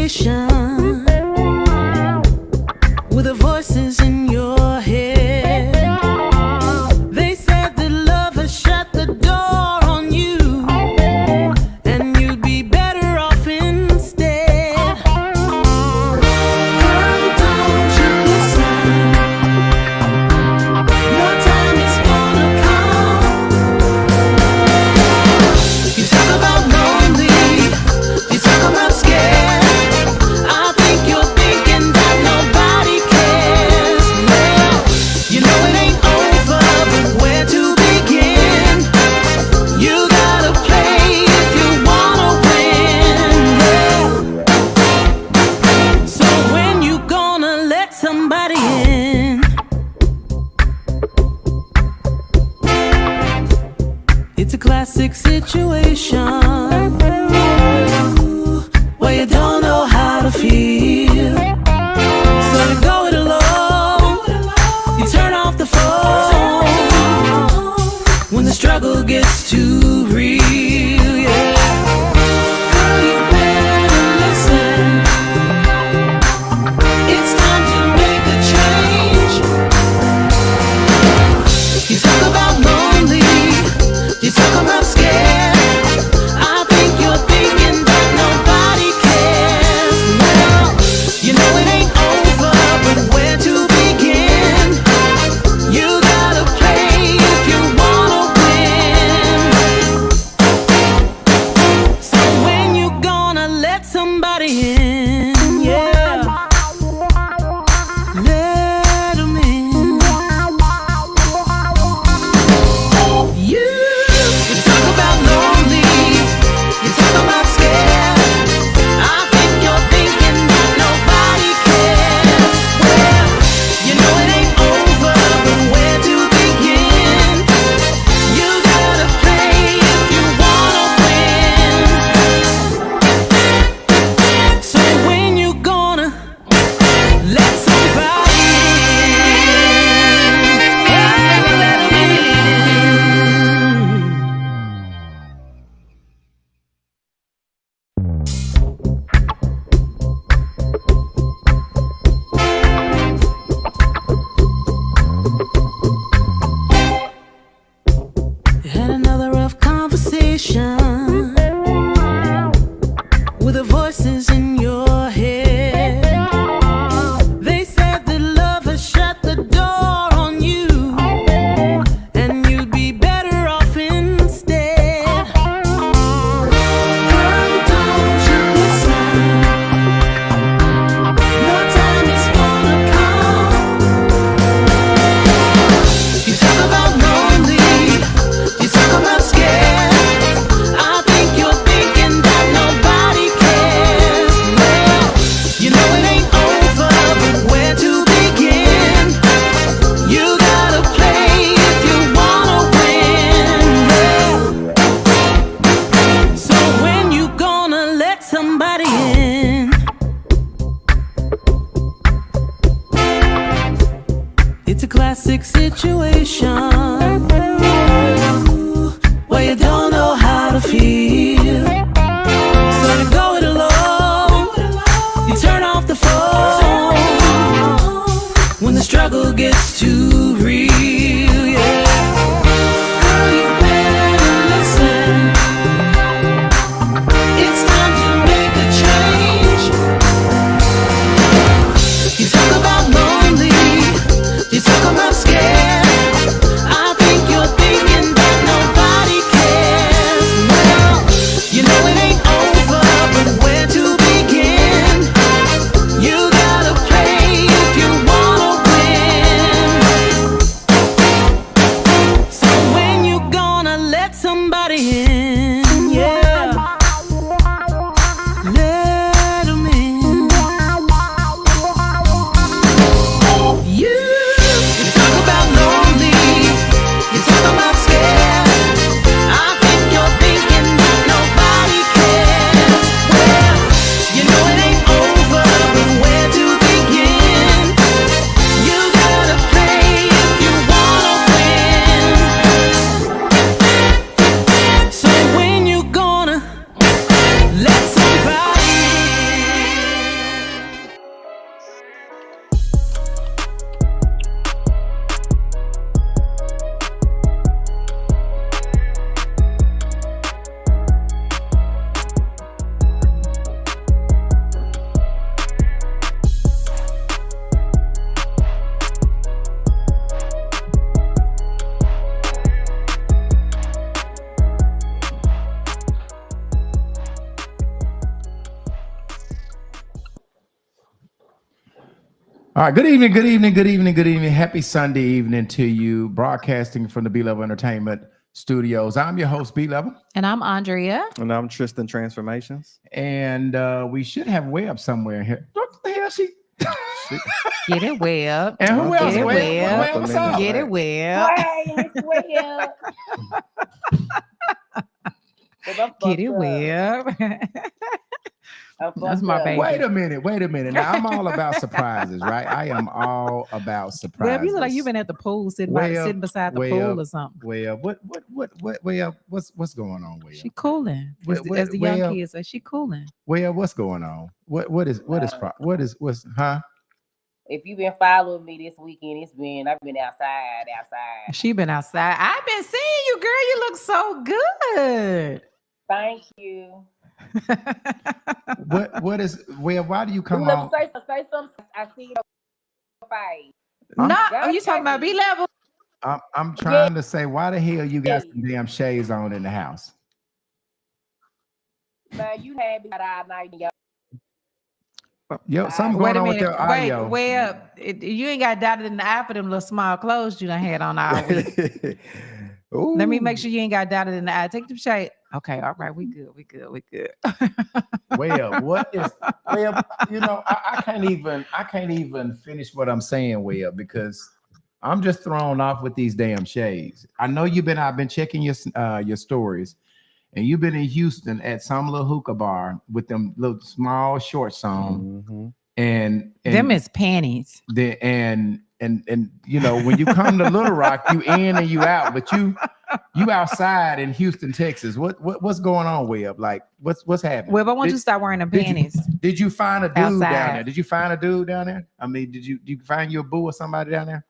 situation with the voices in your head. They said that love has shut the door on you, and you'd be better off instead. Girl, don't you listen. Your time is gonna come. You talk about lonely, you talk about scared. I think you're thinking that nobody cares. Well, you know it ain't over, but where to begin? You gotta play if you wanna win. Yeah. So when you gonna let somebody in? It's a classic situation where you don't know how to feel, so you go it alone. You turn off the phone when the struggle gets too real. Yeah, girl, you better listen. It's time to make a change. You talk about lonely, you talk about scared. I think you're thinking that nobody cares. Well, you know it ain't over, but where to begin? You gotta play if you wanna win. So when you gonna let somebody in? Yeah, let 'em in. You talk about lonely, you talk about scared. I think you're thinking that nobody cares. Well, you know it ain't over, but where to begin? You gotta play if you wanna win. So when you gonna let somebody in? Had another rough conversation with the voices in your head. They said that love has shut the door on you, and you'd be better off instead. Girl, don't you listen. Your time is gonna come. You talk about lonely, you talk about scared. I think you're thinking that nobody cares. Well, you know it ain't over, but where to begin? You gotta play if you wanna win. Yeah. So when you gonna let somebody in? It's a classic situation where you don't know how to feel, so you go it alone. You turn off the phone when the struggle gets too real. Yeah, girl, you better listen. It's time to make a change. You talk about lonely, you talk about scared. I All right, good evening, good evening, good evening, good evening. Happy Sunday evening to you, broadcasting from the B Level Entertainment Studios. I'm your host, B Level, And I'm Andrea. And I'm Tristan Transformations. and we should have Web somewhere here. What the hell, she? Shit. Get it Web. And who else? Get it Web? Web. Web, what's up? Get it Web. Hey, it's Will. Get it Web. That's my baby. Wait a minute. Now I'm all about surprises, right? I am all about surprises. Web, you look like you've been at the pool sitting beside the pool or something. Well, what's going on, Well? She cooling. As the young kids say, she cooling. Well, what's going on? What's If you've been following me this weekend, I've been outside. She been outside. I've been seeing you, girl. You look so good. Thank you. Why do you come Say on? something. I see your face. No, are you talking about B Level? I'm trying to say, why the hell you got some damn shades on in the house? Man, you had me all night. Yo, something going on with your audio. You ain't got dotted in the eye for them little small clothes you done had on all week. Let me make sure you ain't got dotted in the eye. Take the shade. Okay, all right, we good. Well, I can't even finish what I'm saying, Well, because I'm just thrown off with these damn shades. I know I've been checking your stories, and you've been in Houston at some little hookah bar with them little small shorts on, and them is panties. And when you come to Little Rock, you in and you out, but you outside in Houston, Texas. What's going on, Web? Like what's happening? Web, I want you to stop wearing the panties. Did you find a dude outside down there? Did you find a dude down there? I mean, did you find your boo or somebody down there?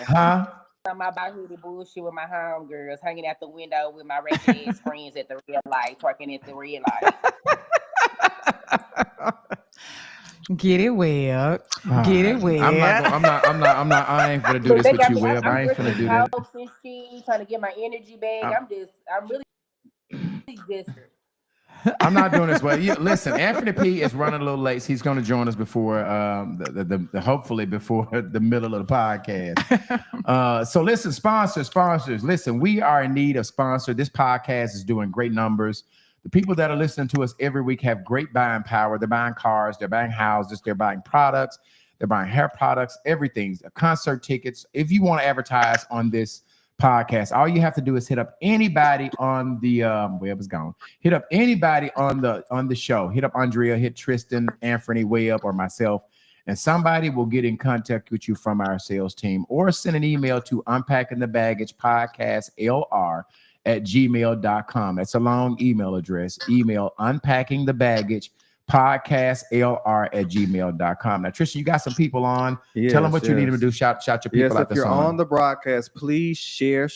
Huh? I'm about here to bullshit with my homegirls, hanging out the window with my racist ass friends at the red light, twerking at the red light. Get it Web. Get it Web. I ain't gonna do this with you, Web. I ain't gonna do that. Trying to get my energy back. I'm really just. I'm not doing this well. Listen, Anthony P is running a little late. So he's going to join us before hopefully before the middle of the podcast. So listen, sponsors. Listen, we are in need of sponsors. This podcast is doing great numbers. The people that are listening to us every week have great buying power. They're buying cars, they're buying houses, they're buying products, they're buying hair products, everything, concert tickets. If you want to advertise on this podcast, all you have to do is hit up anybody on the Web is gone. Hit up anybody on the show. Hit up Andrea, hit Tristan, Anthony, Web, or myself, and somebody will get in contact with you from our sales team, or send an email to unpackingthebaggagepodcast@gmail.com. That's a long email address. Email unpackingthebaggagepodcastlr@gmail.com. Now, Tristan, you got some people on. Yes, tell them what you need them to do. Shout your people out if the you're song. on the broadcast, please share,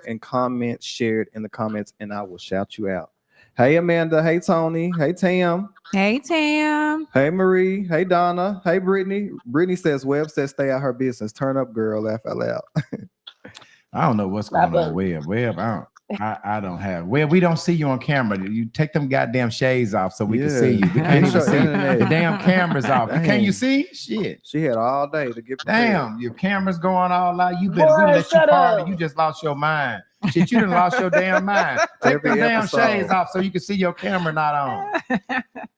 and comment. Share it in the comments, and I will shout you out. Hey, Amanda. Hey, Tony. Hey, Tam. Hey, Tam. Hey, Marie. Hey, Donna. Hey, Brittany. Brittany says, Web says, stay out her business. Turn up, girl. Laugh out loud. I don't know what's going on, Web. I don't have. We don't see you on camera. You take them goddamn shades off so we can see you. We can't even see the damn cameras off. Can you see? Shit. She had all day to get damn. Your camera's going all out. You better let you party. You just lost your mind. Shit, you done lost your damn mind. Take the damn shades off so you can see your camera not on.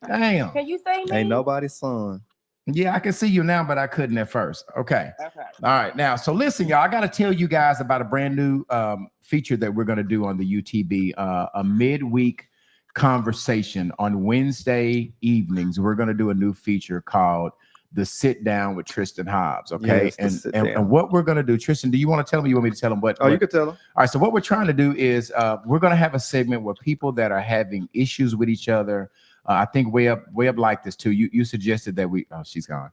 Damn. Can you see me? Ain't nobody's son. Yeah, I can see you now, but I couldn't at first. Okay. All right. Now, so listen, y'all, I got to tell you guys about a brand new feature that we're going to do on the UTB, a midweek conversation on Wednesday evenings. We're going to do a new feature called The Sit Down with Tristan Hobbs. Okay. Yes, and what we're going to do, Tristan, do you want to tell me? You want me to tell them what? You can tell them. All right. So what we're trying to do is we're going to have a segment where people that are having issues with each other, I think Web like this too. You suggested that she's gone.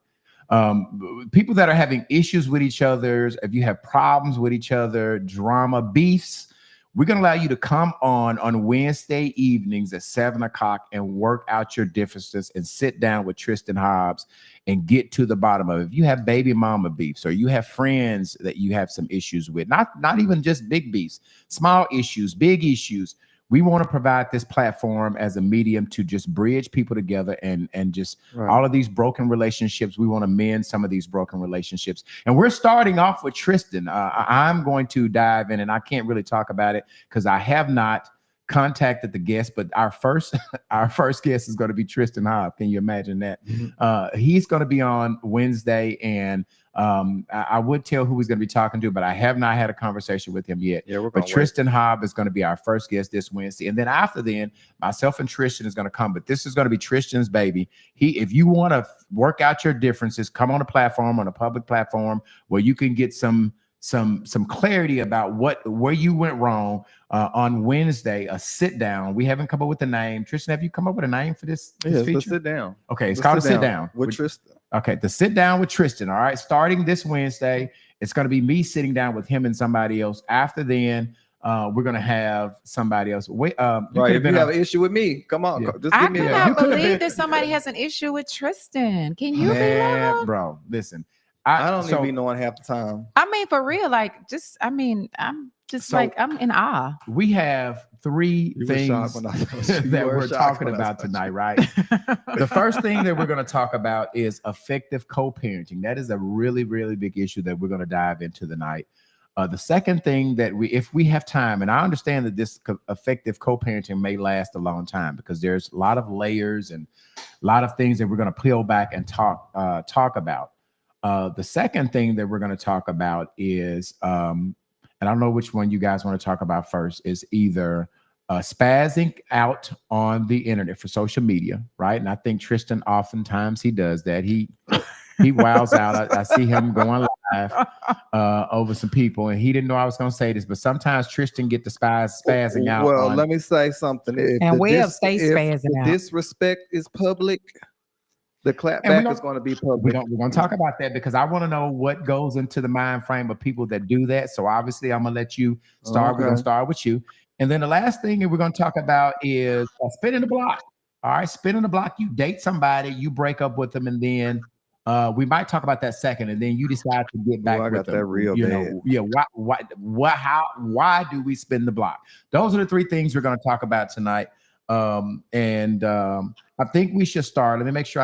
People that are having issues with each other, if you have problems with each other, drama, beefs, we're going to allow you to come on Wednesday evenings at 7:00 and work out your differences and sit down with Tristan Hobbs and get to the bottom of it. If you have baby mama beefs or you have friends that you have some issues with, not even just big beefs, small issues, big issues, we want to provide this platform as a medium to just bridge people together and just all of these broken relationships. We want to mend some of these broken relationships. And we're starting off with Tristan. I'm going to dive in, and I can't really talk about it because I have not contacted the guest, but our first guest is going to be Tristan Hobb. Can you imagine that? He's going to be on Wednesday, and I would tell who he's going to be talking to, but I have not had a conversation with him yet. Yeah, but Tristan Hobb is going to be our first guest this Wednesday, and then after then, myself and Tristan is going to come. But this is going to be Tristan's baby. If you want to work out your differences, come on a public platform where you can get some clarity about where you went wrong. On Wednesday, a sit down. We haven't come up with a name. Tristan, have you come up with a name for this feature? Let's sit down. Okay, it's called a sit down with Tristan. Okay, the sit down with Tristan. All right, starting this Wednesday, it's going to be me sitting down with him and somebody else. After then, we're going to have somebody else. Wait, right? If you have an issue with me, come on. Yeah. Just give me I cannot believe that somebody has an issue with Tristan. Can you believe? Bro, listen. I don't even be knowing half the time. I mean, for real, like, I'm just like, I'm in awe. We have three things that we're talking about tonight, right? The first thing that we're going to talk about is effective co-parenting. That is a really, really big issue that we're going to dive into tonight. The second thing that if we have time, and I understand that this effective co-parenting may last a long time because there's a lot of layers and a lot of things that we're going to peel back and talk about. The second thing that we're going to talk about is, and I don't know which one you guys want to talk about first, is either spazzing out on the internet for social media, right? And I think Tristan oftentimes he does that. He wows out. I see him going live over some people, and he didn't know I was going to say this, but sometimes Tristan get the spazzing out. Well, let me say something. Spazzing out. Disrespect is public. The clapback is going to be public. We're going to talk about that because I want to know what goes into the mind frame of people that do that. So obviously, I'm going to let you start. Okay. We're going to start with you. And then the last thing that we're going to talk about is spinning the block. All right, spinning the block. You date somebody, you break up with them, and then we might talk about that second, and then you decide to get back with them. That real bad. Why do we spin the block? Those are the three things we're going to talk about tonight. I think we should start. Let me make sure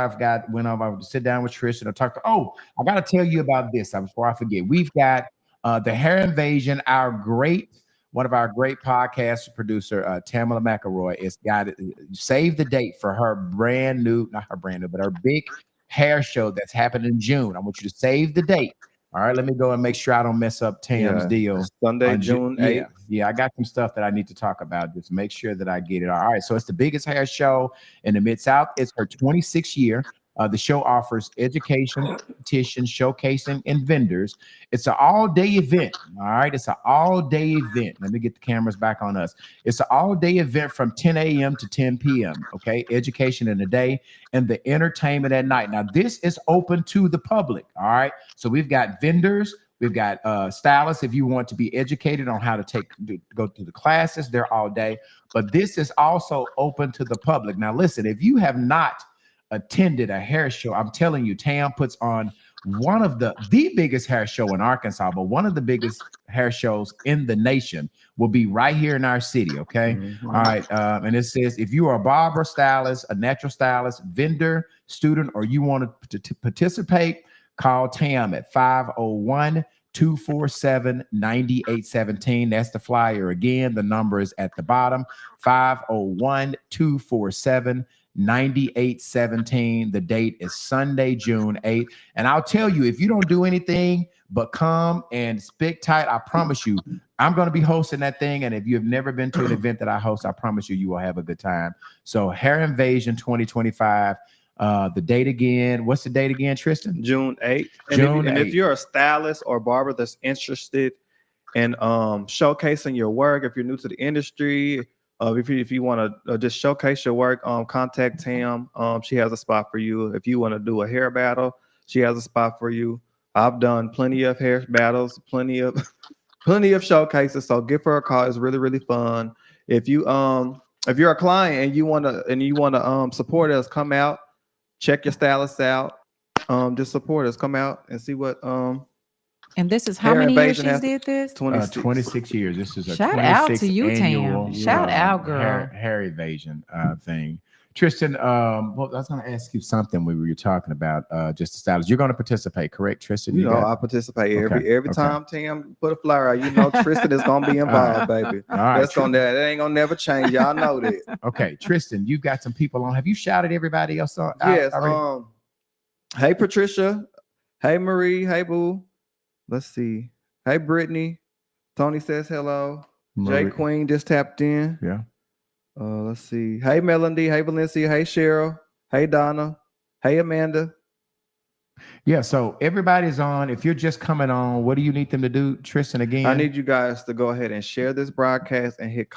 went over to sit down with Tristan and talk. I got to tell you about this before I forget. We've got the Hair Invasion. One of our great podcast producer, Tamala McElroy, has got it. Save the date for her her big hair show that's happening in June. I want you to save the date. All right, let me go and make sure I don't mess up Tam's deal. Sunday, June 8th. Yeah, I got some stuff that I need to talk about. Just make sure that I get it. All right, so it's the biggest hair show in the Mid-South. It's her 26th year. The show offers education, competition, showcasing, and vendors. It's an all-day event. All right, it's an all-day event. Let me get the cameras back on us. It's an all-day event from 10 a.m. to 10 p.m. Okay, education in the day and the entertainment at night. Now, this is open to the public. All right, so we've got vendors. We've got stylists. If you want to be educated on how to go through the classes, they're all day. But this is also open to the public. Now, listen, if you have not attended a hair show, I'm telling you, Tam puts on one of the biggest hair show in Arkansas, but one of the biggest hair shows in the nation will be right here in our city. Okay. Mm-hmm. All right. And it says, if you are a barber, stylist, a natural stylist, vendor, student, or you want to participate, call Tam at 501-247-9817. That's the flyer again. The number is at the bottom, 501-247-9817. 9817. The date is Sunday, June 8th. And I'll tell you, if you don't do anything but come and stick tight, I promise you, I'm going to be hosting that thing. And if you have never been to an event that I host, I promise you will have a good time. So Hair Invasion 2025. The date again. What's the date again, Tristan? June 8th. And if you're a stylist or barber that's interested in showcasing your work, if you're new to the industry, if you want to just showcase your work, contact Tam. She has a spot for you. If you want to do a hair battle, she has a spot for you. I've done plenty of hair battles, plenty of showcases. So give her a call. It's really, really fun. If you're a client and you want to support us, come out, check your stylist out. Just support us. Come out and see what And this is how many years she's did this? 26 years. This is a shout out to you, annual Tam. Shout out, girl. hair evasion thing. Tristan, well, I was going to ask you something we were talking about just established. You're going to participate, correct, Tristan? You know, I participate every time Tim put a flyer out. You know, Tristan is going to be involved, baby. All right, that ain't going to never change. Y'all know that. Okay, Tristan, you've got some people on. Have you shouted everybody else on? Yes. Hey, Patricia. Hey, Marie. Hey, Boo. Let's see. Hey, Brittany. Tony says hello. Marie. Jay Queen just tapped in. Yeah. Let's see. Hey, Melody. Hey, Valencia. Hey, Cheryl. Hey, Donna. Hey, Amanda. Yeah, so everybody's on. If you're just coming on, what do you need them to do, Tristan, again? I need you guys to go ahead and share this broadcast and hit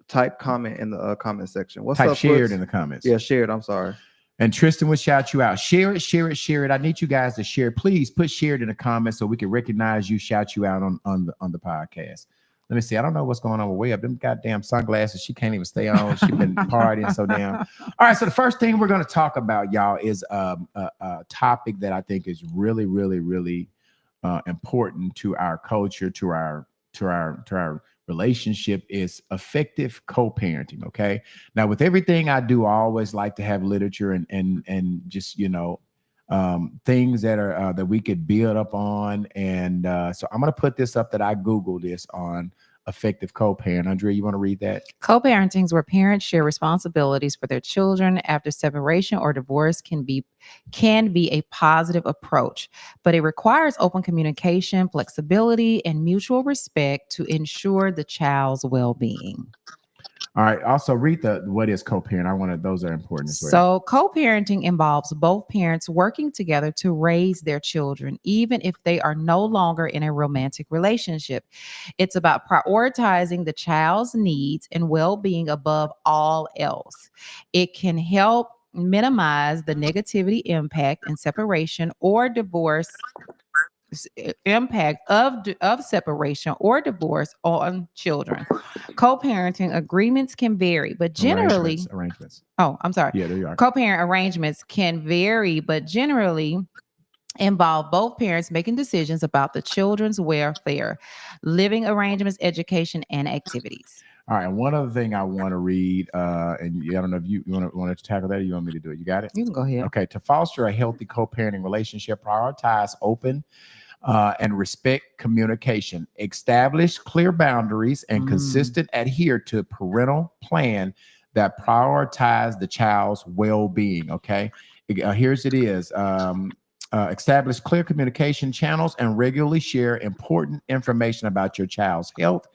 type comment in the comment section. What's type up? Shared in the comments. Yeah, shared. I'm sorry. And Tristan will shout you out. Share it, share it, share it. I need you guys to share. Please put shared in the comments so we can recognize you, shout you out on the podcast. Let me see. I don't know what's going on with Webb. Them goddamn sunglasses. She can't even stay on. She's been partying so damn. All right. So the first thing we're going to talk about, y'all, is a topic that I think is really, really, really important to our culture, to our relationship, is effective co-parenting. Okay. Now, with everything I do, I always like to have literature and just, you know, things that are that we could build up on. And so I'm going to put this up that I Googled this on effective co-parent. Andrea, you want to read that? Co-parenting is where parents share responsibilities for their children after separation or divorce can be a positive approach, but it requires open communication, flexibility, and mutual respect to ensure the child's well-being. All right. Also, read what is co-parent. Those are important as well. So co-parenting involves both parents working together to raise their children, even if they are no longer in a romantic relationship. It's about prioritizing the child's needs and well-being above all else. It can help minimize the negativity impact and separation or divorce impact of separation or divorce on children. Co-parenting agreements can vary, but generally arrangements. Oh, I'm sorry. Yeah, there you are. Co-parent arrangements can vary, but generally involve both parents making decisions about the children's welfare, living arrangements, education, and activities. All right. And one other thing I want to read, and I don't know if you want to tackle that or you want me to do it. You got it? You can go ahead. Okay. To foster a healthy co-parenting relationship, prioritize open and respect communication, establish clear boundaries, and consistent adhere to a parental plan that prioritize the child's well-being. Okay, here's it is. Establish clear communication channels and regularly share important information about your child's health,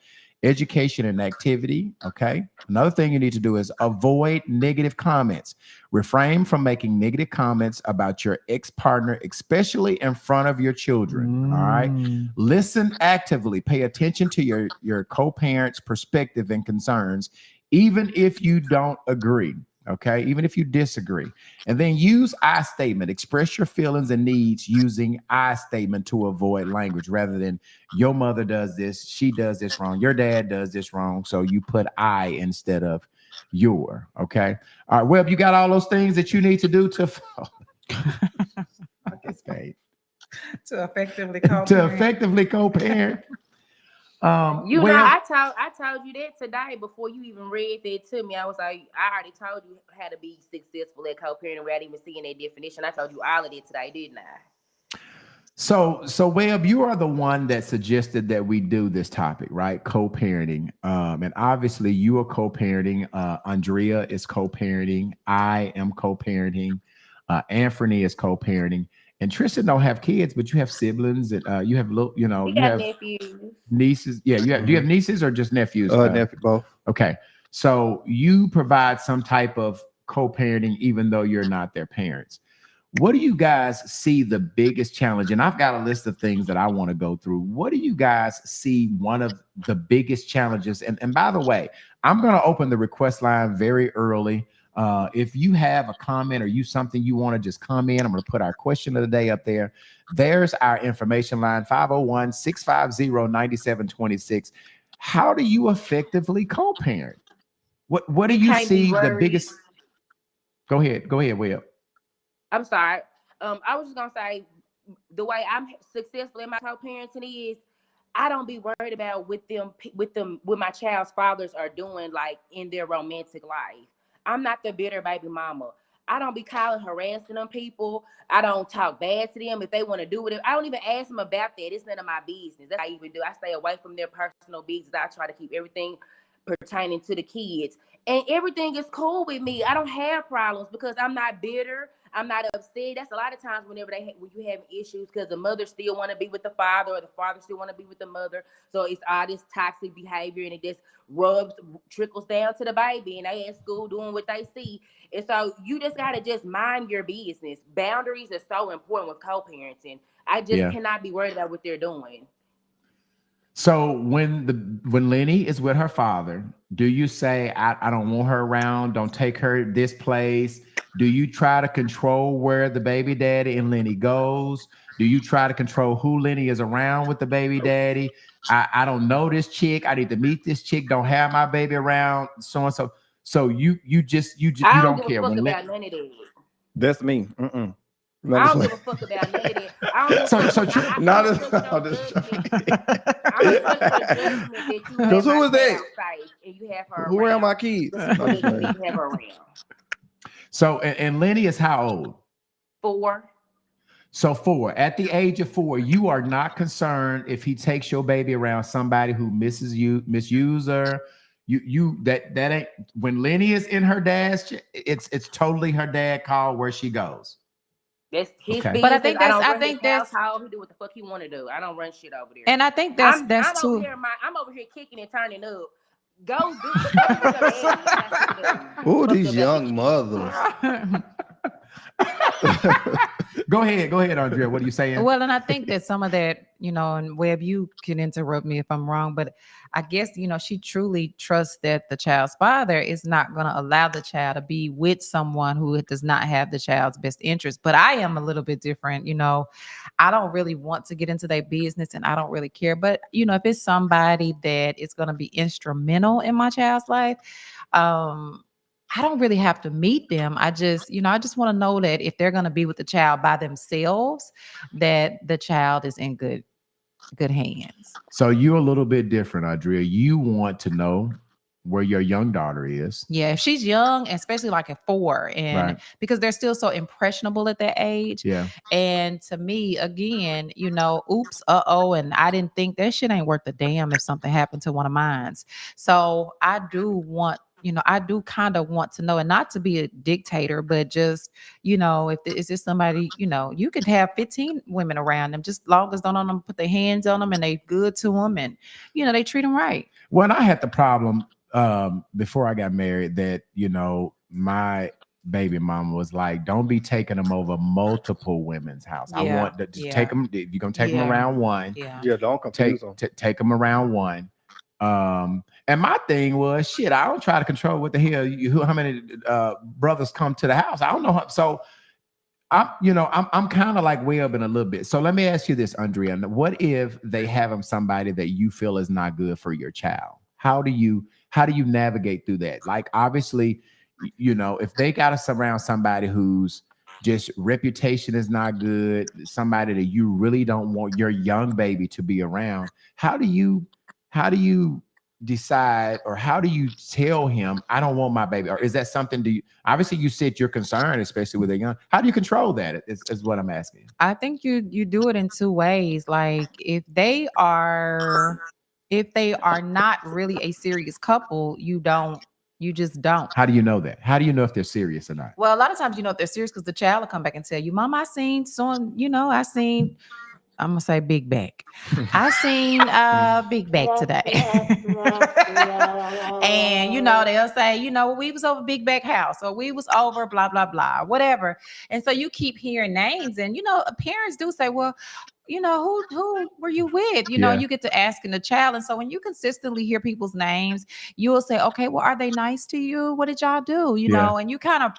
education, and activity. Okay. Another thing you need to do is avoid negative comments. Refrain from making negative comments about your ex-partner, especially in front of your children. All right. Listen actively. Pay attention to your co-parent's perspective and concerns, even if you don't agree. Okay, even if you disagree. And then use I statement. Express your feelings and needs using I statement to avoid language rather than your mother does this, she does this wrong, your dad does this wrong. So you put I instead of your. Okay. All right, Webb, you got all those things that you need to do to to effectively co-parent. I told you that today before you even read that to me. I was like, I already told you how to be successful at co-parenting without even seeing that definition. I told you all of it today, didn't I? So Webb, you are the one that suggested that we do this topic, right? Co-parenting. And obviously you are co-parenting. Andrea is co-parenting. I am co-parenting. Anthony is co-parenting. And Tristan don't have kids, but you have siblings and you have little, you have nephews, nieces. Yeah, you have. Do you have nieces or just nephews? Nephew, both. Okay, so you provide some type of co-parenting, even though you're not their parents. What do you guys see the biggest challenge? And I've got a list of things that I want to go through. What do you guys see one of the biggest challenges? And by the way, I'm going to open the request line very early. If you have a comment or something you want to just come in, I'm going to put our question of the day up there. There's our information line, 501-650-9726. How do you effectively co-parent? What do you see the biggest? Go ahead, Webb. I'm sorry. I was just gonna say, the way I'm successful in my co-parenting is I don't be worried about what my child's fathers are doing like in their romantic life. I'm not the bitter baby mama. I don't be calling harassing them people. I don't talk bad to them if they want to do it. I don't even ask them about that. It's none of my business. That's what I even do. I stay away from their personal business. I try to keep everything pertaining to the kids. And everything is cool with me. I don't have problems because I'm not bitter. I'm not upset. That's a lot of times whenever when you have issues because the mother still want to be with the father or the father still want to be with the mother. So it's all this toxic behavior and it just trickles down to the baby and they at school doing what they see. And so you just got to just mind your business. Boundaries are so important with co-parenting. I just cannot be worried about what they're doing. So when Lenny is with her father, do you say, I don't want her around, don't take her this place? Do you try to control where the baby daddy and Lenny goes? Do you try to control who Lenny is around with the baby daddy? I don't know this chick. I need to meet this chick. Don't have my baby around. So and so. So you don't care. I don't give a fuck about none of that. That's me. I don't give a fuck about none of that. I don't give a fuck. Because who is that? And you have her who around my kids? You have her around. So and Lenny is how old? 4. So 4. At the age of 4, you are not concerned if he takes your baby around somebody who misuse her. That ain't when Lenny is in her dad's. It's totally her dad call where she goes. That's his business. But I think that's how he do what the fuck he want to do. I don't run shit over there. And I think that's too. I'm over here kicking and turning up. Go do. Ooh, these young mothers. Go ahead, Andrea. What are you saying? Well, and I think that some of that, and Webb, you can interrupt me if I'm wrong, but I guess, she truly trusts that the child's father is not going to allow the child to be with someone who does not have the child's best interest. But I am a little bit different. I don't really want to get into their business and I don't really care. But, if it's somebody that is going to be instrumental in my child's life, I don't really have to meet them. I just want to know that if they're going to be with the child by themselves, that the child is in good hands. So you're a little bit different, Andrea. You want to know where your young daughter is. Yeah, if she's young, especially like at 4, and because they're still so impressionable at that age. Yeah. And to me, again, oops, and I didn't think that shit ain't worth a damn if something happened to one of mine. So I do kind of want to know, and not to be a dictator, but just, if is this somebody, you could have 15 women around them, just long as don't on them put their hands on them and they good to them and, they treat them right. Well, I had the problem before I got married that, my baby mama was like, don't be taking them over multiple women's house. I want to just take them. If you're going to take them around one. Yeah, don't confuse them. Take them around one. And my thing was, shit, I don't try to control what the hell how many brothers come to the house. I don't know. So I'm kind of like way up in a little bit. So let me ask you this, Andrea. What if they have somebody that you feel is not good for your child? How do you navigate through that? Like, obviously, if they got to surround somebody whose just reputation is not good, somebody that you really don't want your young baby to be around, how do you decide, or how do you tell him, I don't want my baby? Or is that something, obviously you said you're concerned, especially with a young, how do you control that is what I'm asking. I think you do it in 2 ways. Like if they are not really a serious couple, you just don't. How do you know that? How do you know if they're serious or not? Well, a lot of times if they're serious because the child will come back and tell you, Mom, I seen I'm gonna say Big Back. I seen Big Back today. And they'll say, we was over Big Back house, or we was over blah blah blah, whatever. And so you keep hearing names, and parents do say, well, who were you with? You get to asking the child. And so when you consistently hear people's names, you will say, okay, well, are they nice to you? What did y'all do? And you kind of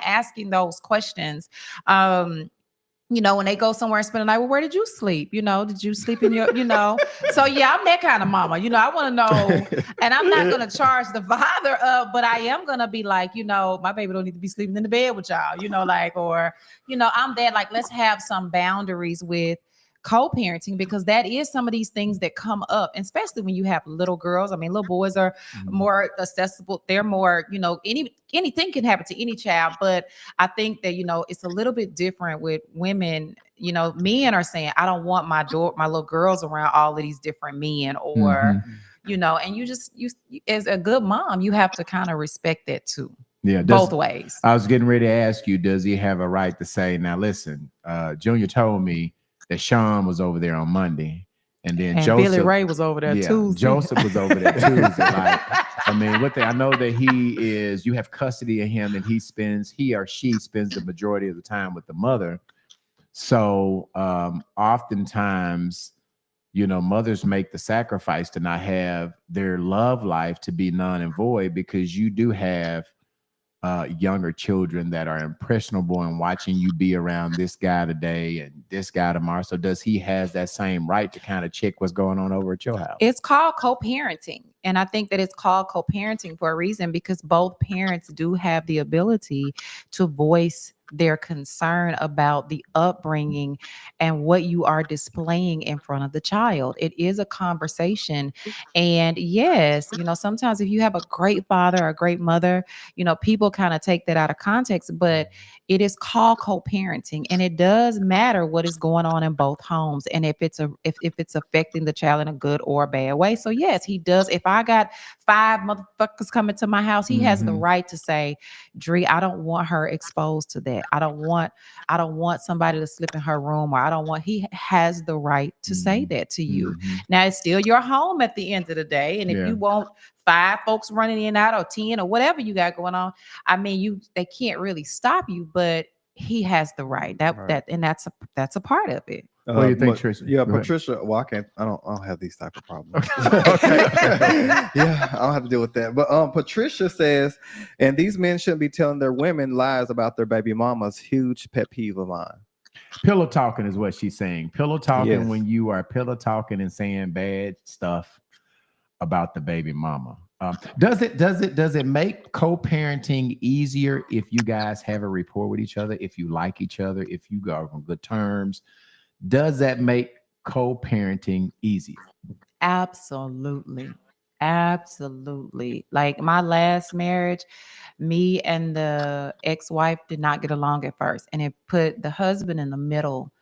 asking those questions. when they go somewhere and spend the night, well, where did you sleep? Did you sleep in your, So yeah, I'm that kind of mama. I want to know, and I'm not going to charge the father up, but I am going to be like, my baby don't need to be sleeping in the bed with y'all, I'm that, like, let's have some boundaries with co-parenting, because that is some of these things that come up, and especially when you have little girls. I mean, little boys are more accessible. They're more, anything can happen to any child, but I think that, it's a little bit different with women. Men are saying, I don't want my little girls around all of these different men, or, and you as a good mom, you have to kind of respect that too. Yeah, both ways. I was getting ready to ask you, does he have a right to say, now listen, Junior told me that Sean was over there on Monday, and then Joseph, Billy Ray was over there Tuesday. Joseph was over there Tuesday. Like, I mean, I know that you have custody of him, and he or she spends the majority of the time with the mother. So oftentimes, mothers make the sacrifice to not have their love life to be none and void, because you do have younger children that are impressionable and watching you be around this guy today and this guy tomorrow. So does he has that same right to kind of check what's going on over at your house? It's called co-parenting. And I think that it's called co-parenting for a reason, because both parents do have the ability to voice their concern about the upbringing and what you are displaying in front of the child. It is a conversation. And yes, sometimes if you have a great father or a great mother, people kind of take that out of context, but it is called co-parenting, and it does matter what is going on in both homes, and if it's affecting the child in a good or a bad way. So yes, he does. If I got 5 motherfuckers coming to my house, he has the right to say, Dree, I don't want her exposed to that. I don't want somebody to slip in her room, or he has the right to say that to you. Now, it's still your home at the end of the day. And if you want 5 folks running in and out, or 10, or whatever you got going on, I mean, they can't really stop you, but he has the right. That's a part of it. What do you think, Tricia? Yeah, Patricia. Well, I don't have these type of problems. Okay. Yeah, I don't have to deal with that. But Patricia says, and these men shouldn't be telling their women lies about their baby mamas. Huge pet peeve of mine. Pillow talking is what she's saying. Pillow talking, when you are pillow talking and saying bad stuff about the baby mama. Does it make co-parenting easier if you guys have a rapport with each other, if you like each other, if you go on good terms? Does that make co-parenting easier? Absolutely. Like my last marriage, me and the ex-wife did not get along at first, and it put the husband in the middle.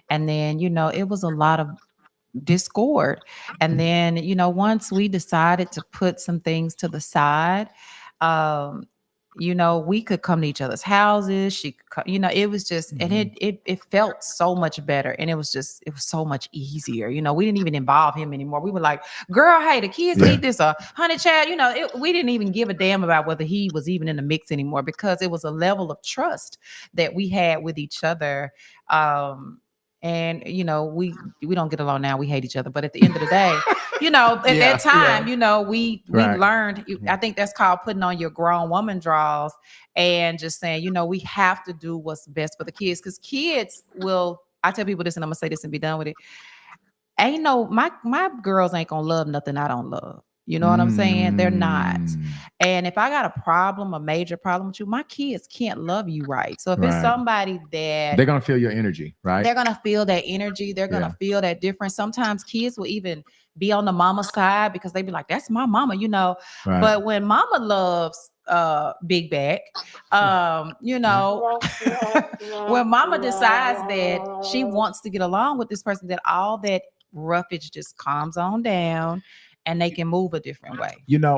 And then, it was a lot of discord. And then, once we decided to put some things to the side, we could come to each other's houses. She could come, it was just, and it felt so much better. And it was so much easier. We didn't even involve him anymore. We were like, girl, hey, the kids need this, honey, Chad, we didn't even give a damn about whether he was even in the mix anymore, because it was a level of trust that we had with each other. And we don't get along now. We hate each other. But at the end of the day, at that time, we learned. I think that's called putting on your grown woman draws and just saying, we have to do what's best for the kids, because kids will. I tell people this, and I'm gonna say this and be done with it. My girls ain't gonna love nothing I don't love. You know what I'm saying? They're not. And if I got a major problem with you, my kids can't love you right. So if it's somebody that they're going to feel your energy, right? They're going to feel that energy. They're going to feel that difference. Sometimes kids will even be on the mama side because they be like, that's my mama, Right. But when mama loves big back, when mama decides that she wants to get along with this person, that all that roughage just calms on down, and they can move a different way.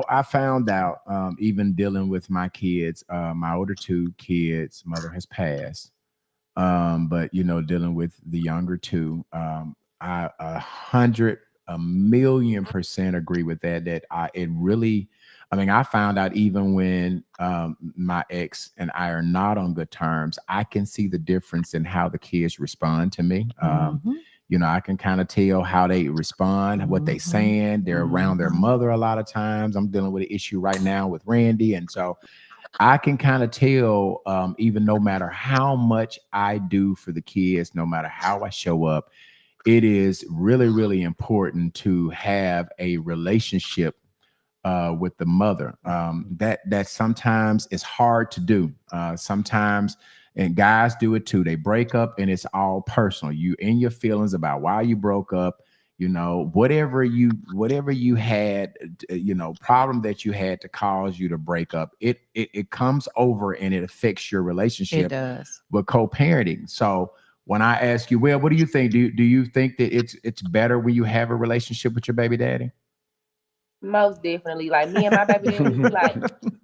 I found out, even dealing with my kids, my older 2 kids, mother has passed. But dealing with the younger 2, I 1,000,000% agree with that. I found out even when my ex and I are not on good terms, I can see the difference in how the kids respond to me. I can kind of tell how they respond, what they saying. They're around their mother a lot of times. I'm dealing with an issue right now with Randy. And so I can kind of tell, even no matter how much I do for the kids, no matter how I show up, it is really, really important to have a relationship with the mother. That sometimes is hard to do. Sometimes, and guys do it too. They break up, and it's all personal. You in your feelings about why you broke up. You know, whatever you had, problem that you had to cause you to break up. It comes over and it affects your It relationship does. with co-parenting. So when I ask you, well, what do you think? Do you think that it's better when you have a relationship with your baby daddy? Most definitely. Like me and my baby daddy, we like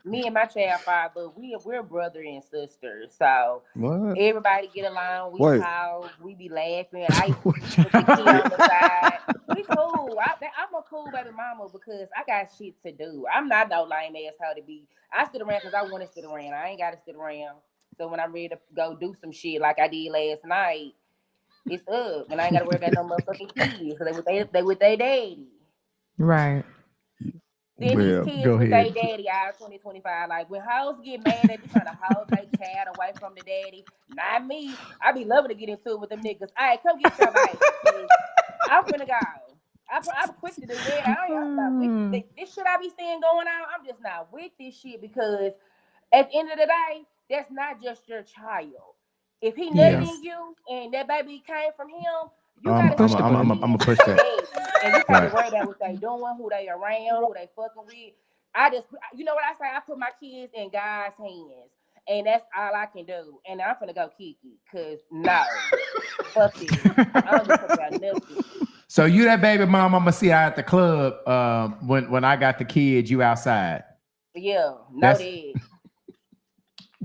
me and my child father, we're brother and sister. So What? everybody get along, we Wait. talk, we be laughing. I used to put the kid on the side. We cool. I'm a cool baby mama because I got shit to do. I'm not no lame asshole to be. I sit around because I want to sit around. I ain't got to sit around. So when I'm ready to go do some shit like I did last night, it's up, and I ain't got to worry about no motherfucking kids. So they with their daddy. Right. Then these Well, kids Go with their ahead. daddy out 2025. Like when hoes get mad, they be trying to hold their child away from the daddy. Not me. I be loving to get into it with them niggas. All right, come get your baby. 'Cause I'm finna go. I'm quick to do that. I'm not with this shit I be seeing going on. I'm just not with this shit because at the end of the day, that's not just your child. If he nutted Yeah. in you and that baby came from him, you I'm gotta I'm Push see the your I'm button. I'm gonna kids push as your that. daddy, and you gotta Right. worry about what they doing, who they around, who they fucking with. I just, you know what I say? I put my kids in God's hands, and that's all I can do. And I'm finna go kick it, cause no, fuck this. I don't give a fuck about nothing. So you that baby mom, I'm gonna see her at the club. When I got the kids, you outside. Yeah, know That's that.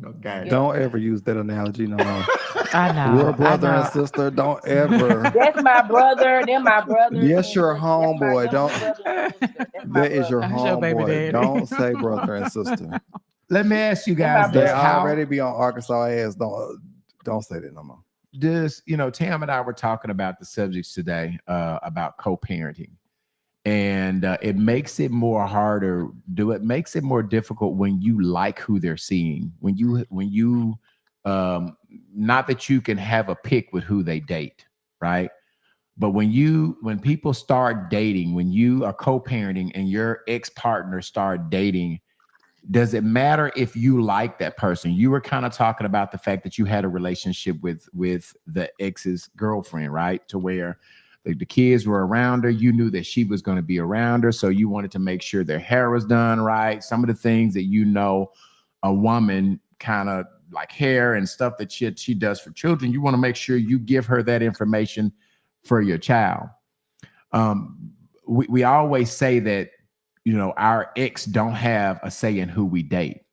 okay. Yeah, don't ever use that analogy no more. I We're know. I brother and know. sister. Don't ever. that's my brother. They're my brothers Yes, and your sisters. homeboy. Them Don't. my brother and sister. That's my That is your brother. That's your baby homeboy. daddy. Don't say brother and sister. Let me ask you They're my guys They this: brother. how already be on Arkansas ass. Don't say that no more. does Tam and I were talking about the subjects today about co-parenting, and it makes it more harder. It makes it more difficult when you like who they're seeing. When you not that you can have a pick with who they date, right? But when people start dating, when you are co-parenting and your ex-partner start dating, does it matter if you like that person? You were kind of talking about the fact that you had a relationship with the ex's girlfriend, right? To where the kids were around her. You knew that she was going to be around her. So you wanted to make sure their hair was done right. Some of the things that a woman kind of like hair and stuff that she does for children, you want to make sure you give her that information for your child. We always say that our ex don't have a say in who we date,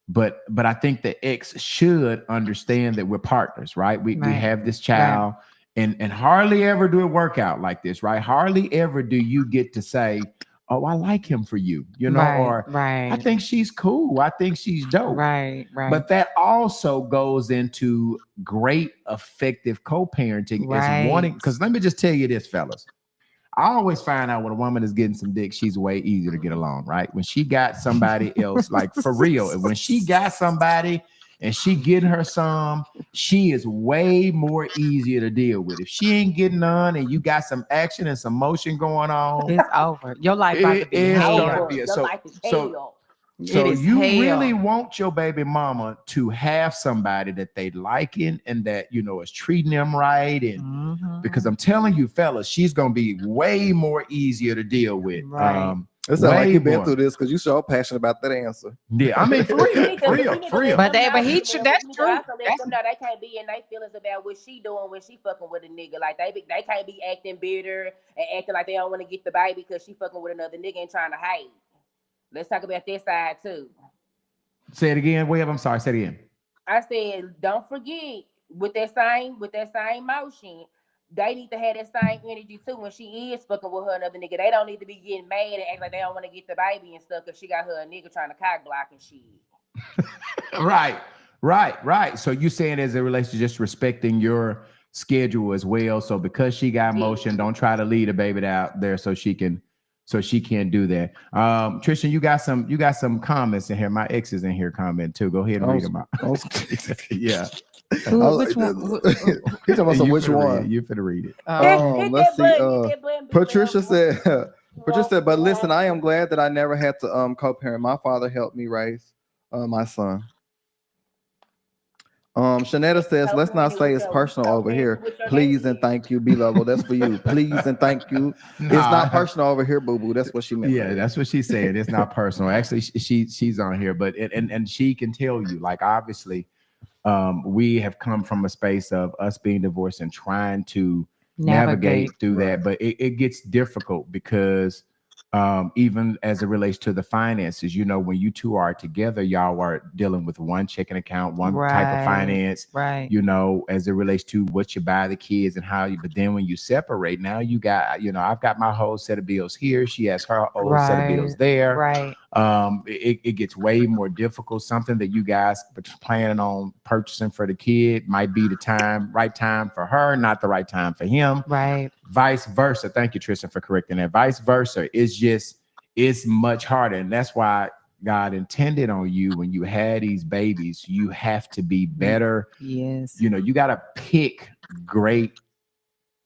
but I think the ex should understand that we're partners, right? We Right. have this Right. child, and hardly ever do it work out like this, right? Hardly ever do you get to say, oh, I like him for you, Right. or I Right. think she's cool, I think she's dope. Right. Right. But that also goes into great effective co-parenting is Right. wanting, because let me just tell you this, fellas. I always find out when a woman is getting some dick, she's way easier to get along, right? When she got somebody else, like for real, and when she got somebody and she getting her some, she is way more easier to deal with. If she ain't getting none and you got some action and some motion going on, It's over. Your life about to it be is gonna hell. be Your life is so hell. It is you hell. really want your baby mama to have somebody that they liking and that is treating them right, and Mhm. because I'm telling you, fellas, she's gonna be way more easier to deal with. Right. It sounds like Way you've been more. through this because you so passionate about that answer. Yeah, I mean, for But you real, need for to, real, you need for to real. let them know, But females, that's you need to true. also let That's them know they can't be in their feelings about what she doing when she fucking with a nigga. Like they can't be acting bitter and acting like they don't want to get the baby because she fucking with another nigga and trying to hate. Let's talk about this side too. Say it again, Webb. I'm sorry. Say it again. I said, don't forget with that same motion, they need to have that same energy too when she is fucking with her another nigga. They don't need to be getting mad and act like they don't want to get the baby and stuff because she got her a nigga trying to cock block and shit. Right. So you saying as a relation, just respecting your schedule as well. So because she got Yeah. motion, don't try to lead a baby out there so she can So she can't do that. Tristan, you got some comments in here. My ex is in here comment too. Go ahead and read them out. Yeah. Which one? He's talking about some which one? You finna read it. Let's see. Patricia said, but listen, I am glad that I never had to co-parent. My father helped me raise my son. Shanetta says, let's not say it's personal over here. Please and thank you, B-Level. That's for you. Please and thank you. It's not personal over here, boo-boo. That's what she meant. Yeah, that's what she said. It's not personal. Actually, she's on here, but and she can tell you, like, obviously, we have come from a space of us being divorced and trying to navigate through that, but it gets difficult because even as it relates to the finances, you know, when you two are together, y'all are dealing with one checking account, one type of finance, you know, as it relates to what you buy the kids and how you, but then when you separate, now you got, you know, I've got my whole set of bills here. She has her whole set of bills there. It gets way more difficult. Something that you guys are planning on purchasing for the kid might be the right time for her, not the right time for him. Vice versa. Thank you, Tristan, for correcting that. Vice versa. It's much harder. And that's why God intended on you when you had these babies, you have to be better. Yes. You know, you got to pick great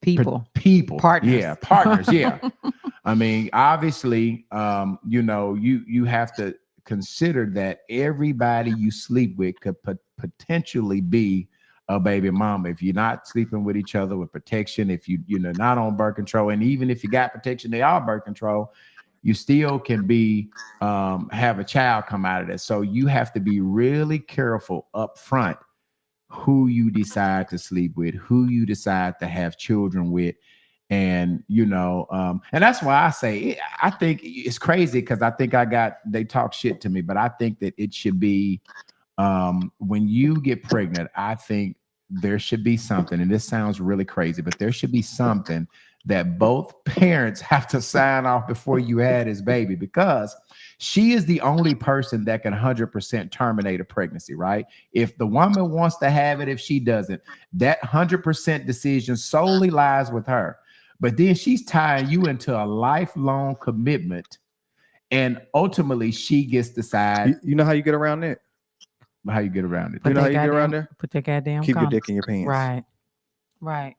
people. Partners. Yeah, partners. Yeah. I mean, obviously, you know, you have to consider that everybody you sleep with could potentially be a baby mama. If you're not sleeping with each other with protection, if you know, not on birth control, and even if you got protection, they are birth control, you still can be have a child come out of that. So you have to be really careful up front who you decide to sleep with, who you decide to have children with. And, you know, and that's why I say, I think it's crazy because I think they talk shit to me, but I think that it should be, when you get pregnant, I think there should be something, and this sounds really crazy, but there should be something that both parents have to sign off before you had his baby, because she is the only person that can 100% terminate a pregnancy, right? If the woman wants to have it, if she doesn't, that 100% decision solely lies with her. But then she's tying you into a lifelong commitment, and ultimately she gets to decide. You know how you get around that? How you get around it? You know how you get around there? Put that goddamn keep your dick in your pants. Right.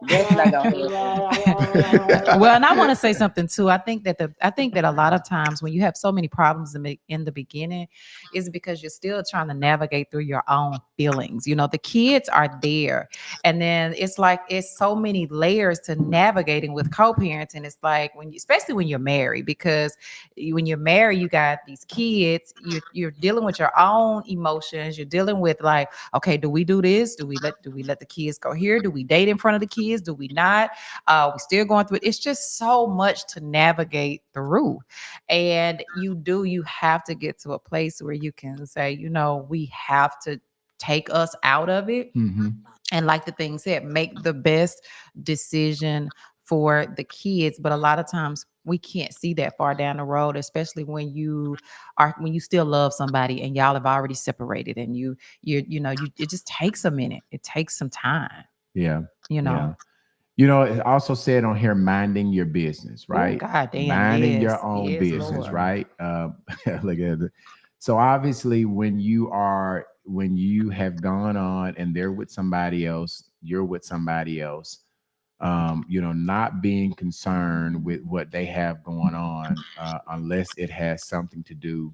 That's not gonna Well, and I want to say something too. I think that a lot of times when you have so many problems in the beginning, is because you're still trying to navigate through your own feelings. You know, the kids are there, and then it's like it's so many layers to navigating with co-parenting. It's like especially when you're married, because when you're married, you got these kids. You're dealing with your own emotions. You're dealing with like, okay, do we do this? Do we let the kids go here? Do we date in front of the kids? Do we not? We still going through it. It's just so much to navigate through. And you have to get to a place where you can say, you know, we have to take us out of it. Mm-hmm. And like the thing said, make the best decision for the kids. But a lot of times we can't see that far down the road, especially when you still love somebody and y'all have already separated, and it just takes a minute. It takes some time. Yeah. You know. Yeah. You know, it also said on here, minding your business, right? Oh, goddamn, minding your own business, Lord. Right? Look at it. So obviously, when you have gone on and they're with somebody else, you're with somebody else, you know, not being concerned with what they have going on, unless it has something to do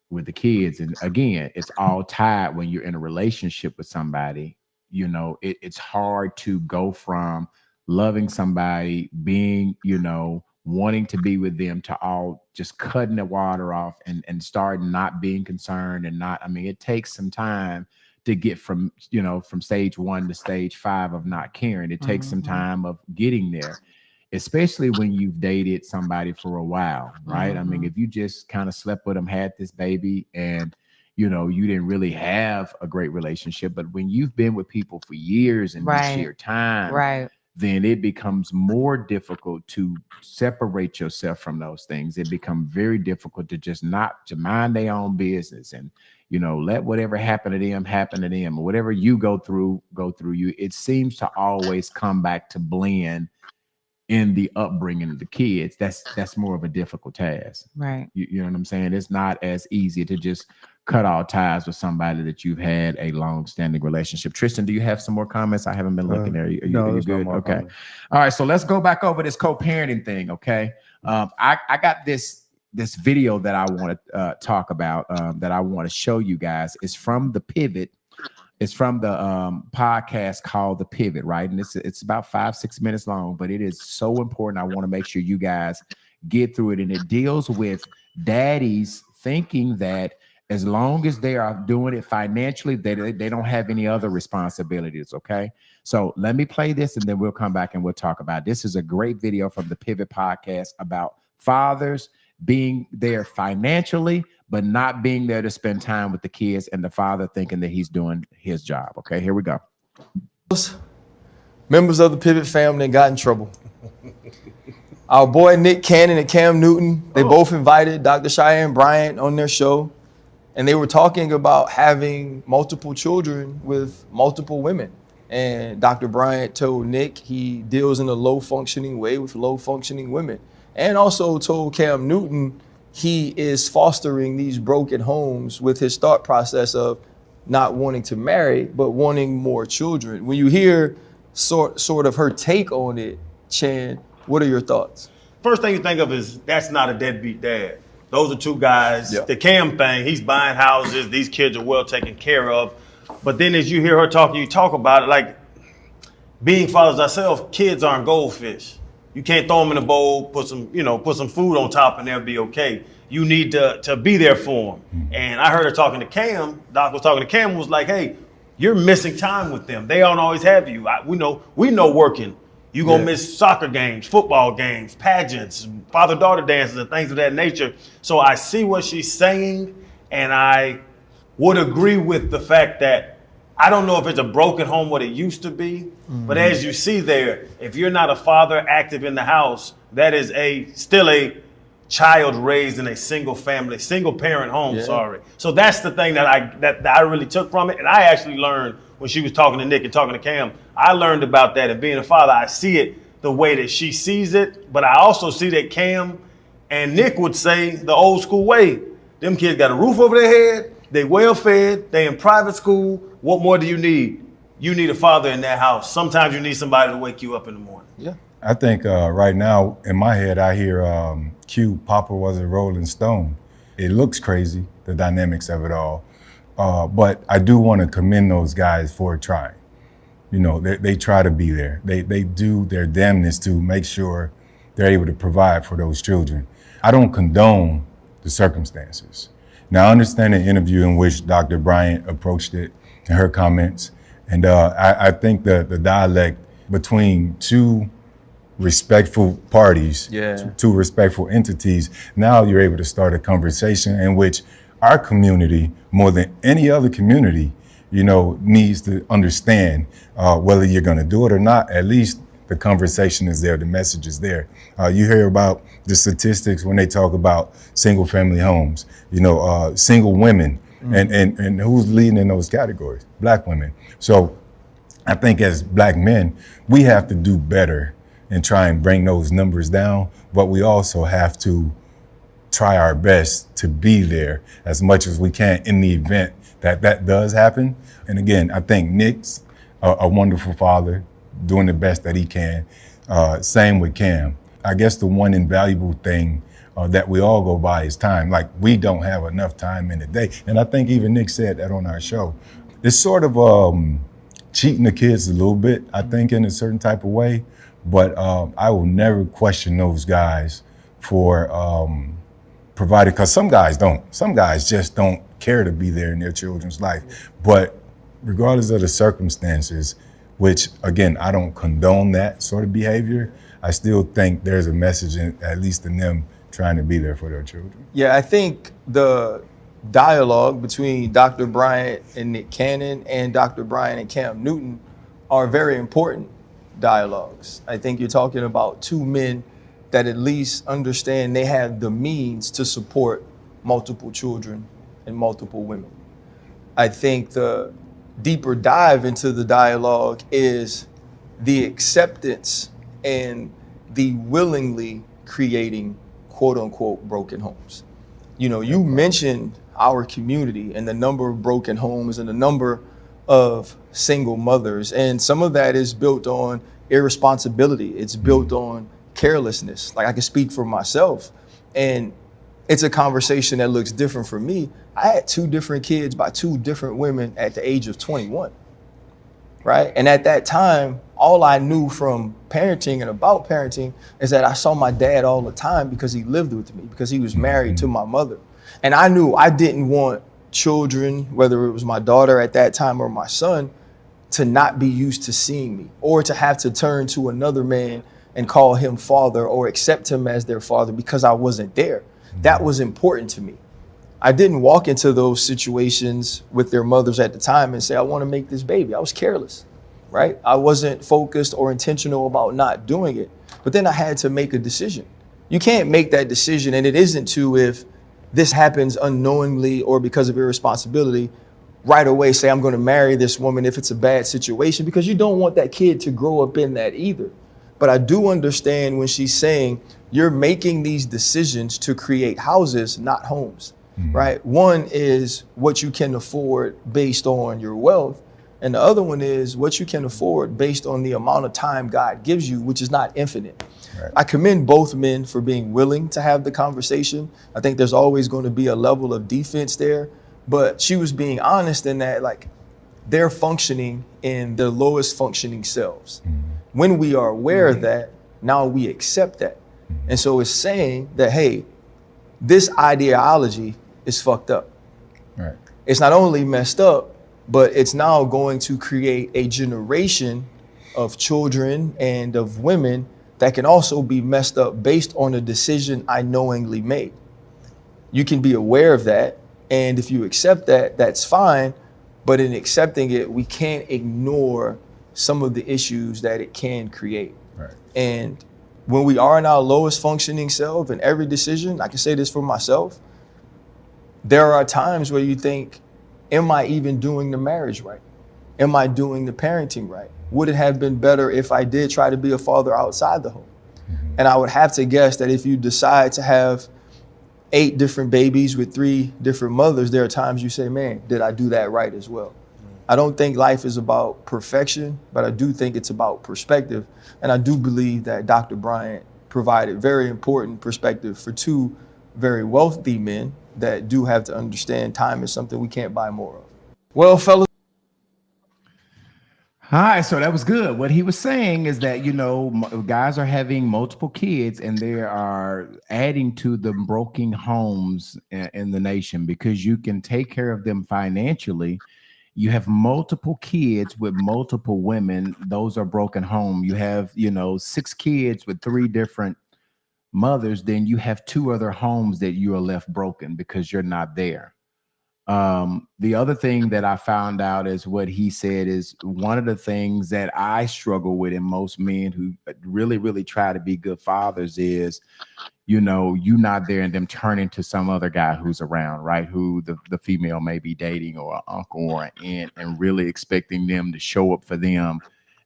with the kids. And again, it's all tied when you're in a relationship with somebody. You know, it's hard to go from loving somebody, being, you know, wanting to be with them, to all just cutting the water off and start not being concerned and not, I mean, it takes some time to get from stage 1 to stage 5 of not caring. It takes some time of getting there, especially when you've dated somebody for a while, right? I mean, if you just kind of slept with them, had this baby, and you know, you didn't really have a great relationship, but when you've been with people for years and you share time, then it becomes more difficult to separate yourself from those things. It becomes very difficult to just not to mind their own business and, you know, let whatever happen to them, or whatever you go through you. It seems to always come back to blend in the upbringing of the kids, that's more of a difficult task. Right. You know what I'm saying? It's not as easy to just cut all ties with somebody that you've had a long-standing relationship. Tristan, do you have some more comments? I haven't been looking there. Are you good? Okay. Comments. All right. So let's go back over this co-parenting thing. Okay. I got this video that I want to talk about, that I want to show you guys. It's from The Pivot. It's from the podcast called The Pivot, right? And it's about 5-6 minutes long, but it is so important. I want to make sure you guys get through it. And it deals with daddies thinking that as long as they are doing it financially, they don't have any other responsibilities, okay? So let me play this, and then we'll come back and we'll talk about it. This is a great video from The Pivot podcast about fathers being there financially, but not being there to spend time with the kids, and the father thinking that he's doing his job. Okay, here we go. Members of the Pivot family got in trouble. Our boy Nick Cannon and Cam Newton, they both invited Dr. Cheyenne Bryant on their show, and they were talking about having multiple children with multiple women. And Dr. Bryant told Nick he deals in a low-functioning way with low-functioning women, and also told Cam Newton he is fostering these broken homes with his thought process of not wanting to marry, but wanting more children. When you hear sort of her take on it, Chan, what are your thoughts? First thing you think of is that's not a deadbeat dad. Those are two guys. Yeah. The Cam thing, he's buying houses. These kids are well taken care of. But then as you hear her talk, you talk about it like being fathers ourselves, kids aren't goldfish. You can't throw them in a bowl, put some food on top, and they'll be okay. You need to be there for them. Mm-hmm. And I heard her talking to Cam. Doc was talking to Cam, was like, "Hey, you're missing time with them. They don't always have you. We know working. You're gonna miss soccer games, football games, pageants, father-daughter dances, and things of that nature." So I see what she's saying, and I would agree with the fact that I don't know if it's a broken home what it used to be, but as you see there, if you're not a father active in the house, that is still a child raised in a single parent home. Yeah. Sorry. So that's the thing that I really took from it. And I actually learned when she was talking to Nick and talking to Cam, I learned about that. And being a father, I see it the way that she sees it, but I also see that Cam and Nick would say the old school way. Them kids got a roof over their head. They well fed. They in private school. What more do you need? You need a father in that house. Sometimes you need somebody to wake you up in the morning. Yeah. I think right now in my head, I hear Q, Papa was a Rolling Stone. It looks crazy, the dynamics of it all. But I do want to commend those guys for trying. You know, they try to be there. They do their damnness to make sure they're able to provide for those children. I don't condone the circumstances. Now, I understand the interview in which Dr. Bryant approached it and her comments. And I think the dialect between two respectful parties, two respectful entities, now you're able to start a conversation in which our community, more than any other community, needs to understand whether you're going to do it or not. At least the conversation is there, the message is there. You hear about the statistics when they talk about single family homes, single women, and who's leading in those categories? Black women. So I think as Black men, we have to do better and try and bring those numbers down, but we also have to try our best to be there as much as we can in the event that does happen. And again, I think Nick's a wonderful father, doing the best that he can. Same with Cam. I guess the one invaluable thing that we all go by is time. Like, we don't have enough time in the day. And I think even Nick said that on our show. It's sort of cheating the kids a little bit, I think, in a certain type of way. But I will never question those guys for providing, because some guys don't. Some guys just don't care to be there in their children's life. But regardless of the circumstances, which again, I don't condone that sort of behavior, I still think there's a message at least in them trying to be there for their children. Yeah, I think the dialogue between Dr. Bryant and Nick Cannon and Dr. Bryant and Cam Newton are very important dialogues. I think you're talking about two men that at least understand they have the means to support multiple children and multiple women. I think the deeper dive into the dialogue is the acceptance and the willingly creating quote unquote broken homes. You know, you mentioned our community and the number of broken homes and the number of single mothers. And some of that is built on irresponsibility. It's built on carelessness. Like, I can speak for myself. And it's a conversation that looks different for me. I had 2 different kids by 2 different women at the age of 21, right? And at that time, all I knew from parenting and about parenting is that I saw my dad all the time because he lived with me, because he was married to my mother. And I knew I didn't want children, whether it was my daughter at that time or my son, to not be used to seeing me or to have to turn to another man and call him father or accept him as their father because I wasn't there. That was important to me. I didn't walk into those situations with their mothers at the time and say, I want to make this baby. I was careless, right? I wasn't focused or intentional about not doing it. But then I had to make a decision. You can't make that decision, and it isn't to, if this happens unknowingly or because of irresponsibility, right away say, I'm going to marry this woman if it's a bad situation, because you don't want that kid to grow up in that either. But I do understand when she's saying you're making these decisions to create houses, not homes, right? One is what you can afford based on your wealth. And the other one is what you can afford based on the amount of time God gives you, which is not infinite. Right. I commend both men for being willing to have the conversation. I think there's always going to be a level of defense there, but she was being honest in that, like, they're functioning in their lowest functioning selves. When we are aware of that, now we accept that. And so it's saying that, hey, this ideology is fucked up. Right. It's not only messed up, but it's now going to create a generation of children and of women that can also be messed up based on a decision I knowingly made. You can be aware of that, and if you accept that, that's fine. But in accepting it, we can't ignore some of the issues that it can create. Right. And when we are in our lowest functioning self in every decision, I can say this for myself, there are times where you think, am I even doing the marriage right? Am I doing the parenting right? Would it have been better if I did try to be a father outside the home? And I would have to guess that if you decide to have 8 different babies with 3 different mothers, there are times you say, man, did I do that right as well? I don't think life is about perfection, but I do think it's about perspective. And I do believe that Dr. Bryant provided very important perspective for 2 very wealthy men that do have to understand time is something we can't buy more of. Well, fellas. Hi, so that was good. What he was saying is that, you know, guys are having multiple kids and they are adding to the broken homes in the nation because you can take care of them financially. You have multiple kids with multiple women. Those are broken home. You have, you know, 6 kids with 3 different mothers. Then you have 2 other homes that you are left broken because you're not there. The other thing that I found out is what he said is one of the things that I struggle with in most men who really, really try to be good fathers is, you know, you not there and them turning to some other guy who's around, right? Who the female may be dating or an uncle or an aunt, and really expecting them to show up for them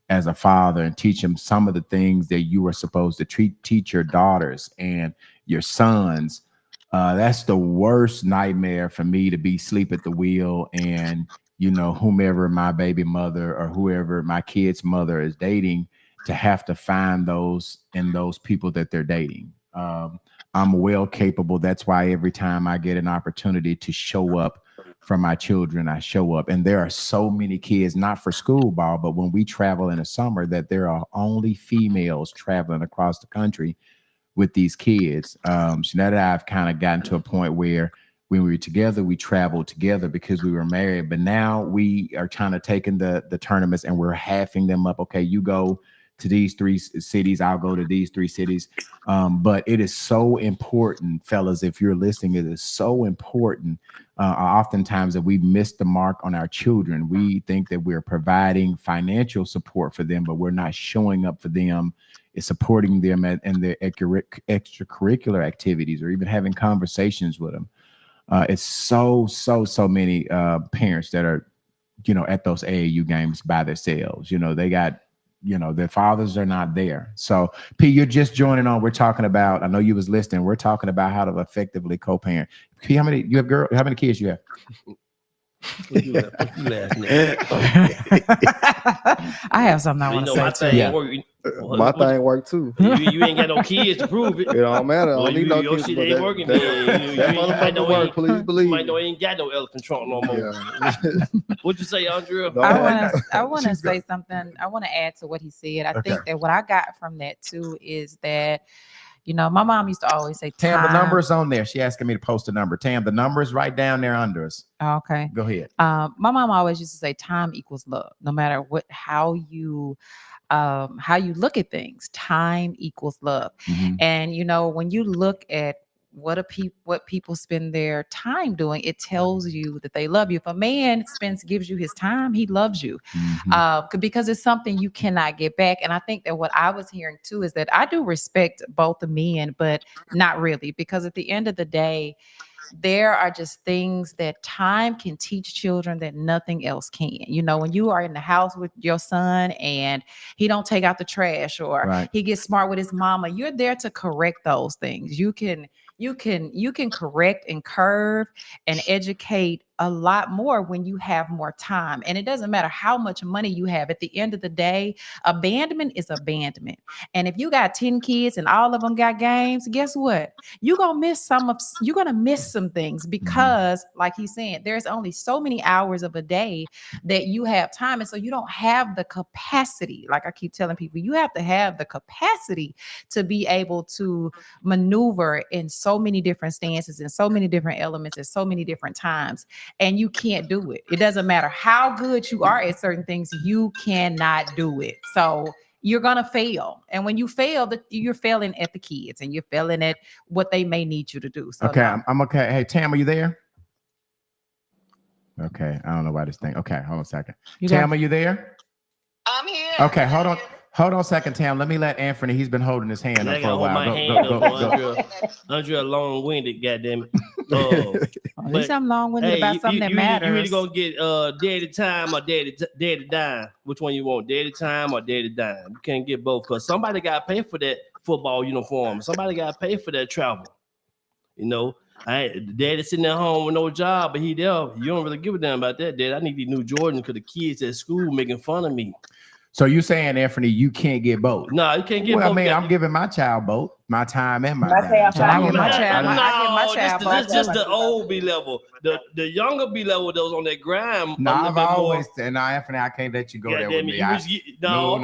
as a father and teach them some of the things that you are supposed to teach your daughters and your sons. That's the worst nightmare for me, to be asleep at the wheel and, you know, whomever my baby mother or whoever my kid's mother is dating, to have to find those in those people that they're dating. I'm well capable. That's why every time I get an opportunity to show up for my children, I show up. And there are so many kids, not for school ball, but when we travel in the summer, that there are only females traveling across the country with these kids. So now that I've kind of gotten to a point where when we were together, we traveled together because we were married. But now we are kind of taking the tournaments and we're halving them up. Okay, you go to these 3 cities, I'll go to these 3 cities. But it is so important, fellas, if you're listening, it is so important. Oftentimes that we miss the mark on our children. We think that we're providing financial support for them, but we're not showing up for them, is supporting them in their extracurricular activities or even having conversations with them. It's so many parents that are, you know, at those AAU games by themselves. You know, they got their fathers are not there. So P, you're just joining on. We're talking about, I know you was listening. We're talking about how to effectively co-parent. P, how many kids you have? I have something I want to say. My thing work. My thing work too. You ain't got no kids to prove it. It don't matter. I don't need no your kids. shit But ain't that, working. that motherfucker work. Please believe. You might know ain't got no elephant trunk no more. Yeah. What you say, Andrea? No, I want to say something. I want to add to what he said. I think that what I got from that too is that, my mom used to always say, Tam, the number is on there. She asking me to post a number. Tam, the number is right down there under us. Okay. Go ahead. My mom always used to say time equals love. No matter how you look at things, time equals love. Mm-hmm. And when you look at what people spend their time doing, it tells you that they love you. If a man gives you his time, he loves you. Mm-hmm. Because it's something you cannot get back. And I think that what I was hearing too is that I do respect both the men, but not really, because at the end of the day, there are just things that time can teach children that nothing else can. When you are in the house with your son and he don't take out the trash, or he gets smart with his mama, you're there to correct those things. You can correct and curve and educate a lot more when you have more time. And it doesn't matter how much money you have. At the end of the day, abandonment is abandonment. And if you got 10 kids and all of them got games, guess what? You're gonna miss some things, because like he's saying, there's only so many hours of a day that you have time. And so you don't have the capacity. Like I keep telling people, you have to have the capacity to be able to maneuver in so many different stances and so many different elements at so many different times. And you can't do it. It doesn't matter how good you are at certain things, you cannot do it. So you're going to fail. And when you fail, you're failing at the kids and you're failing at what they may need you to do. So okay, I'm okay. Hey, Tam, are you there? Okay, I don't know why this thing. Okay, hold on a second. Tam, are you there? I'm here. Okay, hold on a second, Tam. Let me let Anthony. He's been holding his hand up for a while. Go. Andrea long-winded, goddamn it. At least I'm long-winded about something that matters. You really gonna get daddy time or daddy dime? Which one you want, daddy time or daddy dime? You can't get both, because somebody got to pay for that football uniform. Somebody got to pay for that travel. Daddy sitting at home with no job, but he there. You don't really give a damn about that, Dad. I need these new Jordan because the kids at school making fun of me. So you saying, Anthony, you can't get both? No, you can't get both. I mean, I'm giving my child both, my time and my time. So I get my child. That's just the old B level. The younger B level that was on that grind. No, I've always said, no, Anthony, I can't let you go there with me. No.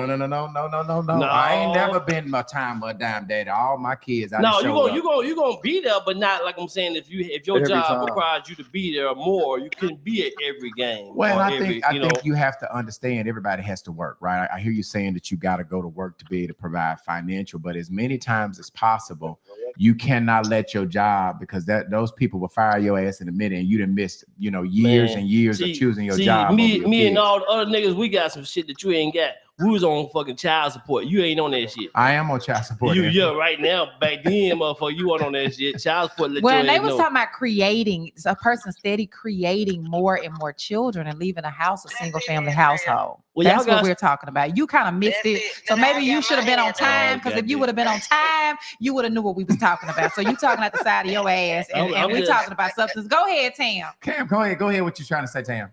I ain't never been my time or dime daddy. All my kids, you gonna be there, but not like I'm saying. If your job requires you to be there more, you couldn't be at every game. Well, I think you have to understand everybody has to work, right? I hear you saying that you got to go to work to be able to provide financial, but as many times as possible, you cannot let your job, because those people will fire your ass in a minute, and you done missed, years and years of choosing your job. Me and all the other niggas, we got some shit that you ain't got. We was on fucking child support. You ain't on that shit. I am on child support. Right now. Back then, motherfucker, you weren't on that shit. Child support. Well, they was talking about creating a person steady creating more and more children and leaving a house a single family household. Well, that's what we're talking about. You kind of missed it. So maybe you should have been on time, because if you would have been on time, you would have knew what we was talking about. So you talking at the side of your ass, and we talking about substance. Go ahead, Tam. Cam, go ahead. What you trying to say, Tam?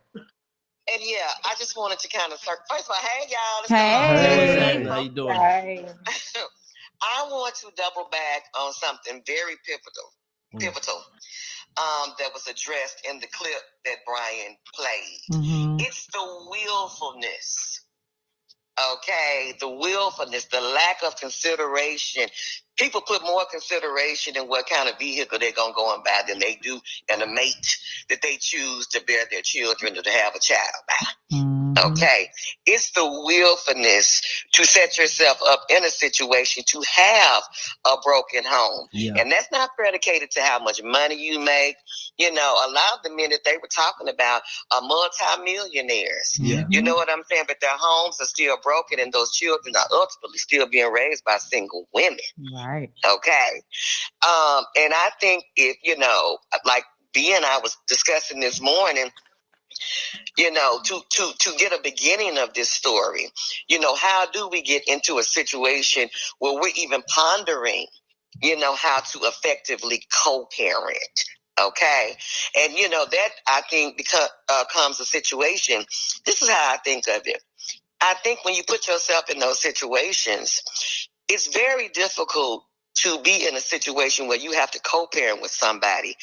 And I just wanted to kind of first of all, hey y'all. Hey. How you doing? Hey. I want to double back on something very pivotal. That was addressed in the clip that Brian played. Mm-hmm. It's the willfulness. Okay, the willfulness, the lack of consideration. People put more consideration in what kind of vehicle they're going to go and buy than they do in a mate that they choose to bear their children or to have a child by. Mm-hmm. Okay, it's the willfulness to set yourself up in a situation to have a broken home. Yeah. And that's not predicated to how much money you make. A lot of the men that they were talking about are multi-millionaires. Yeah. You know what I'm saying? But their homes are still broken, and those children are ultimately still being raised by single women. Right. Okay. And I think if, like B and I was discussing this morning, You know, to get a beginning of this story, you know, how do we get into a situation where we're even pondering, you know, how to effectively co-parent? Okay. And, you know, that I think comes a situation. This is how I think of it. I think when you put yourself in those situations, it's very difficult to be in a situation where you have to co-parent with somebody.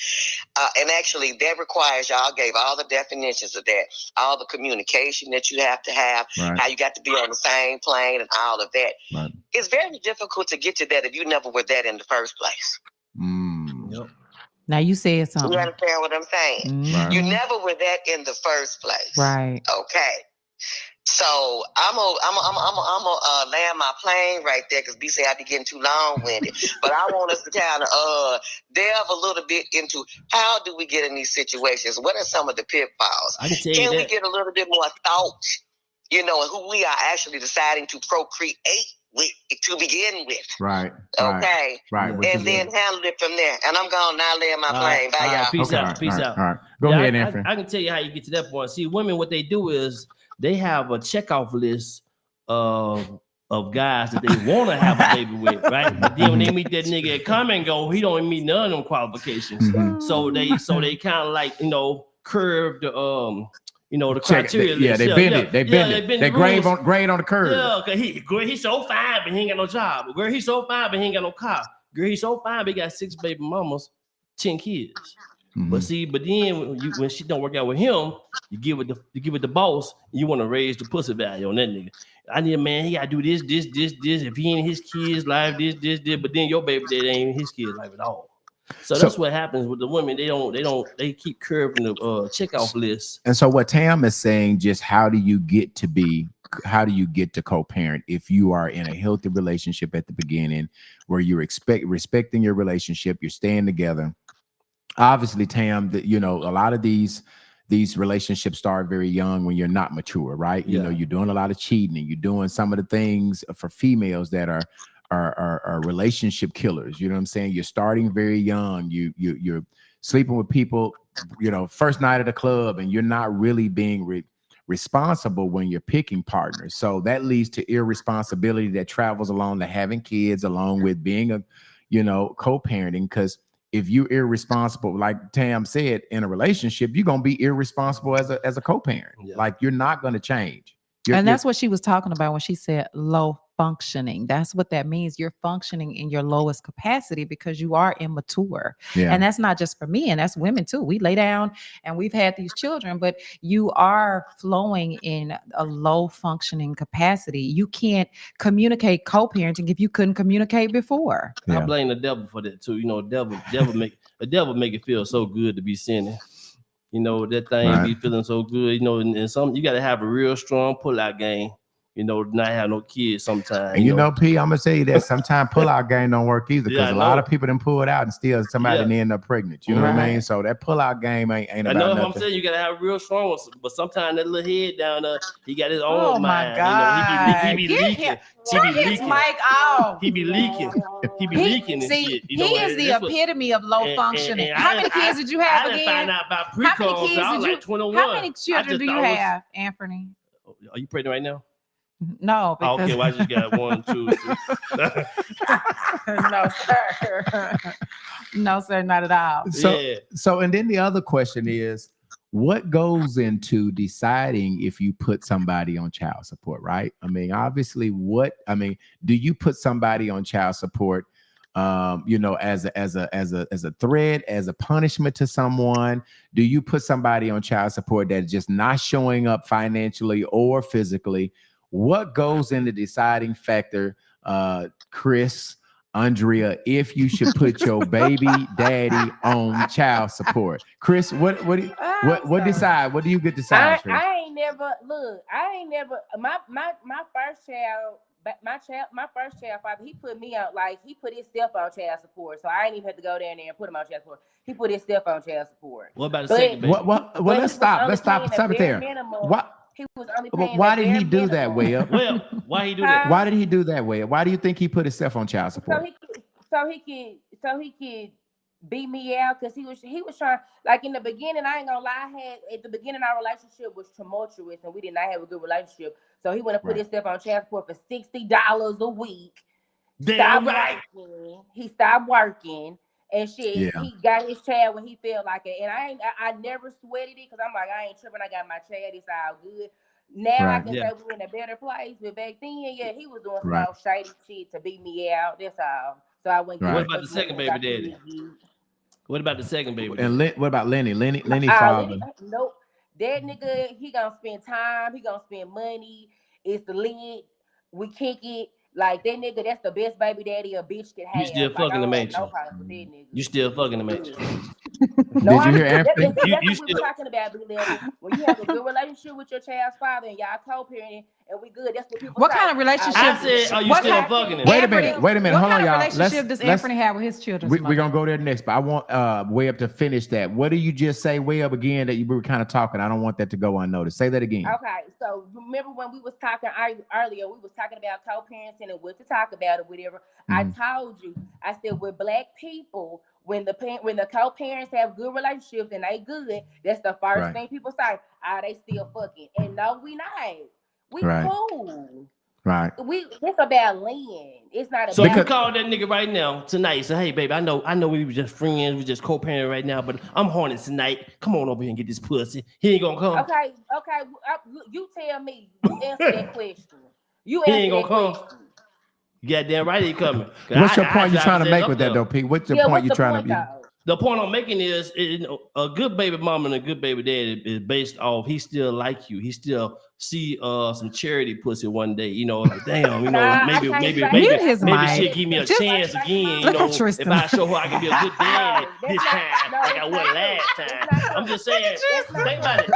And actually, that requires, y'all gave all the definitions of that, all the communication that you have to have, right. how you got to be on the same plane and all of that. Right. It's very difficult to get to that if you never were that in the first place. Yep. Now you said something. You understand what I'm saying? Mhm. You never were that in the first place. Right. Okay. So I'm gonna land my plane right there because B say I be getting too long-winded. But I want us to kind of delve a little bit into how do we get in these situations? What are some of the pitfalls? I can tell Can you we get a little bit more thought, you know, and who we are actually deciding to procreate with to begin with? Right. Okay. Right. And then handle it from there. And I'm gonna now land my plane. Bye, y'all. Peace out. Peace out. All right. Go ahead, Anthony. I can tell you how you get to that point. See, women, what they do is they have a checkoff list of guys that they want to have a baby with, right? But then when they meet that nigga at Come and Go, he don't meet none of them qualifications. So they kind of like, you know, curve the you know, the criteria list. They bend it. They bend it. They grade on the curve. Yeah, cause he's so fine, but he ain't got no job. Girl, he's so fine, but he ain't got no car. Girl, he's so fine, but he got 6 baby mamas, 10 kids. But then when shit don't work out with him, you give it the boss. You want to raise the pussy value on that nigga. I need a man. He gotta do this. If he ain't his kids' life, this. But then your baby daddy ain't his kids' life at all. So that's what happens with the women. They keep curving the checkoff list. And so what Tam is saying, just how do you get to co-parent if you are in a healthy relationship at the beginning where you're respecting your relationship, you're staying together. Obviously, Tam, you know, a lot of these relationships start very young when you're not mature, right? You know, you're doing a lot of cheating and you're doing some of the things for females that are relationship killers. You know what I'm saying? You're starting very young. You're sleeping with people, you know, first night at the club, and you're not really being responsible when you're picking partners. So that leads to irresponsibility that travels along to having kids, along with being a, you know, co-parenting. Because if you're irresponsible, like Tam said, in a relationship, you're gonna be irresponsible as a co-parent. Like you're not gonna change. And that's what she was talking about when she said low functioning. That's what that means. You're functioning in your lowest capacity because you are immature. Yeah. And that's not just for men, that's women too. We lay down and we've had these children, but you are flowing in a low functioning capacity. You can't communicate co-parenting if you couldn't communicate before. I blame the devil for that too. You know, the devil make it feel so good to be sinning. You know, that thing be feeling so good, you know, and some you got to have a real strong pull-out game, you know, not have no kids sometimes. And you know, P, I'm gonna tell you that sometimes pull-out game don't work either, because a lot of people done pull it out and still somebody and end up pregnant. You know what I mean? So that pull-out game ain't about nothing. I know what I'm saying. You gotta have a real strong one, but sometimes that little head down there, he got his own Oh mind. my God. You know, he be leaking. Turn his mic off. He be leaking. He be leaking and see, shit. You know, he is the epitome of low functioning. and How many kids did you have again? I didn't find out about pre-calls. I was like 21. How many children do you have, Anthony? Are you pregnant right now? No. Because... Okay, well, I just got 1, 2, 3. No, sir. No, sir, not at all. So, and then the other question is, what goes into deciding if you put somebody on child support, right? I mean, obviously, do you put somebody on child support, you know, as a threat, as a punishment to someone? Do you put somebody on child support that's just not showing up financially or physically? What goes into deciding factor, Chris, Andrea, if you should put your baby daddy on child support? Chris, what do you decide? What do you get to decide? I ain't never my first child. My first child father, he put me on, like, he put himself on child support, so I ain't even have to go down there and put him on child support. He put himself on child support. What about the second baby? Well, let's stop it there. What? He was only paying why did he do that, Webb? Well, why he do that? Why did he do that, Webb? Why do you think he put himself on child support? So he could beat me out because he was trying, like in the beginning, I ain't gonna lie, at the beginning our relationship was tumultuous and we did not have a good relationship. So he went to put himself on child support for $60 a week. Damn right. He stopped working and shit. Yeah. He got his child when he felt like it. And I never sweated it because I'm like, I ain't tripping. I got my child. It's all good. Now I can say we're in a better place. But back then, yeah, he was doing some old shady shit to beat me out. That's all. So I went. What about the second baby daddy? What about the second baby? And what about Lenny? Lenny father. Nope. That nigga, he gonna spend time. He gonna spend money. It's the lit. We kick it. Like that nigga, that's the best baby daddy a bitch could have. You still fucking the matrix. No problem with that nigga. You still fucking the matrix. No, Did you hear Anthony? That's what we were talking about, B-Level. When you have a good relationship with your child's father and y'all co-parenting and we good, that's what people What say. kind of relationship? I said, are you still fucking him? Wait a minute. What Hold kind on, of y'all. relationship does Anthony have with his children? We're gonna go there next, but I want Webb to finish that. What did you just say, Webb, again, that you were kind of talking? I don't want that to go unnoticed. Say that again. Okay, so remember when we was talking earlier, we was talking about co-parenting and what to talk about or whatever. I told you, I said with black people, when the co-parents have good relationships and they good, that's the first thing people say. They still fucking. And no, we not. We cool. Right. It's about Lynn. It's not about. So you call that nigga right now tonight. Say, hey, baby, I know we were just friends, we just co-parenting right now, but I'm horny tonight. Come on over here and get this pussy. He ain't gonna come. Okay. You tell me. You answer that question. You he answer ain't gonna that come. question. You goddamn right he coming. What's your point you're trying to make with that, though, Pete? What's your point you're trying to? The point I'm making is, a good baby mama and a good baby daddy is based off he still like you. He still see some charity pussy one day. You know, like, damn, you know, maybe she'll give me a chance again. You know, if I show her I can be a good daddy this time, like I was last time. I'm just saying, think about it.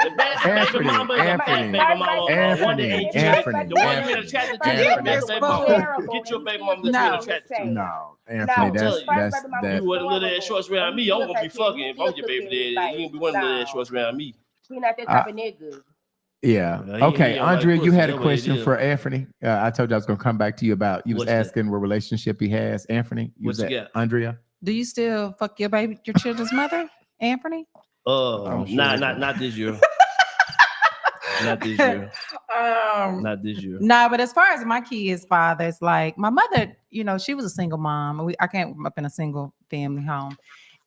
The best baby mama is the best baby mama. One day ain't the one you been attracted to is the best baby mama. Get your baby mama that you're attracted to. No, Anthony, that's you would a little ass shorts around me. I'm gonna be fucking. If I'm your baby daddy, you gonna be one of the little ass shorts around me. He not that type of nigga. Yeah. Okay, Andrea, you had a question for Anthony. I told you I was gonna come back to you about. You was asking what relationship he has. Anthony, what you got? Andrea. Do you still fuck your children's mother, Anthony? Not this year. Not this year. Not this year. Nah, but as far as my kids' fathers, like my mother, you know, she was a single mom. I came up in a single family home,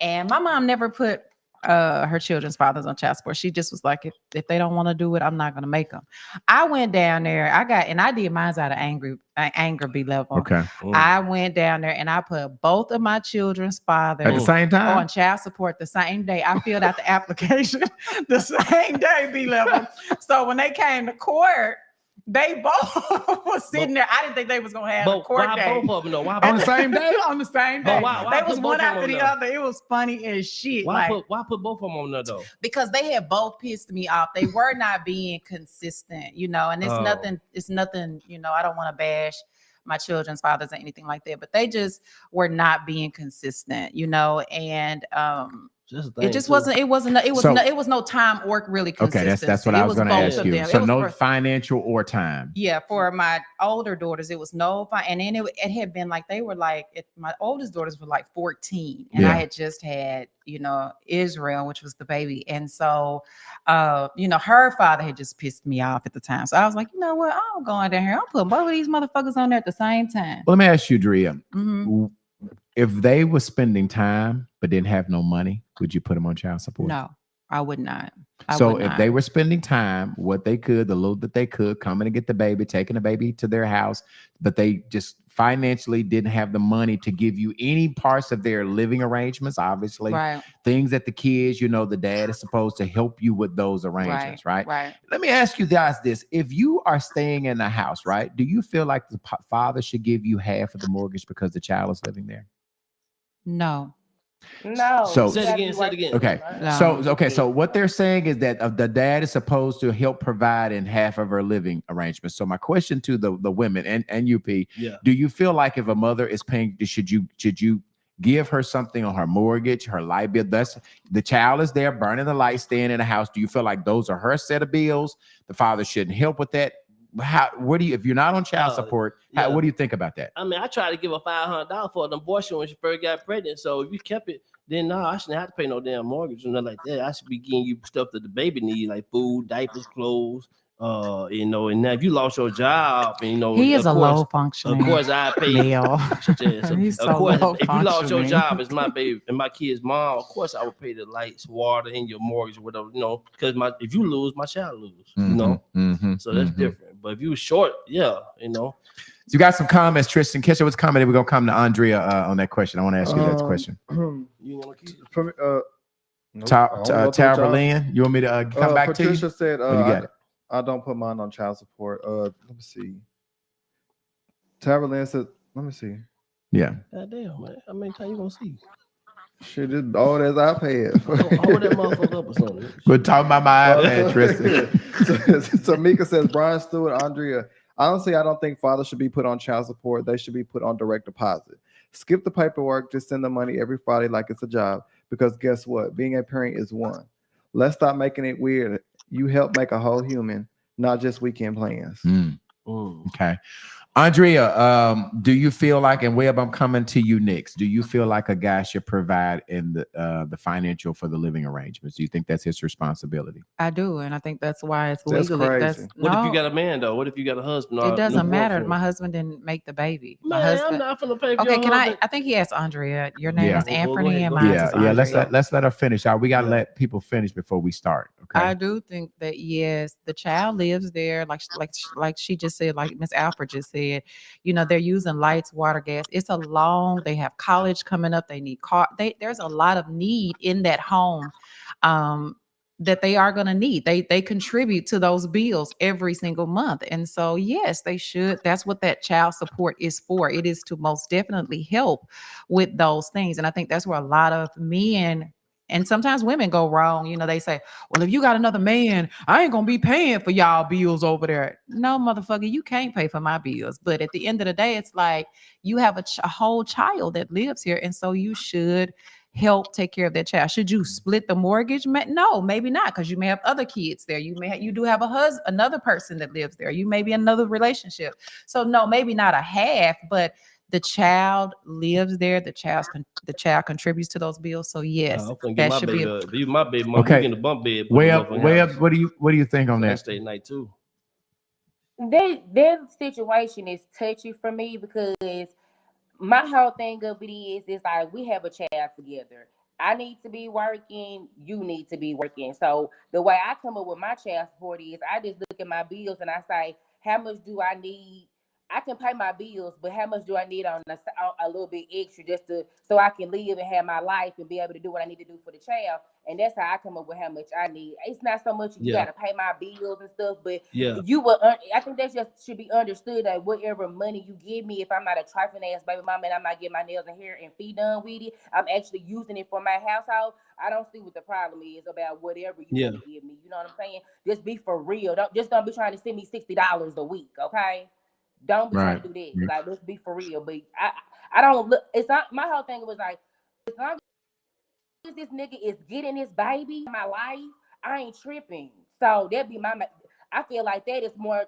and my mom never put her children's fathers on child support. She just was like, if they don't want to do it, I'm not gonna make them. I went down there. I did mine out of anger B-Level. Okay. I went down there and I put both of my children's fathers at the same time on child support the same day. I filled out the application the same day B-Level. So when they came to court, they both was sitting there. I didn't think they was gonna have a court day. Both of them, though? Why on the same day? On the same day. Why they was one after the other. It was funny as shit. Why put both of them on there though? Because they had both pissed me off. They were not being consistent, you know. And it's nothing. You know, I don't want to bash my children's fathers or anything like that, but they just were not being consistent, you know. And it just wasn't. It was no time work really consistent. Okay, that's what I was going to ask you. So no financial or time. Yeah, for my older daughters, it was no. And then it had been like they were like my oldest daughters were like 14, and I had just had Israel, which was the baby, and so her father had just pissed me off at the time. So I was like, you know what, I'm going down here. I'm putting both of these motherfuckers on there at the same time. Well, let me ask you, Drea. Mm-hmm. If they were spending time but didn't have no money, would you put them on child support? No, I would not. If they were spending time, what they could, the little that they could, coming to get the baby, taking the baby to their house, but they just financially didn't have the money to give you any parts of their living arrangements, obviously. Right. Things that the kids, the dad is supposed to help you with those arrangements, right? Right. Let me ask you guys this. If you are staying in the house, right, do you feel like the father should give you half of the mortgage because the child is living there? No. So say it again. Okay. No. So what they're saying is that the dad is supposed to help provide in half of her living arrangements. So my question to the women and UP, do you feel like if a mother is paying, should you give her something on her mortgage, her light bill? That's the child is there burning the light, staying in the house. Do you feel like those are her set of bills? The father shouldn't help with that. what do you, if you're not on child support, what do you think about that? I mean, I tried to give her $500 for an abortion when she first got pregnant. So if you kept it, then no, I shouldn't have to pay no damn mortgage or nothing like that. I should be getting you stuff that the baby needs, like food, diapers, clothes. And now if you lost your job, and he is a low Of functioning. course, I pay. He's so low if you lost your functioning. job as my baby and my kid's mom, of course I would pay the lights, water, and your mortgage or whatever. Because if you lose, my child lose. So that's different. But if you short, So you got some comments, Tristan. Kesha, what's comment? We're gonna come to Andrea on that question. I want to ask you that question. Tara Lynn, you want me to come back to you? Patricia said, you got it? I don't put mine on child support. Let me see. Tara Lynn said, let me see. Yeah. God damn, man. How many times you gonna see? Shit, it's all as I pay it. Hold that motherfucker up or something. We're talking about my iPad, Tristan. So Mika says, Brian Stewart, Andrea, honestly, I don't think fathers should be put on child support. They should be put on direct deposit. Skip the paperwork. Just send the money every Friday like it's a job. Because guess what? Being a parent is one. Let's stop making it weird. You help make a whole human, not just weekend plans. Okay. Andrea, do you feel like, and Webb, I'm coming to you next. Do you feel like a guy should provide in the financial for the living arrangements? Do you think that's his responsibility? I do, and I think that's why it's That's legally. crazy. What if you got a man though? What if you got a husband? It doesn't matter. My husband didn't make the baby. My Man, husband. I'm not gonna pay for Okay, your can husband. I think he asked Andrea. Your name is Go Anthony, ahead, and go mine ahead. is Andrea. Let's let her finish. We got to let people finish before we start. Okay. I do think that yes, the child lives there, like she just said, like Miss Alfred just said. They're using lights, water, gas. It's they have college coming up. They need car. There's a lot of need in that home that they are going to need. They contribute to those bills every single month. And so, yes, they should. That's what that child support is for. It is to most definitely help with those things. And I think that's where a lot of men and sometimes women go wrong. They say, well, if you got another man, I ain't going to be paying for y'all bills over there. No, motherfucker, you can't pay for my bills. But at the end of the day, it's like you have a whole child that lives here. And so you should help take care of that child. Should you split the mortgage? No, maybe not, because you may have other kids there. You do have another person that lives there. You may be another relationship. So no, maybe not a half, but the child lives there. The child contributes to those bills. So yes, that should be. If you my baby mom, Okay. you getting a bump bed. Webb, what do you think on that? Stay night too. Their situation is touchy for me because my whole thing of it is like we have a child together. I need to be working. You need to be working. So the way I come up with my child support is I just look at my bills and I say, how much do I need? I can pay my bills, but how much do I need on a little bit extra just so I can live and have my life and be able to do what I need to do for the child? And that's how I come up with how much I need. It's not so much you got to pay my bills and stuff, but you will. I think that just should be understood that whatever money you give me, if I'm not a trifling ass baby mama and I'm not getting my nails and hair and feet done with it, I'm actually using it for my household. I don't see what the problem is about whatever you want to give me. You know what I'm saying? Just be for real. Don't be trying to send me $60 a week, okay? Don't be trying to do that. Like, let's be for real. But I don't look. It's not. My whole thing was like, as long as this nigga is getting his baby in my life, I ain't tripping. So that'd be I feel like that is more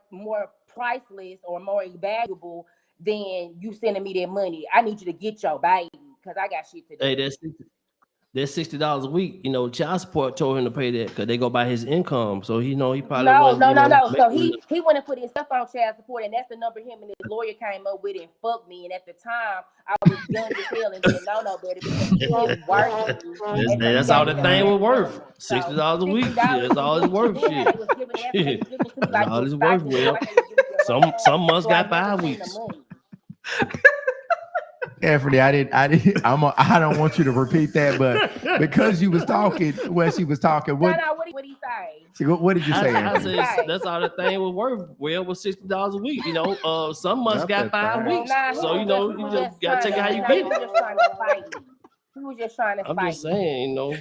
priceless or more valuable than you sending me that money. I need you to get your baby because I got shit to do. Hey, that's $60 a week. Child support told him to pay that because they go by his income. So he probably no. So he went and put his stuff on child support, and that's the number him and his lawyer came up with and fucked me. And at the time, I was young as hell and said, no, buddy, because he was working. That's all the thing was worth. $60 a week. That's all it's worth. Shit. That's all it's worth. Some months got 5 weeks. Anthony, I don't want you to repeat that, but because you was talking when she was talking, what did he say? See, what did you say? I said that's all the thing was worth. Well, it was $60 a week. Some months got 5 weeks, so you just gotta take it how you get it. He was just trying to fight. I'm just saying, you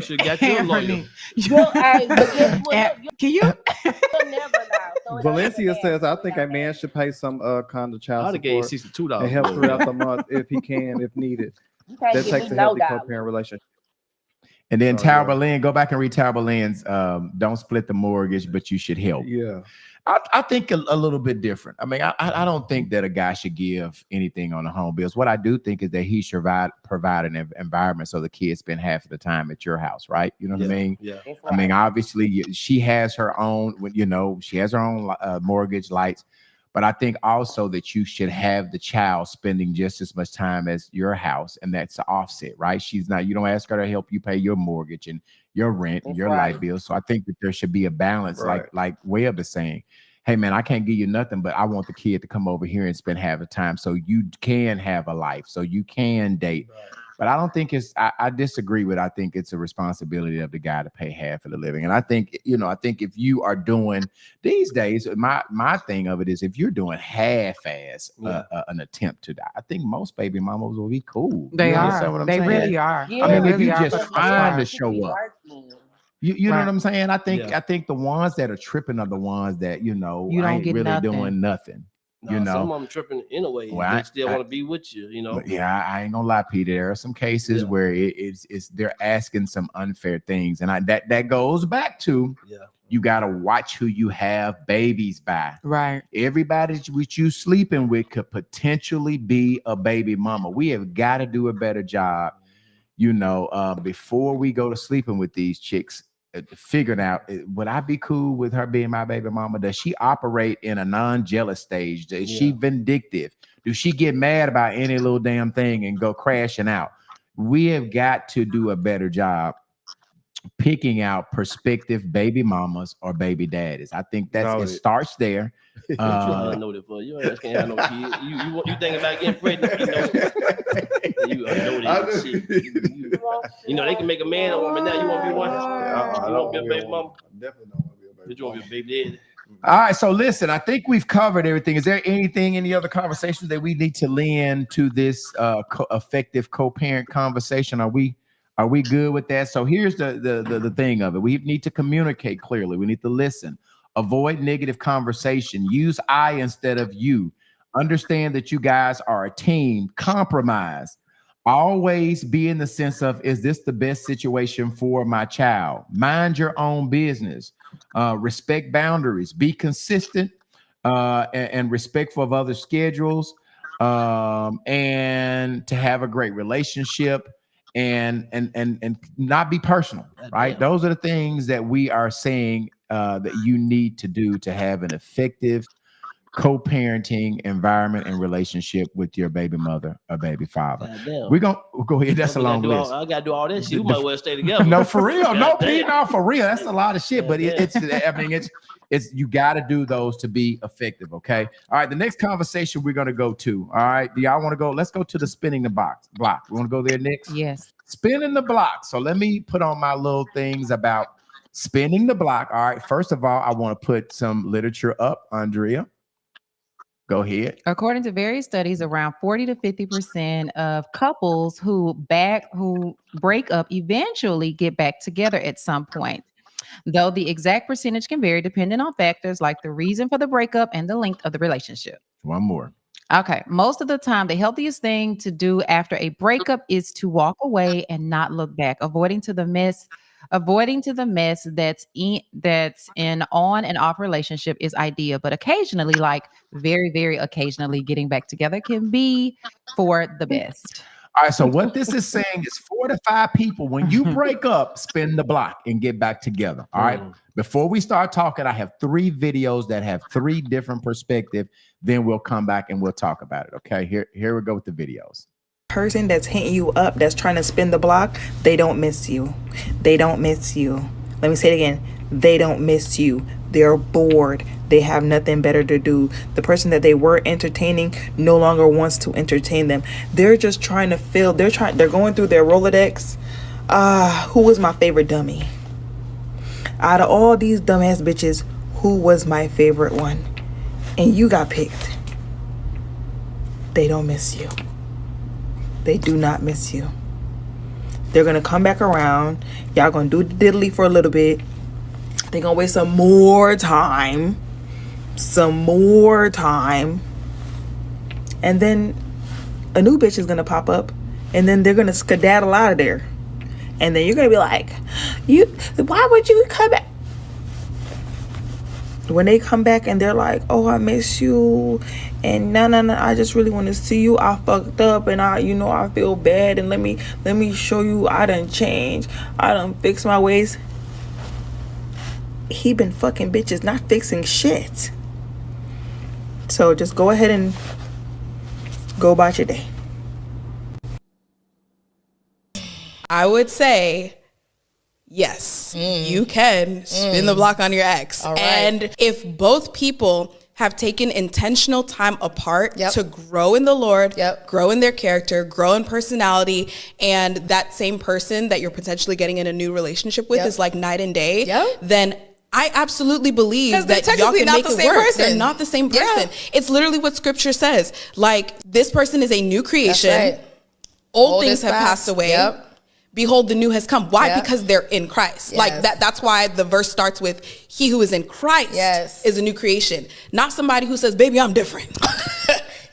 should get your lawyer. Can you? Valencia says, I think a man should pay some kind of child support $62 and help throughout the month if he can, if needed. That takes a healthy co-parent relationship. And then So, Talbot Lynn, go back and read Talbot Lynn's Don't Split the Mortgage, but You Should Help. Yeah. I think a little bit different. I mean, I don't think that a guy should give anything on the home bills. What I do think is that he should provide an environment so the kids spend half of the time at your house, right? You know what I mean? Yeah. I mean, obviously, she has her own, she has her own mortgage, lights. But I think also that you should have the child spending just as much time as your house, and that's the offset, right? You don't ask her to help you pay your mortgage and your rent and your light bill. So I think that there should be a balance, like Webb is saying. Hey man, I can't give you nothing, but I want the kid to come over here and spend half the time so you can have a life, so you can date. Right. But I don't think I disagree with, I think it's a responsibility of the guy to pay half of the living. And I think, I think if you are doing these days, my thing of it is if you're doing half-ass an attempt to die, I think most baby mamas will be cool. They are. They really are. Yeah, I mean, really if you just trying to show up. You know what I'm saying? I think the ones that are tripping are the ones that, you don't ain't get really nothing. doing nothing. Some of them tripping in a way. Well, they still want to be with you, Yeah, I ain't gonna lie, Peter. There are some cases where it's they're asking some unfair things, and that goes back to you gotta watch who you have babies by. Right. Everybody which you sleeping with could potentially be a baby mama. We have got to do a better job, before we go to sleeping with these chicks. Figuring out, would I be cool with her being my baby mama? Does she operate in a non-jealous stage? Is she vindictive? Does she get mad about any little damn thing and go crashing out? We have got to do a better job picking out prospective baby mamas or baby daddies. I think it starts there. You know that for you ain't can't have no kid. You think about getting pregnant? You know that shit. They can make a man or woman now. You want to be one? You want to be a baby mama? Definitely don't want to be a baby. But you want to be a baby daddy? All right, so listen, I think we've covered everything. Is there any other conversations that we need to lend to this effective co-parent conversation? Are we good with that? So here's the thing of it. We need to communicate clearly. We need to listen. Avoid negative conversation. Use I instead of you. Understand that you guys are a team. Compromise. Always be in the sense of, is this the best situation for my child? Mind your own business. Respect boundaries. Be consistent and respectful of other schedules. And to have a great relationship. And not be personal, right? Those are the things that we are saying that you need to do to have an effective co-parenting environment and relationship with your baby mother or baby father. We're gonna go ahead. That's a long list. I gotta do all that shit. We might well stay together. No, for real. No, Pete, no, for real. That's a lot of shit. But it's you got to do those to be effective. Okay. All right. The next conversation we're gonna go to. All right. Do y'all want to go? Let's go to the spinning the block. We want to go there next. Yes. Spinning the block. So let me put on my little things about spinning the block. All right. First of all, I want to put some literature up, Andrea. Go ahead. According to various studies, around 40 to 50% of couples who break up eventually get back together at some point. Though the exact percentage can vary depending on factors like the reason for the breakup and the length of the relationship. One more. Okay. Most of the time, the healthiest thing to do after a breakup is to walk away and not look back, avoiding the mess that's in on and off relationship is ideal. But occasionally, like very, very occasionally, getting back together can be for the best. All right. So what this is saying is 4 to 5 people, when you break up, spin the block and get back together. All right. Before we start talking, I have 3 videos that have 3 different perspectives. Then we'll come back and we'll talk about it. Okay. Here we go with the videos. Person that's hitting you up, that's trying to spin the block, they don't miss you. They don't miss you. Let me say it again. They don't miss you. They're bored. They have nothing better to do. The person that they were entertaining no longer wants to entertain them. They're just trying to fill. They're going through their Rolodex. Who was my favorite dummy? Out of all these dumbass bitches, who was my favorite one? And you got picked. They don't miss you. They do not miss you. They're going to come back around. Y'all going to do the diddly for a little bit. They're going to waste some more time. And then a new bitch is going to pop up. And then they're going to skedaddle out of there. And then you're gonna be like, why would you come back? When they come back and they're like, oh, I miss you, and no, I just really want to see you. I fucked up, and I feel bad, and let me show you I done changed. I done fix my ways. He been fucking bitches, not fixing shit. So just go ahead and go about your day. I would say, yes, you can spin the block on your ex. All right. And if both people have taken intentional time apart to grow in the Lord, grow in their character, grow in personality, and that same person that you're potentially getting in a new relationship with is like night and day, then I absolutely believe that y'all can make it work. They're not the same person. It's literally what scripture says. Like, this person is a new creation. That's right. Old things have passed away. Behold, the new has come. Why? Because they're in Christ. Like that's why the verse starts with, he who is in Christ is a new creation. Not somebody who says, baby, I'm different.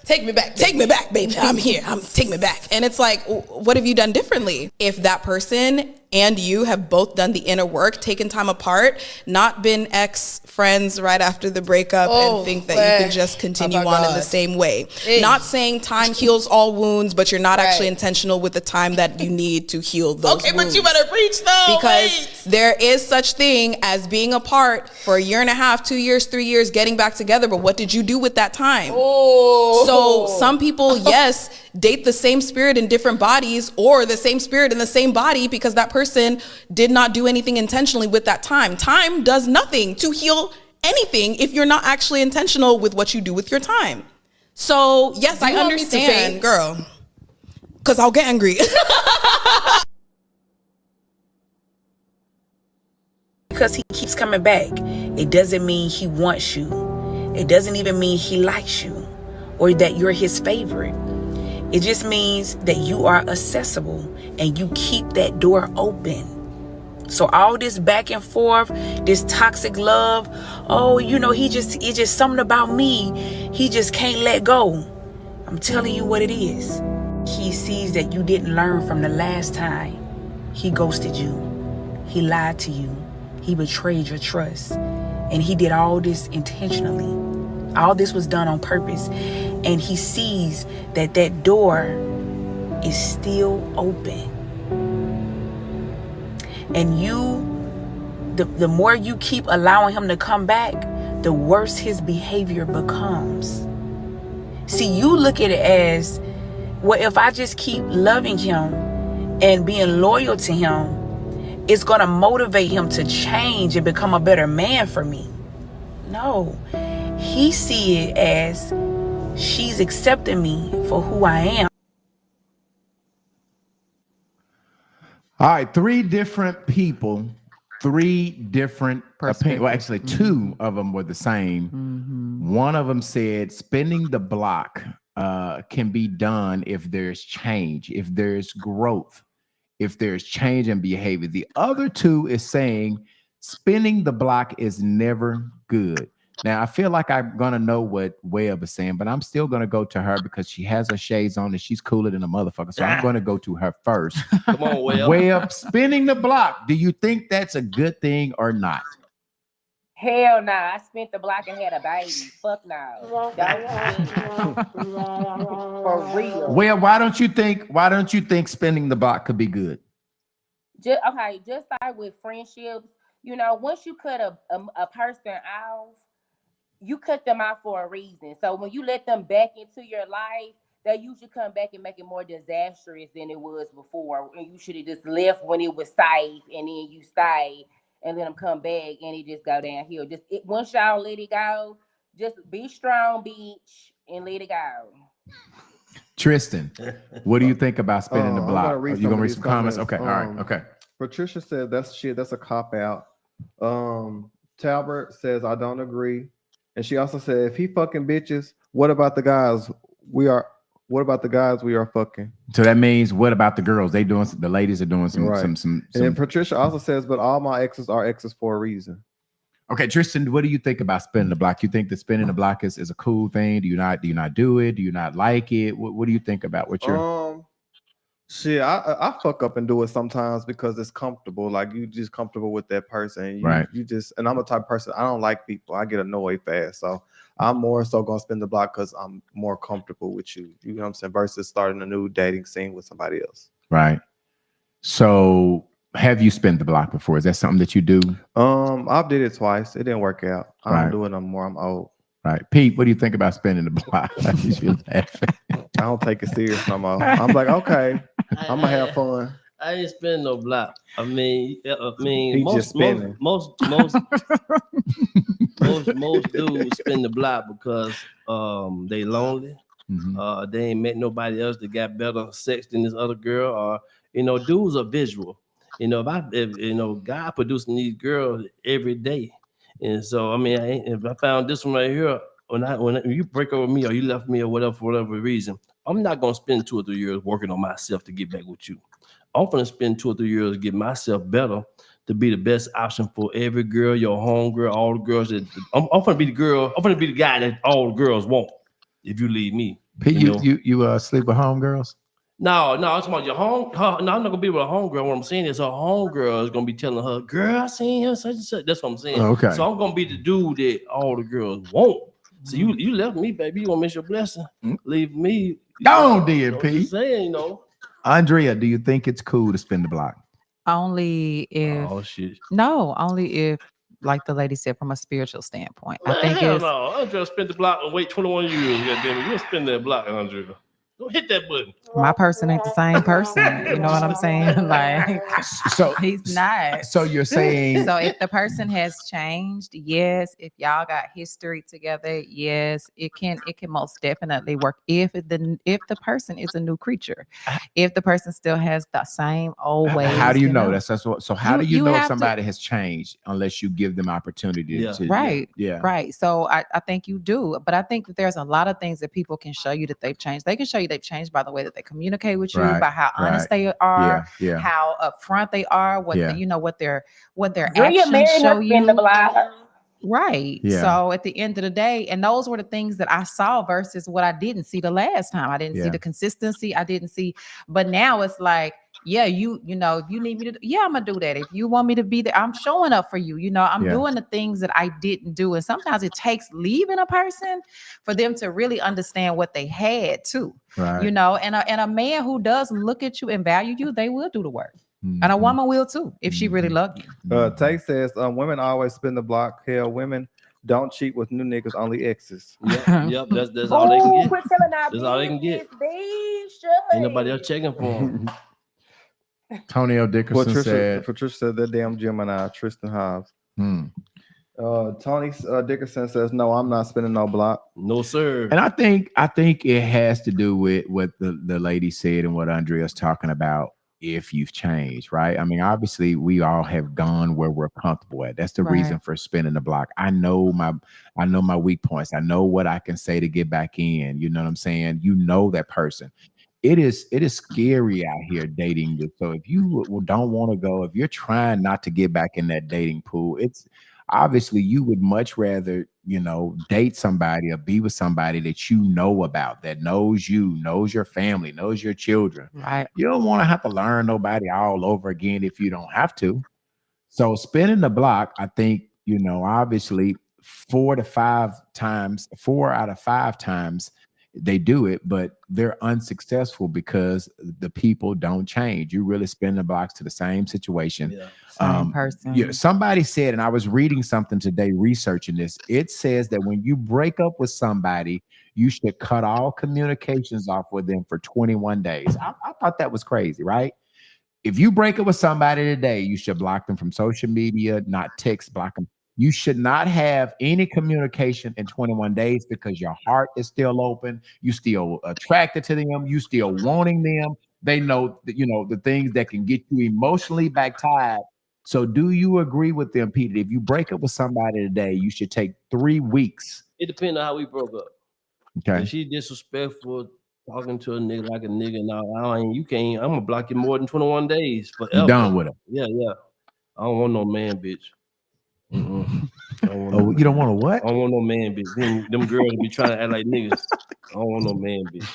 Take me back. Take me back, baby. I'm here. Take me back. And it's like, what have you done differently? If that person and you have both done the inner work, taken time apart, not been ex-friends right after the breakup and think that you can just continue on in the same way. Not saying time heals all wounds, but you're not actually intentional with the time that you need to heal those wounds. But you better preach though. Because there is such thing as being apart for a year and a half, 2 years, 3 years, getting back together. But what did you do with that time? So some people, yes, date the same spirit in different bodies, or the same spirit in the same body, because that person did not do anything intentionally with that time. Time does nothing to heal anything if you're not actually intentional with what you do with your time. So yes, I understand, girl, because I'll get angry. Because he keeps coming back, it doesn't mean he wants you. It doesn't even mean he likes you or that you're his favorite. It just means that you are accessible and you keep that door open. So all this back and forth, this toxic love, it's just something about me. He just can't let go. I'm telling you what it is. He sees that you didn't learn from the last time. He ghosted you. He lied to you. He betrayed your trust. And he did all this intentionally. All this was done on purpose. And he sees that that door is still open. And the more you keep allowing him to come back, the worse his behavior becomes. See, you look at it as, well, if I just keep loving him and being loyal to him, it's going to motivate him to change and become a better man for me. No, he see it as, she's accepting me for who I am. All right, 3 different people, 3 different opinions. Well, actually, 2 of them were the same. One of them said spinning the block can be done if there's change, if there's growth, if there's change in behavior. The other 2 is saying spinning the block is never good. Now, I feel like I'm going to know what Webb is saying, but I'm still going to go to her because she has her shades on and she's cooler than a motherfucker. So I'm going to go to her first. Come on, Webb. Webb, spinning the block. Do you think that's a good thing or not? Hell nah. I spent the block and had a baby. Fuck no. For real. Well, why don't you think spinning the block could be good? Just like with friendships, once you cut a person off, you cut them out for a reason. So when you let them back into your life, they usually come back and make it more disastrous than it was before. And you should have just left when it was safe, and then you stay and let them come back and it just go downhill. Once y'all let it go, just be strong, bitch, and let it go. Tristan, what do you think about spinning the block? Are you gonna read some comments? Okay, all right, okay. Patricia said that's shit. That's a cop out. Talbert says I don't agree, and she also said if he fucking bitches, what about the guys we are fucking? So that means what about the girls? The ladies are doing some. And then Patricia also says, but all my exes are exes for a reason. Okay, Tristan, what do you think about spinning the block? You think that spinning the block is a cool thing? Do you not do it? Do you not like it? What do you think about what you're? Shit, I fuck up and do it sometimes because it's comfortable. Like you just comfortable with that person. Right. You just, and I'm a type of person, I don't like people. I get annoyed fast. So I'm more so gonna spin the block because I'm more comfortable with you. You know what I'm saying? Versus starting a new dating scene with somebody else. Right. So have you spent the block before? Is that something that you do? I did it twice. It didn't work out. I Right. don't do it no more. I'm old. Right. Pete, what do you think about spending the block? You laughing. I don't take it serious no more. I'm like, okay, I'm gonna have fun. I ain't spend no block. I mean, He just spinning. most dudes spend the block because they lonely. They ain't met nobody else that got better sex than this other girl. Or dudes are visual. If God producing these girls every day, and so I mean, if I found this one right here, when you break up with me or you left me or whatever for whatever reason, I'm not gonna spend 2 or 3 years working on myself to get back with you. I'm gonna spend 2 or 3 years to get myself better to be the best option for every girl, your home girl, all the girls that I'm gonna be the girl. I'm gonna be the guy that all the girls want. If you leave me, Pete, you sleep with homegirls? No, I'm talking about your home. No, I'm not gonna be with a homegirl. What I'm saying is her homegirl is gonna be telling her, "Girl, I seen him such and such." That's what I'm saying. Okay. So I'm gonna be the dude that all the girls want. So you left me, baby. You gonna miss your blessing. Leave me. Go on, dear Pete. Saying, Andrea, do you think it's cool to spin the block? Only if only if, like the lady said, from a spiritual standpoint. I think hell it's no. I'm just spend the block and wait 21 years. Goddamn it, you'll spend that block, Andrea. Don't hit that button. my person ain't the same person. You know what I'm saying? Like, so he's not. So you're saying So if the person has changed, yes. If y'all got history together, yes, it can most definitely work. If the person is a new creature, if the person still has the same old ways. How do you know? That's what. So how do you know if have somebody has changed unless you give them opportunity to? Right. Yeah. Right. So I think you do, but I think that there's a lot of things that people can show you that they've changed. They can show you they've changed by the way that they communicate with you, by how honest they are, how upfront they are, what their actions show you. Right. Yeah. So at the end of the day, and those were the things that I saw versus what I didn't see the last time. I didn't see the consistency. I didn't see, but now it's like, yeah, you know, if you need me to, I'm gonna do that. If you want me to be there, I'm showing up for you. You know, I'm doing the things that I didn't do. And sometimes it takes leaving a person for them to really understand what they had too. Right. You know, and a man who does look at you and value you, they will do the work. And a woman will too, if she really loved you. Tay says, women always spin the block. Hell, women don't cheat with new niggas, only exes. Yep. That's all they can get. That's all they can get. Ain't nobody else checking for them. Tonio Dickerson said. Patricia said that damn Gemini, Tristan Hobbs. Tony Dickerson says, no, I'm not spinning no block. No, sir. And I think it has to do with what the lady said and what Andrea's talking about. If you've changed, right? I mean, obviously, we all have gone where we're comfortable at. That's the reason for spinning the block. I know my weak points. I know what I can say to get back in. You know what I'm saying? You know that person. It is scary out here dating you. So if you don't want to go, if you're trying not to get back in that dating pool, it's obviously you would much rather, date somebody or be with somebody that you know about, that knows you, knows your family, knows your children. Right. You don't want to have to learn nobody all over again if you don't have to. So spinning the block, I think, obviously 4 out of 5 times they do it, but they're unsuccessful because the people don't change. You really spin the blocks to the same situation. Yeah. Same person. Yeah, somebody said, and I was reading something today, researching this. It says that when you break up with somebody, you should cut all communications off with them for 21 days. I thought that was crazy, right? If you break up with somebody today, you should block them from social media, not text, block them. You should not have any communication in 21 days because your heart is still open. You still attracted to them. You still wanting them. They know that, the things that can get you emotionally back tied. So do you agree with them, Peter? If you break up with somebody today, you should take 3 weeks. It depends on how we broke up. Okay. If she disrespectful, talking to a nigga like a nigga, now I'm gonna block you more than 21 days forever. You done with her. Yeah. I don't want no man, bitch. You don't want a what? I don't want no man, bitch. Them girls be trying to act like niggas. I don't want no man, bitch.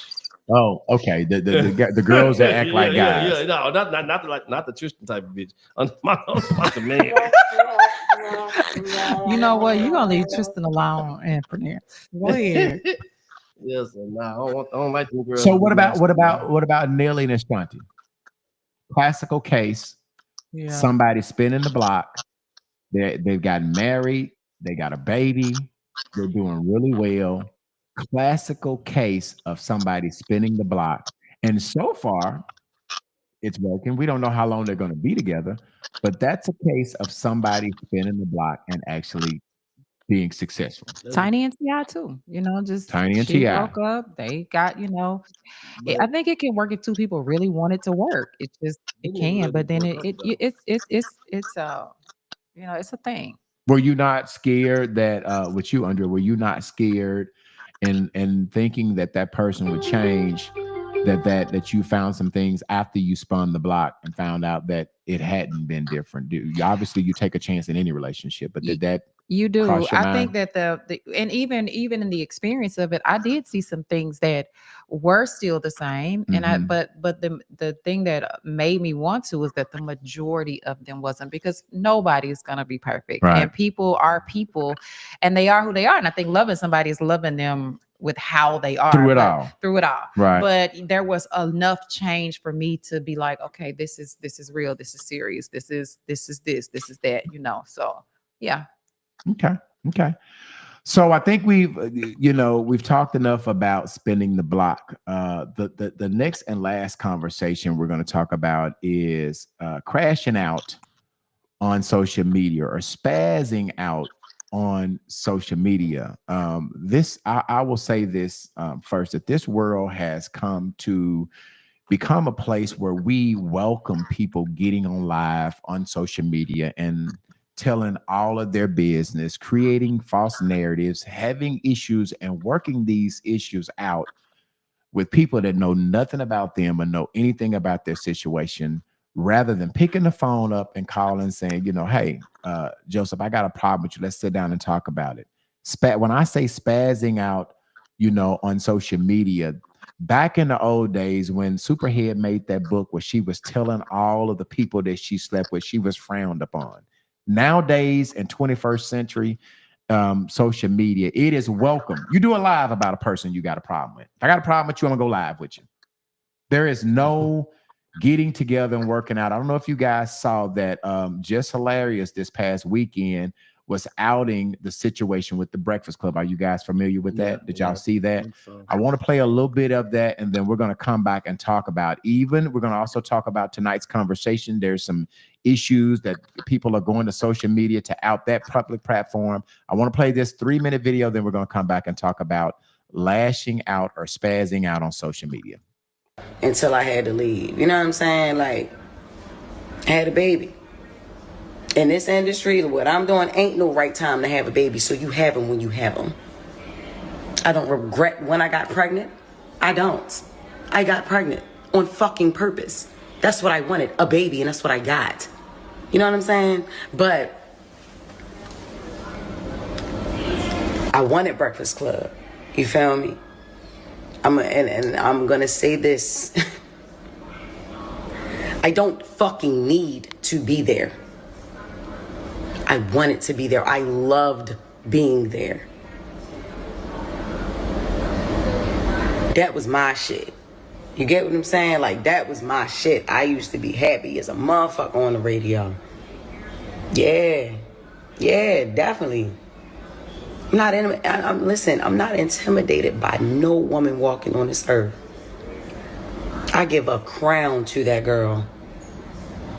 Oh, okay. The girls that act like guys. Yeah. No, not the Tristan type of bitch. I'm the man. You know what? You're gonna leave Tristan alone, Anthony. Go ahead. Yes, no, I don't like them girls. So what about kneeling and stunting? Classical case. Yeah. Somebody spinning the block. They've gotten married. They got a baby. They're doing really well. Classical case of somebody spinning the block. And so far, it's working. We don't know how long they're going to be together, but that's a case of somebody spinning the block and actually being successful. Tiny and T.I. too. Just Tiny and she T.I. broke up. They got, I think it can work if two people really want it to work. It can, but then it's it's a thing. Were you not scared that with you, Andrea, were you not scared and thinking that person would change, that you found some things after you spun the block and found out that it hadn't been different? Obviously you take a chance in any relationship, but did that You do. cross your I mind? think that and even in the experience of it, I did see some things that were still the same. And but the thing that made me want to was that the majority of them wasn't, because nobody's gonna be perfect. Right. And people are people, and they are who they are. And I think loving somebody is loving them with how they are Through it all. Through it all. Right. But there was enough change for me to be like, okay, this is real, this is serious, this is that, So yeah. Okay. So I think we've talked enough about spinning the block. The next and last conversation we're going to talk about is crashing out on social media or spazzing out on social media. I will say this first, that this world has come to become a place where we welcome people getting on live on social media and telling all of their business, creating false narratives, having issues, and working these issues out with people that know nothing about them or know anything about their situation, rather than picking the phone up and calling saying, hey, Joseph, I got a problem with you. Let's sit down and talk about it. When I say spazzing out, on social media, back in the old days when Superhead made that book where she was telling all of the people that she slept with, she was frowned upon. Nowadays, in 21st century social media, it is welcome. You do a live about a person you got a problem with. If I got a problem with you, I'm gonna go live with you. There is no getting together and working out. I don't know if you guys saw that Just Hilarious this past weekend was outing the situation with the Breakfast Club. Are you guys familiar with that? Did y'all see that? I want to play a little bit of that, and then we're going to come back and talk about we're going to also talk about tonight's conversation. There's some issues that people are going to social media to out that public platform. I want to play this 3-minute video, then we're going to come back and talk about lashing out or spazzing out on social media. Until I had to leave. You know what I'm saying? Like, I had a baby. In this industry, what I'm doing ain't no right time to have a baby, so you have them when you have them. I don't regret when I got pregnant. I don't. I got pregnant on fucking purpose. That's what I wanted, a baby, and that's what I got. You know what I'm saying? But I wanted Breakfast Club. You feel me? And I'm gonna say this. I don't fucking need to be there. I wanted to be there. I loved being there. That was my shit. You get what I'm saying? Like, that was my shit. I used to be happy as a motherfucker on the radio. Yeah, definitely. I'm not intimidated by no woman walking on this earth. I give a crown to that girl.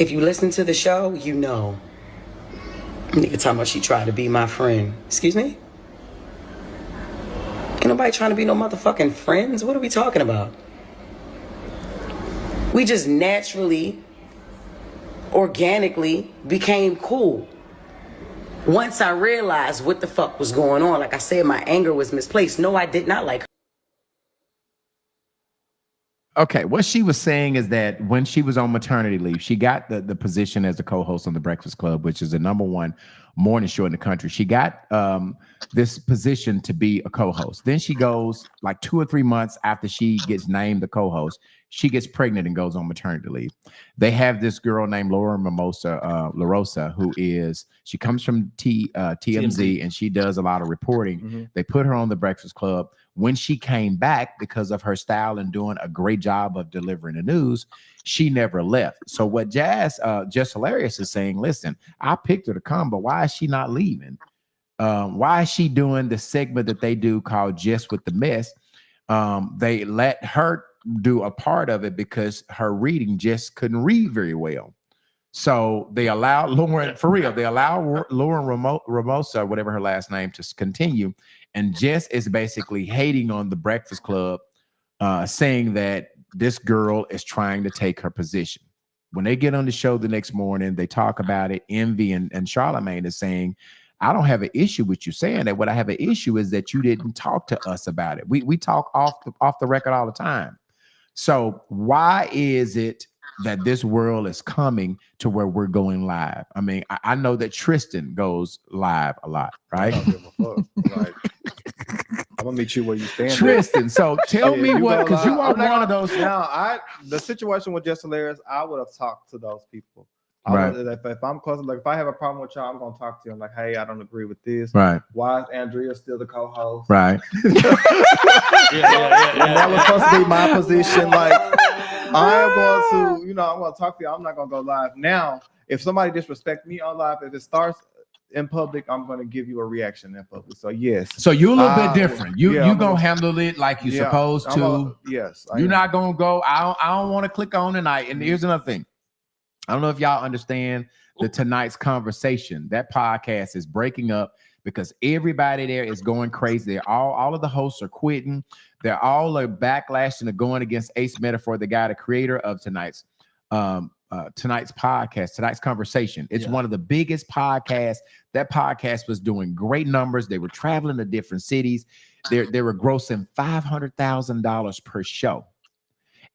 If you listen to the show, you know. Nigga talking about she tried to be my friend. Excuse me? Ain't nobody trying to be no motherfucking friends. What are we talking about? We just naturally, organically became cool. Once I realized what the fuck was going on, like I said, my anger was misplaced. No, I did not like her. Okay, what she was saying is that when she was on maternity leave, she got the position as the co-host on the Breakfast Club, which is the #1 morning show in the country. She got this position to be a co-host. Then she goes like 2 or 3 months after she gets named the co-host, she gets pregnant and goes on maternity leave. They have this girl named Laura LaRosa, who she comes from TMZ and she does a lot of reporting. They put her on the Breakfast Club. When she came back, because of her style and doing a great job of delivering the news, she never left. So what Just Hilarious is saying, listen, I picked her to come, but why is she not leaving? Why is she doing the segment that they do called Just with the Mess? They let her do a part of it because her reading just couldn't read very well. So they allowed Lauren, for real, they allowed Lauren Ramosa, whatever her last name, to continue. And Jess is basically hating on the Breakfast Club, saying that this girl is trying to take her position. When they get on the show the next morning, they talk about it. Envy and Charlemagne is saying, I don't have an issue with you saying that. What I have an issue is that you didn't talk to us about it. We talk off the record all the time. So why is it that this world is coming to where we're going live? I mean, I know that Tristan goes live a lot, right? I don't give a fuck. Like, I'm gonna meet you where you stand. Tristan, so tell me what, because you are one of those. Now, the situation with Just Hilarious, I would have talked to those people. Right. If I'm close, like if I have a problem with y'all, I'm gonna talk to them. Like, hey, I don't agree with this. Right. Why is Andrea still the co-host? Right. That was supposed to be my position. Like, I'm going to, I'm going to talk to you. I'm not going to go live. Now, if somebody disrespect me on live, if it starts in public, I'm going to give you a reaction in public. So yes. So you're a little bit different. You gonna handle it like you're supposed to. Yes. You're not gonna go. I don't want to click on tonight. And here's another thing. I don't know if y'all understand the tonight's conversation. That podcast is breaking up because everybody there is going crazy. They're all of the hosts are quitting. They're all backlashing and going against Ace Metaphor, the guy, the creator of tonight's podcast, tonight's conversation. It's one of the biggest podcasts. That podcast was doing great numbers. They were traveling to different cities. They were grossing $500,000 per show.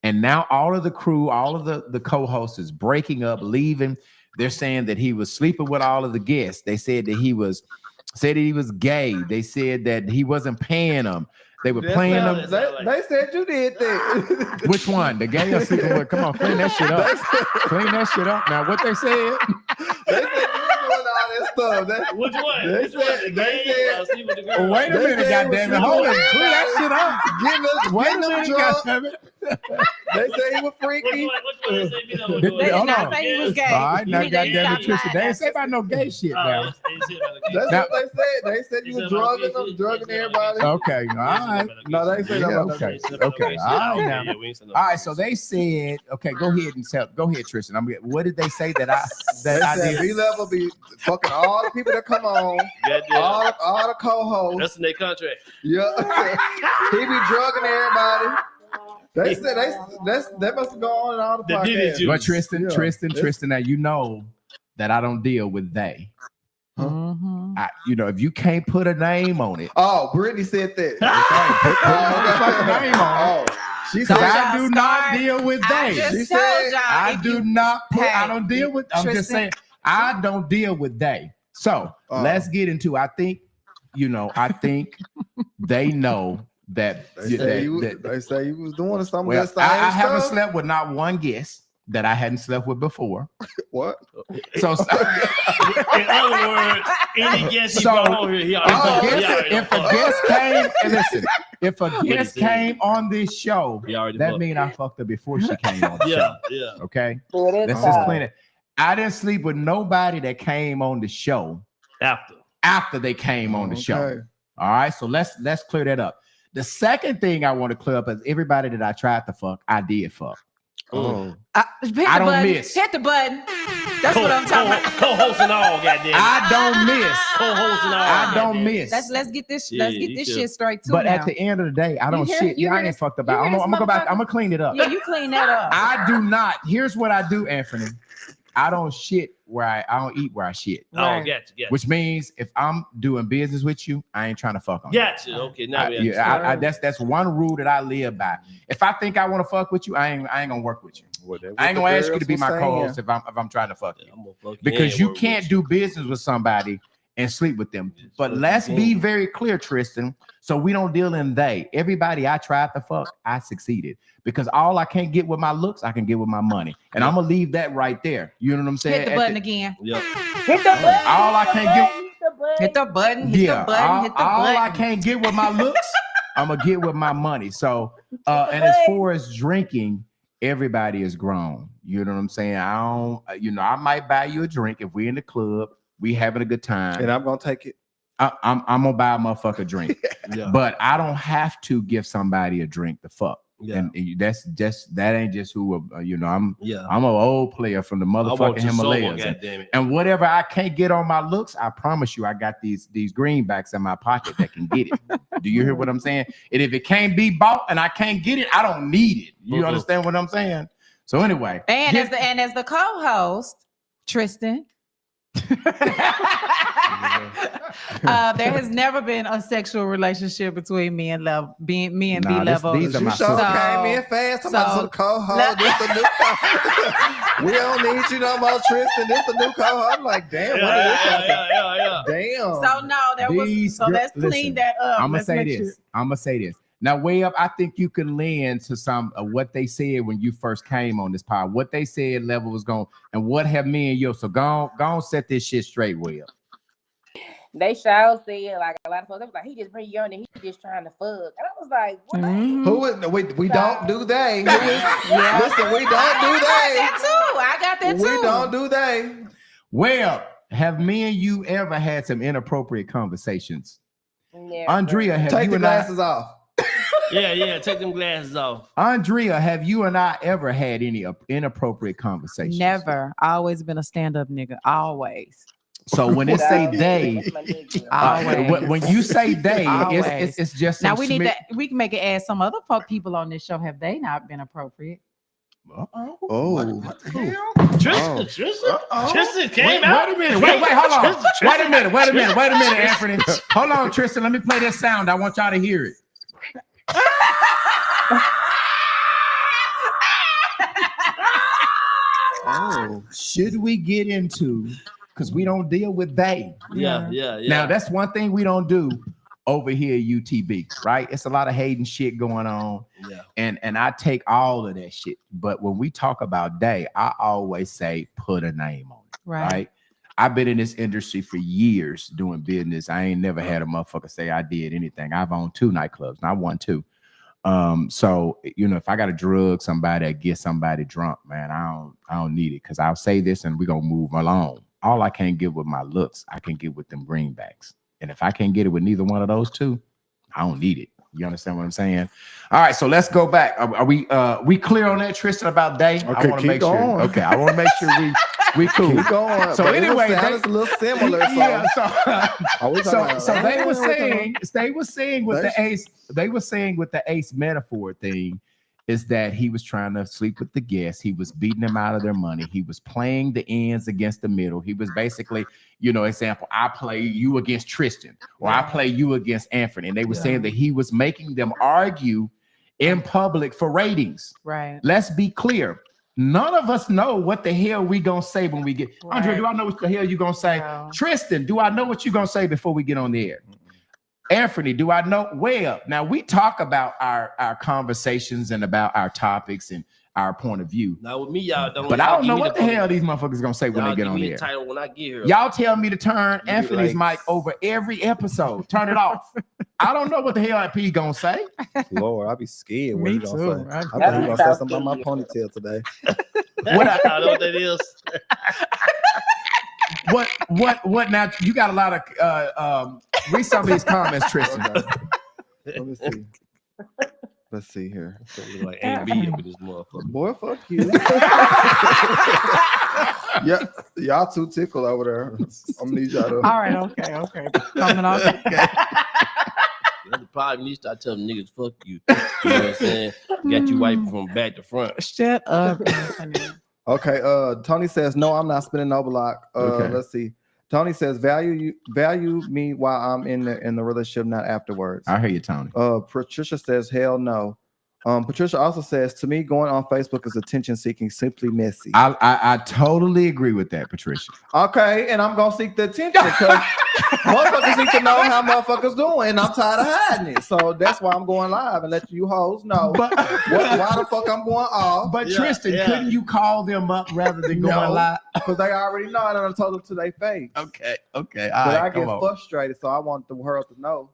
And now all of the crew, all of the co-hosts is breaking up, leaving. They're saying that he was sleeping with all of the guests. They said that he was gay. They said that he wasn't paying them. They were playing them. They said you did that. Which one? The gay or sleeping with? Come on, clean that shit up. Clean that shit up. Now, what they said? They said you were doing all this stuff. Which one? They Which one? The gay? Sleep with the girl? Wait a minute, goddamn it. Hold on. Clean that shit up. Wait a minute, goddamn it. They say he was freaky. Which one they say he They did not say he was gay. All right, now You need to goddamn stop it, Tristan. They lying. ain't say about no gay shit now. That's what they said. They said you were drugging them, drugging everybody. Okay, all right. No, they say that. Okay, okay. All right, now. All right, so they said, okay, go ahead, Tristan. What did they say that I did? B-level be fucking all the people that come on, all the co-hosts. That's in their contract. Yeah, he be drugging everybody. They said that must go on in all the podcasts. But Tristan, now you know that I don't deal with they. Mm-hmm. If you can't put a name on it. Oh, Brittany said that. Put a name on it. She said, I do not deal with they. She said, I do not put, I don't deal with, I'm just saying, I don't deal with they. So let's get into, I think they know that they say you was doing something. Well, I haven't slept with not one guest that I hadn't slept with before. What? So in other words, any guest he brought on here, he already if a guest came, and listen, if a guest came on this show, that means I fucked her before she came on the show. Yeah. Okay. Let's just clean it. I didn't sleep with nobody that came on the show after they came on the show. All right. So let's clear that up. The second thing I want to clear up is everybody that I tried to fuck, I did fuck. I don't miss. Hit the button. That's what I'm talking about. Co-host and all, goddamn. I don't miss. Co-host and all. I don't miss. Let's get this. Let's get this shit straight too. But now. at the end of the day, I don't shit. I ain't fucked about. I'm gonna go back. I'm gonna clean it up. Yeah, you clean that up. I do not. Here's what I do, Anthony. I don't shit where I don't eat where I shit. Oh, gotcha. Which means if I'm doing business with you, I ain't trying to fuck on Gotcha. you. Okay, now we understand. That's one rule that I live by. If I think I want to fuck with you, I ain't gonna work with you. I ain't gonna ask you to be my co-host if I'm trying to fuck you. Because you can't do business with somebody and sleep with them. But let's be very clear, Tristan, so we don't deal in they. Everybody I tried to fuck, I succeeded. Because all I can't get with my looks, I can get with my money. And I'm gonna leave that right there. You know what I'm saying? Hit the button again. Yeah. Hit the button. All I can't get. Hit the button. Hit the button. Hit the all button. I can't get with my looks, I'm gonna get with my money. So, and as far as drinking, everybody is grown. You know what I'm saying? I don't. I might buy you a drink if we in the club, we having a good time, and I'm gonna take it. I'm gonna buy a motherfucker a drink, but I don't have to give somebody a drink to fuck. Yeah. And that ain't just who I'm an old player from the motherfucking Himalayas. And whatever I can't get on my looks, I promise you I got these greenbacks in my pocket that can get it. Do you hear what I'm saying? And if it can't be bought and I can't get it, I don't need it. You understand what I'm saying? So anyway. And as the co-host, Tristan. There has never been a sexual relationship between me and B Level. These are my came in fast. I'm about to co-host. This the new co-host. We don't need you no more, Tristan. This the new co-host. I'm like, damn. Damn. So no, let's clean that up. I'm gonna say this. Now, way up, I think you can lend to some of what they said when you first came on this pod. What they said Level was going, and what have me and you. So go on, set this shit straight, way up. They shall say like a lot of folks. They was like, he just pretty young and he just trying to fuck. And I was like, what? Who is we don't do they? Listen, we don't do they. I got that too. We don't do they. Well, have me and you ever had some inappropriate conversations? Never. Andrea, have take you the and glasses off. Yeah, take them glasses off. Andrea, have you and I ever had any inappropriate conversations? Never. Always been a stand-up nigga. Always. So when it say they, when you say they, it's just now we need that. We can make it ask some other people on this show. Have they not been appropriate? Tristan came out. Wait a minute. Wait, hold on. Wait a minute, Anthony. Hold on, Tristan. Let me play this sound. I want y'all to hear it. Should we get into, because we don't deal with they. Yeah. Now that's one thing we don't do over here at UTB, right? It's a lot of hating shit going on. Yeah. And I take all of that shit. But when we talk about they, I always say put a name on it. Right? I've been in this industry for years doing business. I ain't never had a motherfucker say I did anything. I've owned 2 nightclubs, not 1, 2. So if I gotta drug somebody or get somebody drunk, man, I don't need it, because I'll say this and we're gonna move along. All I can't get with my looks, I can get with them greenbacks. And if I can't get it with neither one of those two, I don't need it. You understand what I'm saying? All right, so let's go back. Are we clear on that, Tristan, about day? Okay, I want to make sure. Okay, I want to make sure we cool. Keep going. So anyway, it's a little similar. So. Yeah. So they were saying with the ace metaphor thing is that he was trying to sleep with the guests. He was beating them out of their money. He was playing the ends against the middle. He was basically, example, I play you against Tristan, or I play you against Anthony. And they were saying that he was making them argue in public for ratings. Right. Let's be clear. None of us know what the hell we gonna say when we get. Right. Andre, do I know what the hell you gonna say? No. Tristan, do I know what you gonna say before we get on the air? Anthony, do I know? Well, now we talk about our conversations and about our topics and our point of view. Now with me, y'all don't. But I don't know what the hell these motherfuckers gonna say when they get on the air. Title when I get here. Y'all tell me to turn Anthony's mic over every episode. Turn it off. I don't know what the hell IP gonna say. Lord, I'll be scared. Me too. I thought he was gonna say something about my ponytail today. I don't know what that is. What now? You got a lot of read some of these comments, Tristan. Let me see. Let's see here. Like AB up in this motherfucker. Boy, fuck you. Yeah, y'all too tickle over there. I'm gonna need y'all to. All right, okay. Coming on. That's the problem. You start telling niggas fuck you. You know what I'm saying? Got you wiping from back to front. Shut up. Okay. Tony says, no, I'm not spinning no block. Okay. Let's see. Tony says, value me while I'm in the relationship, not afterwards. I hear you, Tony. Patricia says, hell no. Patricia also says, to me, going on Facebook is attention seeking, simply messy. I totally agree with that, Patricia. Okay, and I'm gonna seek the attention because motherfuckers need to know how motherfuckers doing, and I'm tired of hiding it. So that's why I'm going live and let you hoes know why the fuck I'm going off. But Tristan, couldn't you call them up rather than going live? Because they already know, and I told them to their face. Okay. All But right, I get frustrated, so I want the world to know.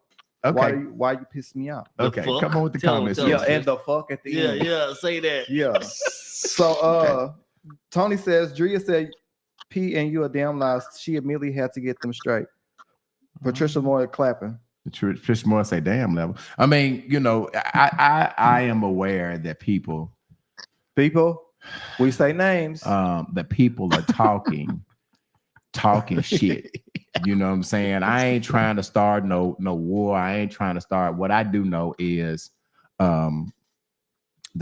Okay. Why you piss me off? Okay, come on with the comments. Yeah, and the fuck at the end. Yeah, say that. Yeah. So Tony says, Drea said, P and you a damn lie. She immediately had to get them straight. Patricia Moore clapping. Patricia Moore say damn level. I mean, you know, I am aware that people, we say names. That people are talking shit. You know what I'm saying? I ain't trying to start no war. I ain't trying to start. What I do know is the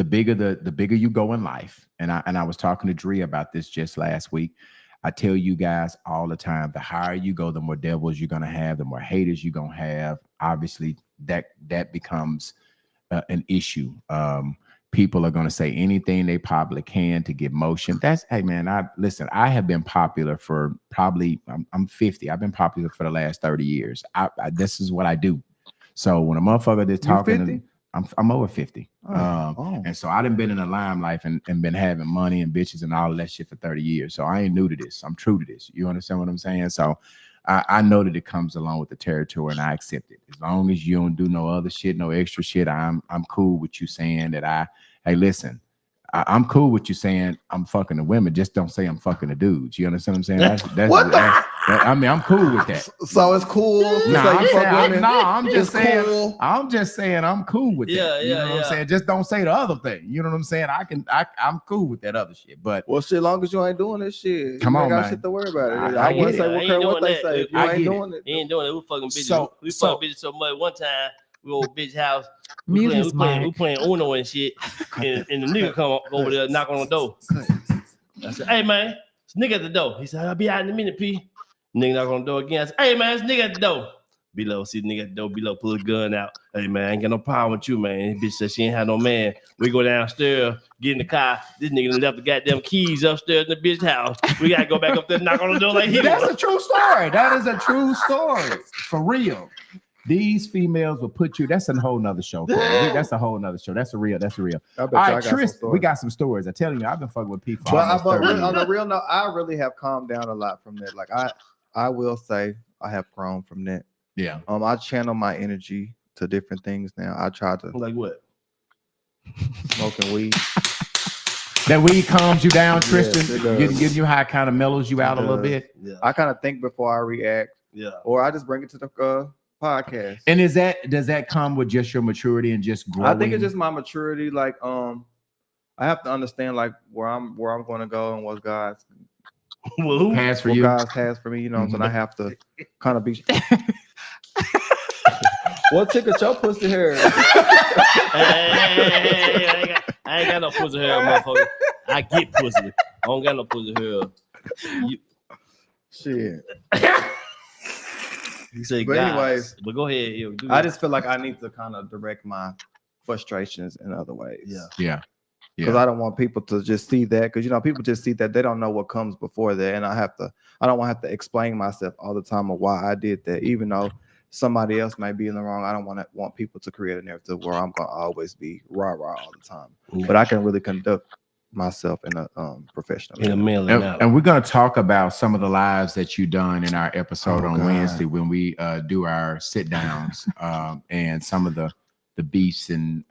bigger you go in life. And I was talking to Dre about this just last week. I tell you guys all the time, the higher you go, the more devils you're gonna have, the more haters you're gonna have. Obviously, that becomes an issue. People are going to say anything they probably can to get motion. Hey man, I have been popular for probably, I'm 50. I've been popular for the last 30 years. This is what I do. So when a motherfucker is talking, I'm over 50. And so I done been in the limelight and been having money and bitches and all of that shit for 30 years. So I ain't new to this. I'm true to this. You understand what I'm saying? So I know that it comes along with the territory and I accept it. As long as you don't do no other shit, no extra shit, I'm cool with you saying that hey, listen, I'm cool with you saying I'm fucking the women. Just don't say I'm fucking the dudes. You understand what I'm saying? I mean, I'm cool with that. So it's cool. I'm just saying I'm cool with that. You know what I'm saying? Just don't say the other thing. You know what I'm saying? I'm cool with that other shit. But well, shit, long as you ain't doing this shit, come on, you ain't got man. shit to worry about it. I wouldn't say what they say. If you ain't doing it, you ain't doing it. We fucking bitches. We fuck bitches so much. One time we go to bitch house. We playing Uno and shit, and the nigga come over there, knock on the door. I said, "Hey man, it's nigga at the door." He said, "I'll be out in a minute, P." Nigga knock on the door again. I said, "Hey man, it's nigga at the door." Below, see the nigga at the door. Below, pull a gun out. "Hey man, I ain't got no problem with you, man." This bitch said she ain't had no man. We go downstairs, get in the car. This nigga left the goddamn keys upstairs in the bitch house. We gotta go back up there and knock on the door like he. That's a true story. That is a true story for real. These females will put you. That's a whole nother show. That's a whole nother show. That's real. All right, Tristan, we got some stories. I'm telling you, I've been fucking with people. But on the real note, I really have calmed down a lot from that. Like I will say I have grown from that. Yeah. I channel my energy to different things now. I try to like what? Smoking weed. That weed calms you down, Tristan. Gives you high, kind of mellows you out a little bit. Yeah. I kind of think before I react. Yeah. Or I just bring it to the podcast. And does that come with just your maturity and just growing? I think it's just my maturity. Like I have to understand like where I'm going to go and what God's has for you. God's has for me. You know, mm-hmm. So I have to kind of be. What ticket your pussy hair? I ain't got no pussy hair, motherfucker. I get pussy. I don't got no pussy hair. Shit. You say, but anyways, but go ahead. I just feel like I need to kind of direct my frustrations in other ways. Yeah. Because I don't want people to just see that. Because people just see that, they don't know what comes before that, and I don't want to have to explain myself all the time of why I did that, even though somebody else might be in the wrong. I don't want people to create a narrative where I'm gonna always be rah all the time. Mm-hmm. But I can really conduct myself in a professional and we're going to talk about some of the lives that you done in our episode on Wednesday when we do our sit downs and some of the beefs. And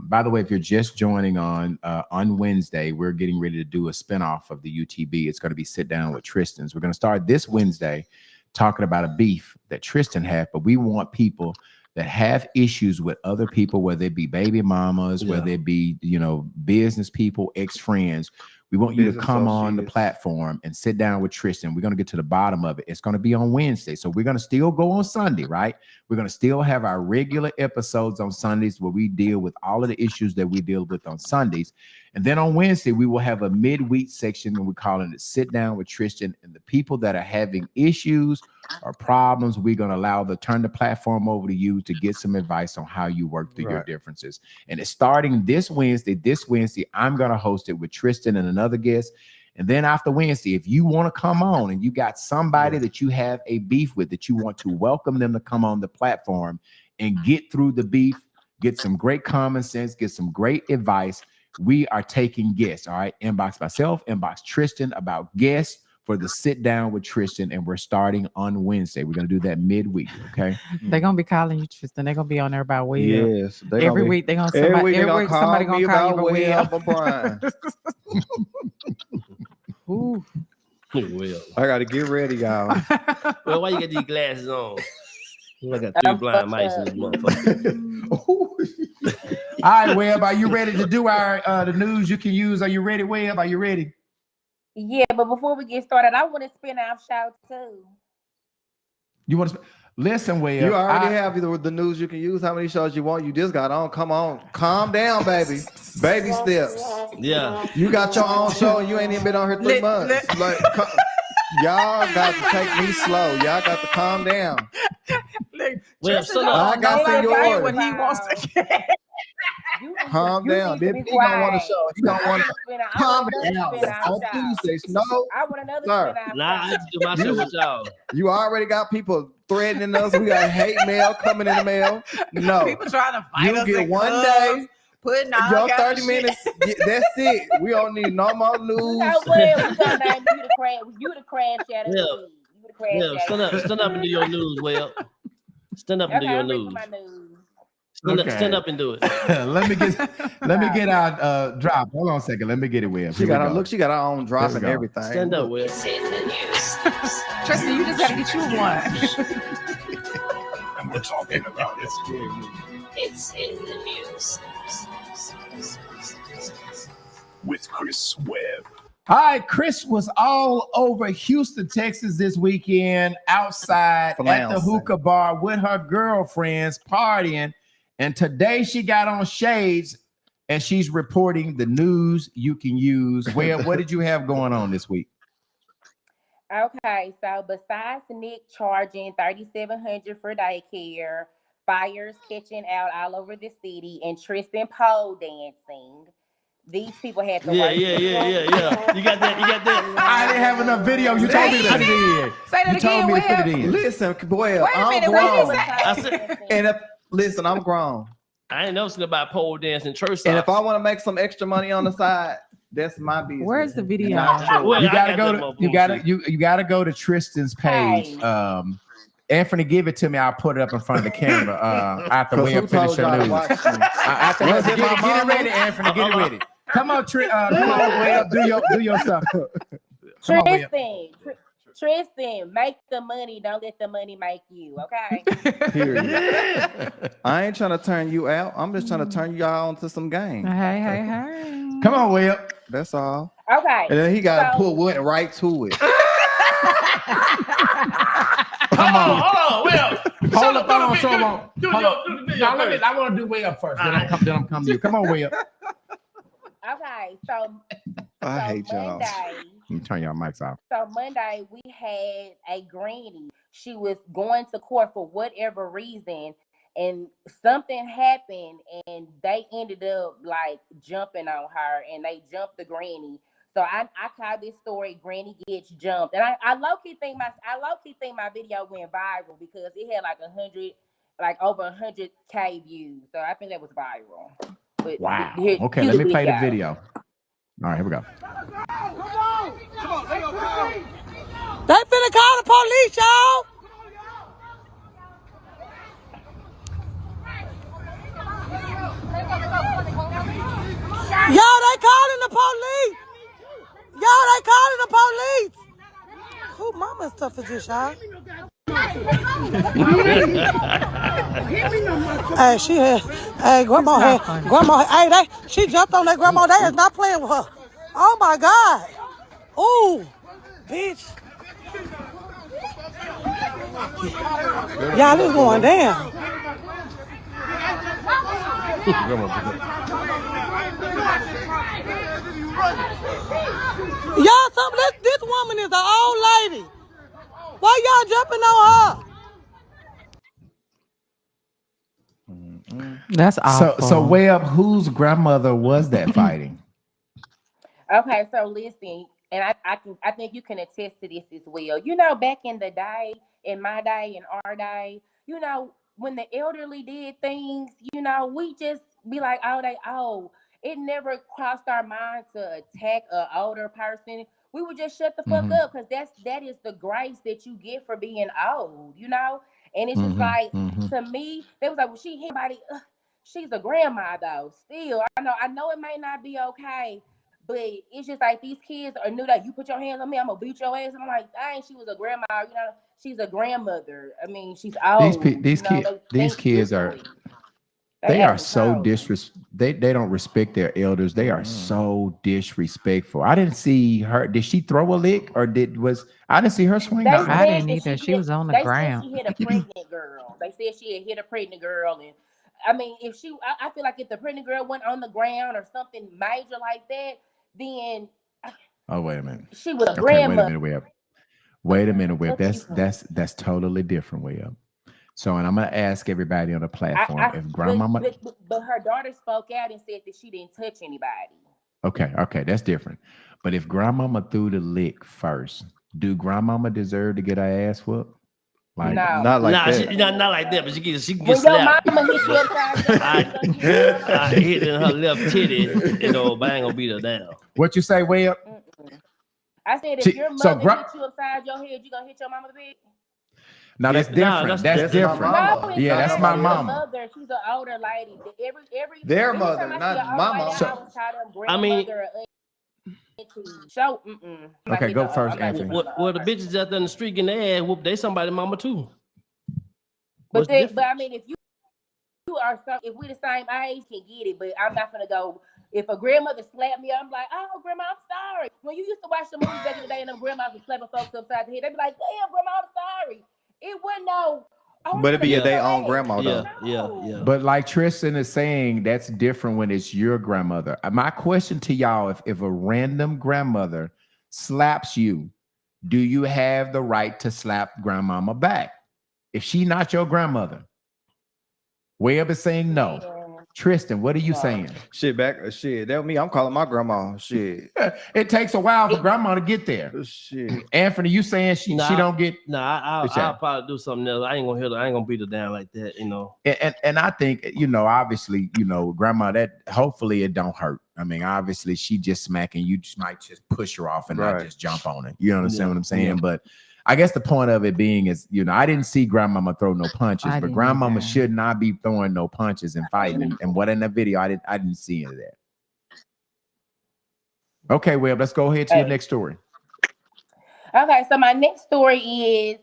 by the way, if you're just joining on Wednesday, we're getting ready to do a spinoff of the UTB. It's going to be Sit Down with Tristan's. We're going to start this Wednesday talking about a beef that Tristan had, but we want people that have issues with other people, whether it be baby mamas, whether it be, business people, ex-friends. We want you to Business come on the associates. platform and sit down with Tristan. We're going to get to the bottom of it. It's going to be on Wednesday. So we're going to still go on Sunday, right? We're going to still have our regular episodes on Sundays where we deal with all of the issues that we deal with on Sundays. And then on Wednesday, we will have a midweek section and we're calling it Sit Down with Tristan. And the people that are having issues or problems, we're going to turn the platform over to you to get some advice on how you work through your differences. And it's starting this Wednesday. I'm going to host it with Tristan and another guest. And then after Wednesday, if you want to come on and you got somebody that you have a beef with, that you want to welcome them to come on the platform and get through the beef, get some great common sense, get some great advice, we are taking guests. All right. Inbox myself, inbox Tristan about guests for the Sit Down with Tristan. And we're starting on Wednesday. We're going to do that midweek. Okay. They're going to be calling you Tristan. They're going to be on there about Will. Yes. Every week they're going to somebody going to call you about Will. Brian. Ooh. Will. I got to get ready, y'all. Well, why you got these glasses on? I got 3 blind mice in this motherfucker. All right, Webb, are you ready to do our the news you can use? Are you ready, Webb? Are you ready? Yeah, but before we get started, I want to spin off shout too. You want to listen, Webb? You already have the news you can use. How many shows you want? You just got on. Come on, calm down, baby. Baby steps. Yeah. You got your own show and you ain't even been on here 3 months. Like, y'all got to take me slow. Y'all got to calm down. Well, I got seniority. When he wants to get. Calm down. He don't want to show. He don't want to calm down. On Tuesdays, no. I want another Sir. spin off. Nah, I have to do my show with y'all. You already got people threatening us. We got hate mail coming in the mail. No. People trying to fight You us get in one clubs, day. putting all Your kind 30 of minutes. shit. That's it. We don't need no more news. No, well, we gonna name you the crash. You the crash out of the league. You the crash Yeah, stand up and do your news, Will. Stand up and do your news. Stand up and do it. let me get our drop. Hold on a second. Let me get it, Webb. She got her own drop and everything. Stand up, Will. Tristan, you just gotta get you one. And we're talking about it. It's in the news. With Chris Webb. All right, Chris was all over Houston, Texas this weekend, outside at the hookah bar with her girlfriends partying. And today she got on shades and she's reporting the news you can use. Where what did you have going on this week? Okay, so besides Nick charging $3,700 for daycare, fires catching out all over the city, and Tristan pole dancing, these people had to work. Yeah. You got that. I didn't have enough video. You told me to put it in. Say that You told me to put it in. Listen, boy, Wait a I'm minute, grown. what is And if listen, I'm grown. I ain't never seen about pole dancing church socks. And if I want to make some extra money on the side, that's my business. Where's the video? Well, You I gotta got go that to motherfucker. you gotta go to Tristan's page. Anthony, give it to me. I'll put it up in front of the camera after we finish your news. Get it ready, Anthony. Get it ready. Come on, come on, Webb. Do your stuff. Come on, Tristan, make the money. Don't let the money make you. Okay. Period. I ain't trying to turn you out. I'm just trying to turn y'all into some game. Hey. Come on, Webb. That's all. Okay. And then he got to went right to it. Come on. Hold on, Will. Hold up, hold on, so long. Do the video first. I want to do Webb first. Then I'm coming to you. Come on, Webb. Okay, so I hate y'all. Monday, Let me turn y'all mics off. So Monday we had a granny. She was going to court for whatever reason, and something happened, and they ended up like jumping on her, and they jumped the granny. So I call this story "Granny Gets Jumped," and I low key think my video went viral because it had over 100K views. So I think that was viral. But wow. Okay, let me play the video. All right, here we go. They finna call the police, y'all. Y'all, they calling the police. Who mama stuff is this, y'all? Hey, grandma, hey, she jumped on that grandma. They is not playing with her. Oh my God. Ooh, bitch. Y'all, this going down. Y'all, this woman is an old lady. Why y'all jumping on her? That's awful. So Webb, whose grandmother was that fighting? Okay, so listen, and I think you can attest to this as well. You know, back in the day, in my day, in our day, you know, when the elderly did things, you know, we just be like, oh, it never crossed our mind to attack an older person. We would just shut the fuck up because that is the grace that you get for being old, you know? And it's just like, to me, they was like, well, she hit somebody. She's a grandma though. Still, I know it may not be okay. But it's just like these kids are new that you put your hands on me, I'm gonna beat your ass. And I'm like, dang, she was a grandma, you know, she's a grandmother. I mean, she's old. These kids are so they don't respect their elders. They are so disrespectful. I didn't see her. Did she throw a lick or I didn't see her swing? I didn't either. She was on the ground. They said she hit a pregnant girl. They said she had hit a pregnant girl. And I mean, I feel like if the pregnant girl went on the ground or something major like that, then oh, wait a minute. She was a grandmother. Wait a minute, Webb. That's totally different, Webb. So, and I'm gonna ask everybody on the platform if grandmama. But her daughter spoke out and said that she didn't touch anybody. Okay, that's different. But if grandmama threw the lick first, do grandmama deserve to get her ass whooped? Like, no, not like that. Not like that, but she can when get slapped. Your mama hit you upside I hit in her left titty, but I ain't gonna beat her down. What you say, Webb? I said if your mother hit you upside your head, you gonna hit your mama big? No, that's different. That's different. Yeah, that's my mama. Mother, she's an older lady. Their mother, not my mama. I mean, okay, go first, Anthony. Well, the bitches out there in the street getting their ass whooped, they somebody mama too. But I mean, if we the same age, can get it. But I'm not gonna go. If a grandmother slapped me, I'm like, oh, grandma, I'm sorry. When you used to watch the movies back in the day and them grandmas were slapping folks upside the head, they'd be like, damn, grandma, I'm sorry. It wasn't no. But it'd be their own grandma, though. Yeah. But like Tristan is saying, that's different when it's your grandmother. My question to y'all, if a random grandmother slaps you, do you have the right to slap grandmama back? If she not your grandmother? Webb is saying no. Tristan, what are you saying? Shit, that was me. I'm calling my grandma. Shit. It takes a while for grandma to get there. Shit. Anthony, you saying she don't get? I'll probably do something else. I ain't gonna hit her. I ain't gonna beat her down like that, And I think, obviously, grandma, that hopefully it don't hurt. I mean, obviously she just smacking. You just might just push her off and not just jump on it. You understand what I'm saying? Yeah. But I guess the point of it being is, I didn't see grandmama throw no punches, but grandmama should not be throwing no punches and fighting. And what in the video, I didn't see any of that. Okay, Webb, let's go ahead to your next story. Okay, so my next story is,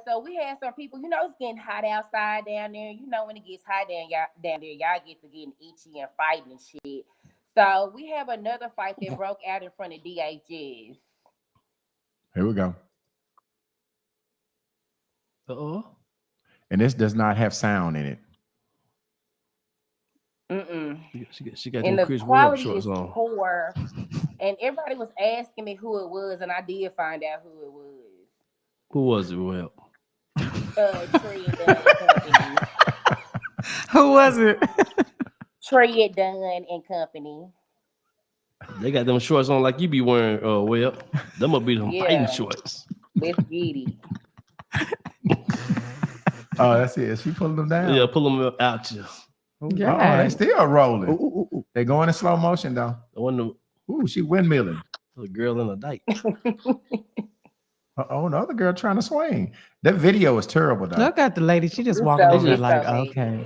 so we had some people, it's getting hot outside down there. When it gets hot down there, y'all get to getting itchy and fighting and shit. So we have another fight that broke out in front of DHS. Here we go. Uh-oh. And this does not have sound in it. She got and them the Chris quality shorts is on. poor. And everybody was asking me who it was, and I did find out who it was. Who was it, Webb? Trey Dunn Company. Who was it? Trey Dunn and Company. They got them shorts on like you be wearing, Webb. Them will be them fighting shorts. Let's get it. Oh, that's it. She pulling them down. Yeah, pull them out you. Yeah, they still rolling. Ooh. They going in slow motion though. Ooh, she windmilling. The girl in a dike. Oh, the other girl trying to swing. That video is terrible though. Look at the lady. She just walking over like, okay.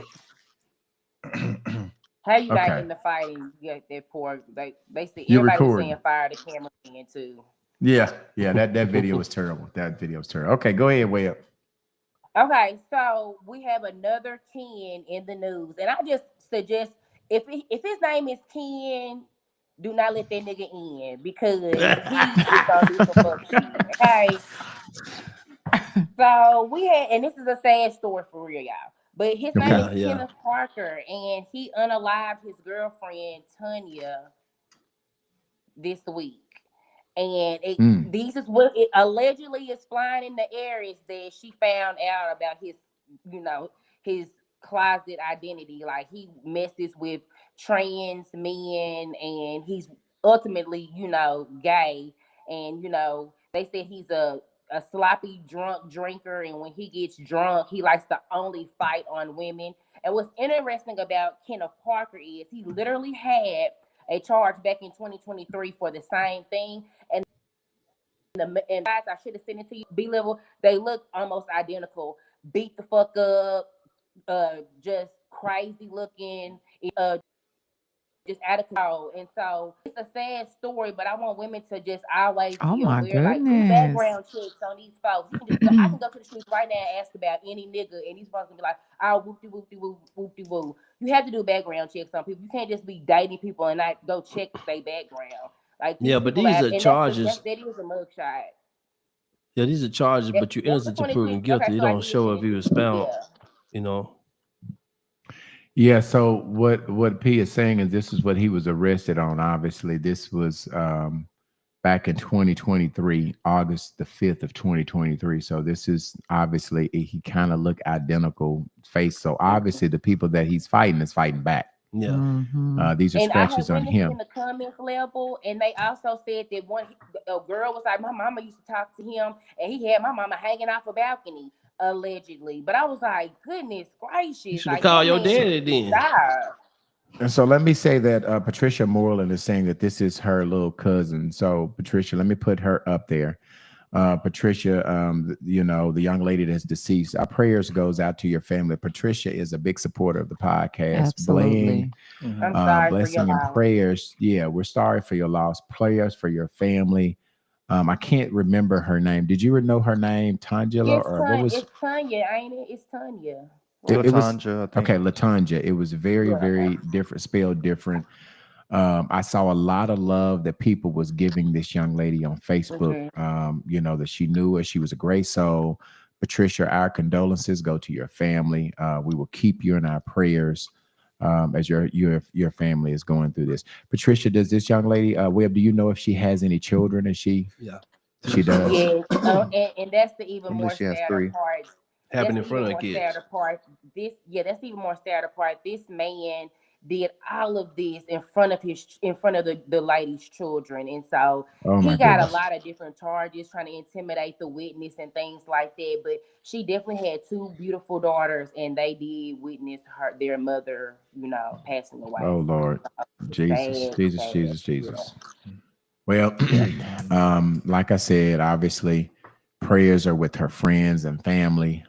How you like in the fighting? Yeah, that poor. They say everybody was saying fire the camera in too. Yeah. That video was terrible. That video was terrible. Okay, go ahead, Webb. Okay, so we have another Ken in the news, and I just suggest if his name is Ken, do not let that nigga in because he is gonna do some fuck shit. Okay. So we had, and this is a sad story for real, y'all. But his name is Kenneth Parker, and he unalived his girlfriend Tanya this week. And these is what it allegedly is flying in the air is that she found out about his, his closet identity. Like he messes with trans men, and he's ultimately, gay. And they said he's a sloppy drunk drinker, and when he gets drunk, he likes to only fight on women. And what's interesting about Kenneth Parker is he literally had a charge back in 2023 for the same thing. And guys, I should have sent it to you. B-level, they look almost identical. Beat the fuck up, just crazy looking, just out of control. And so it's a sad story, but I want women to just always be aware, like do background checks on these folks. You can just I can go to the streets right now and ask about any nigga, and these folks gonna be like, oh, whoop-de-woo. You have to do background checks on people. You can't just be dating people and not go check their background. Like but these are charges. That is a mugshot. Yeah, these are charges, but you're innocent to proven guilty. Okay, you so don't show if he was found, Yeah, so what P is saying is this is what he was arrested on. Obviously, this was back in 2023, August the 5th of 2023. So this is obviously he kind of look identical face. So obviously the people that he's fighting is fighting back. Yeah. These are scratches on him. In the comments level, and they also said that a girl was like, my mama used to talk to him, and he had my mama hanging off a balcony. Allegedly, but I was like, goodness gracious! You should have called your daddy then. And so let me say that Patricia Moreland is saying that this is her little cousin. So Patricia, let me put her up there. Patricia, the young lady that's deceased. Our prayers goes out to your family. Patricia is a big supporter of the podcast. Absolutely. I'm sorry blessing for your and loss. prayers. Yeah, we're sorry for your loss. Prayers for your family. I can't remember her name. Did you know her name, Tangela, or what was? It's Tanya, ain't it? It's Tanya. It was Latanja, I think. okay, Latanja. It was very different, spelled different. I saw a lot of love that people was giving this young lady on Facebook. That she knew her. She was a great soul. Patricia, our condolences go to your family. We will keep you in our prayers as your family is going through this. Patricia, does this young lady, Webb, do you know if she has any children? And she does. Yes, and that's the even more she has sadder 3. part. Happening in That's front of even the more kids. sadder part. That's even more sadder part. This man did all of this in front of the lady's children, and so he got a lot of different charges trying to intimidate the witness and things like that. But she definitely had 2 beautiful daughters, and they did witness their mother, passing away. Oh Lord, Sad. Jesus. Well, like I said, obviously, prayers are with her friends and family.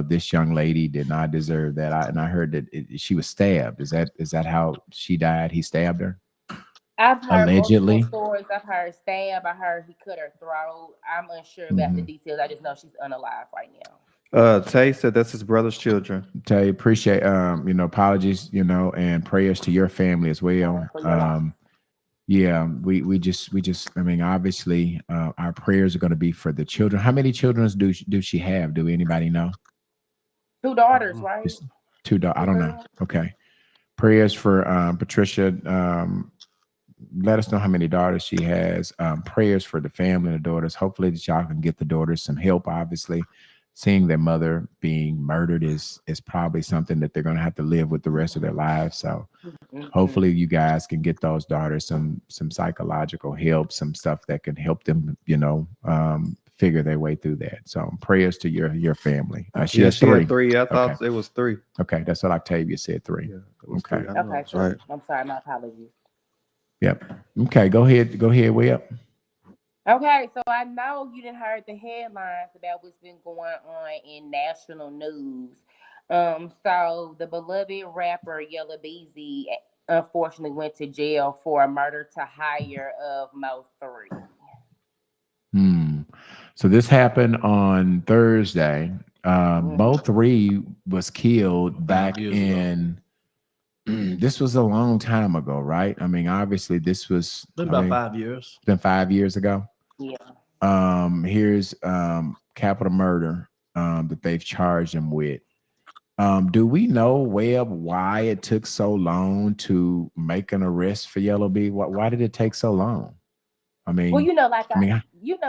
This young lady did not deserve that. I heard that she was stabbed. Is that how she died? He stabbed her? I've heard Allegedly. multiple stories. I've heard stab. I heard he cut her throat. I'm unsure about the details. I just know she's unalive right now. Tay said that's his brother's children. Tay, appreciate apologies, and prayers to your family as well. We just I mean, obviously our prayers are going to be for the children. How many children do she have? Do anybody know? 2 daughters, right? Just 2 daughters. I don't know. Okay. Prayers for Patricia. Let us know how many daughters she has. Prayers for the family and the daughters. Hopefully that y'all can get the daughters some help. Obviously, seeing their mother being murdered is probably something that they're going to have to live with the rest of their lives. So hopefully you guys can get those daughters some psychological help, some stuff that can help them, figure their way through that. So prayers to your family. She has 3. Had 3. I thought it was 3. Okay, that's what Octavia said. 3. Yeah, okay. 3. Okay, so Right. I'm sorry, my apologies. Yep. Okay, go ahead, way up. Okay, so I know you didn't heard the headlines about what's been going on in national news. So the beloved rapper Yella Beezy unfortunately went to jail for a murder to hire of Mo 3. So this happened on Thursday. Mo 3 was killed back in This was a long time ago, right? I mean, obviously, this was Been about 5 years. Been 5 years ago. Yeah. Here's capital murder that they've charged him with. Do we know, Webb, why it took so long to make an arrest for Yellow B? Why did it take so long? I mean, Well,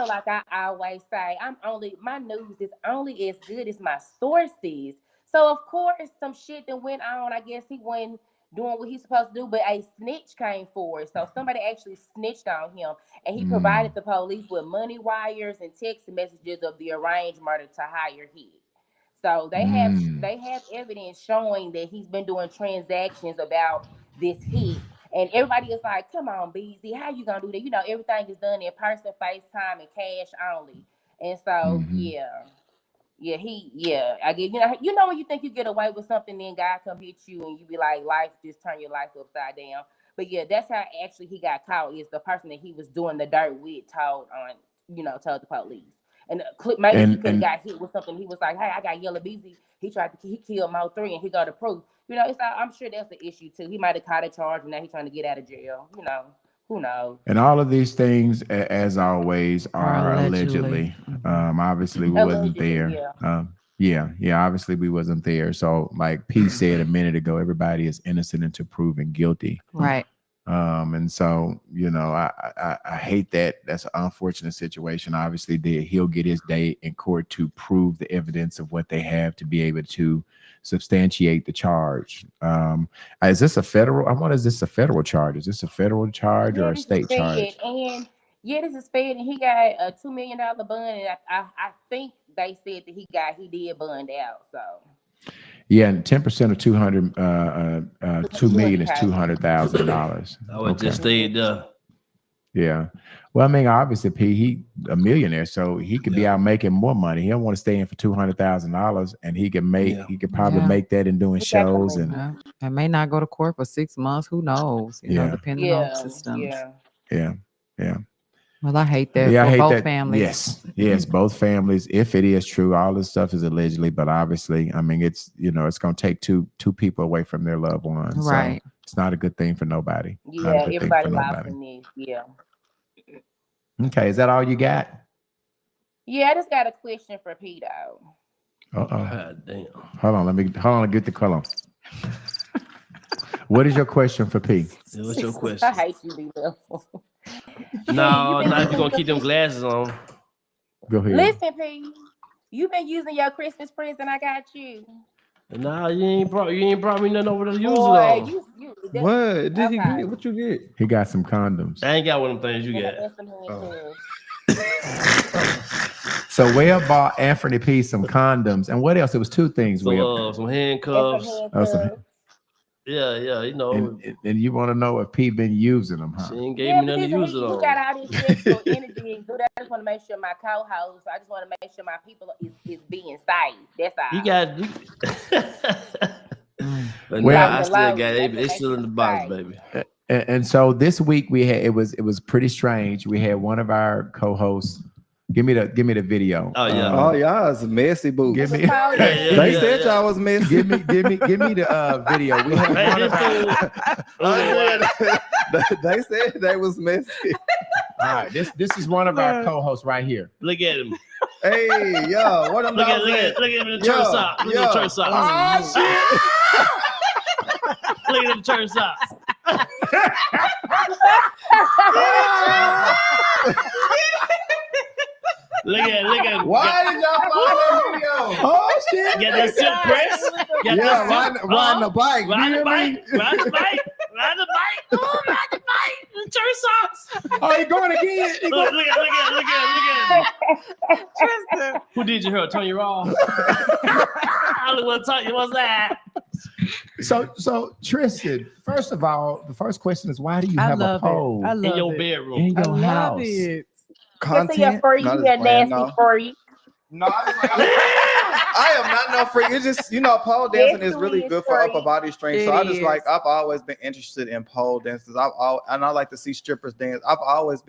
like I always say, my news is only as good as my sources. So of course, some shit that went on. I guess he wasn't doing what he's supposed to do, but a snitch came forward. So somebody actually snitched on him, and he provided the police with money wires and text messages of the arranged murder to hire him. So they have evidence showing that he's been doing transactions about this hit. And everybody is like, come on, BZ, how you gonna do that? Everything is done in person, FaceTime, and cash only. And so, I get when you think you get away with something, then God come hit you and you be like, life just turn your life upside down. But yeah, that's how actually he got caught, is the person that he was doing the dirt with told the police. And maybe he could have got hit with something. He was like, hey, I got Yellow BZ. He killed Mo 3 and he got the proof. I'm sure that's the issue too. He might have caught a charge and now he's trying to get out of jail. Who knows? And all of these things, as always, are allegedly. Obviously, we wasn't there. Obviously, we wasn't there. So, like P said a minute ago, everybody is innocent until proven guilty. Right. And so, I hate that. That's an unfortunate situation. Obviously, he'll get his day in court to prove the evidence of what they have to be able to substantiate the charge. Is this a federal? Is this a federal charge? Is this a federal charge or a state charge? And this is fed, and he got a $2 million bond. And I think they said that he did bond out. So. Yeah, and 10% of 2 million is $200,000. I would just stay there. Yeah. Well, I mean, obviously, P, he a millionaire, so he could be out making more money. He don't want to stay in for $200,000, and he could probably make that in doing shows. And I may not go to court for 6 months. Who knows? Depending on systems. Yeah. Well, I hate that for both families. Yes, both families. If it is true, all this stuff is allegedly, but obviously, I mean, it's it's going to take two people away from their loved ones. Right. So it's not a good thing for nobody. Yeah, everybody lost in this. Yeah. Okay, is that all you got? Yeah, I just got a question for P though. God damn. Hold on, get the color. What is your question for P? What's your question? I hate you, B. No, not if you're gonna keep them glasses on. Go ahead. Listen, P, you been using your Christmas present I got you. Nah, you ain't brought me nothing over to use it on. What did he get? What you get? He got some condoms. I ain't got one of them things you got. So Webb bought Anthony P some condoms, and what else? It was two things. Some handcuffs. Yeah, And you want to know if P been using them, huh? She ain't gave me nothing to use it on. You got all this sexual energy and do that. I just want to make sure my co-host, I just want to make sure my people is being safe. That's all. You got but now I still got it. It's still in the box, baby. And so this week we had it was pretty strange. We had one of our co-hosts. Give me the video. Oh yeah. Y'all is messy, boo. Give me. They said y'all was messy. Give me the video. We had one of they said they was messy. All right, this is one of our co-hosts right here. Look at him. Hey, yo, what am look at him in the church socks. Look at the church socks. Oh, look at them church socks. Look at. Why did y'all find that video? Oh shit! Get that silk press. Riding the bike. Ride the bike. Oh, ride the bike. The church socks. Oh, he going again. Look at. Tristan. Who did you hear? Tony Raw. I don't want to tell you what's that. So Tristan, first of all, the first question is, why do you have a pole in your bedroom? In your house? Content. You got nasty free. No, I am not no freak. It's just pole dancing is really good for upper body strength. So I've always been interested in pole dances. And I like to see strippers dance. I was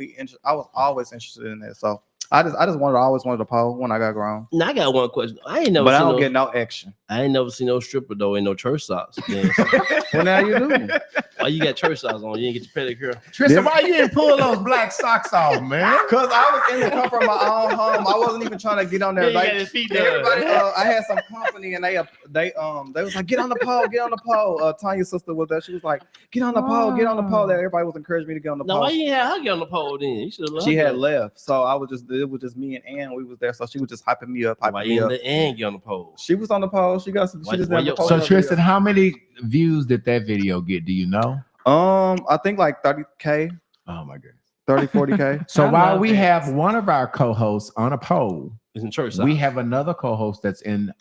always interested in that. So I always wanted a pole when I got grown. Now I got one question. I ain't never. But I seen don't get no action. I ain't never seen no stripper though in no church socks. Well, now you do. Why you got church socks on? You didn't get your pedicure. Tristan, why you didn't pull those black socks off, man? Because I was in the comfort of my own home. I wasn't even trying to get on there. Yeah, Like, you got his feet done. everybody, I had some company, and they was like, get on the pole, get on the pole. Tanya's sister was there. She was like, get on the pole, get on the pole. That everybody was encouraging me to get on the No, pole. why you ain't have Huggy on the pole then? You should have. She had left, so it was just me and Ann. We was there, so she was just hyping me up. Why you let Ann get on the pole? She was on the pole. She just never posted So her Tristan, video. how many views did that video get? Do you know? I think like 30K. Oh my goodness. 30, 40K. So while we have one of our co-hosts on a pole, is in church, we have another co-host that's in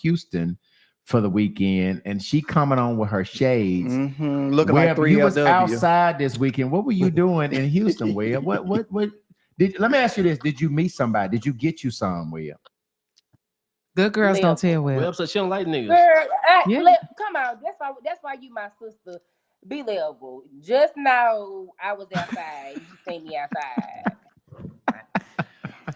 Houston for the weekend, and she coming on with her shades. Looking Webb, like 3 you was LW. outside this weekend. What were you doing in Houston, Webb? What let me ask you this. Did you meet somebody? Did you get you some, Webb? Good girls don't tell well. Webb said she don't like niggas. Girl, Yeah. come on. That's why you my sister. Be level. Just know I was outside. You seen me outside.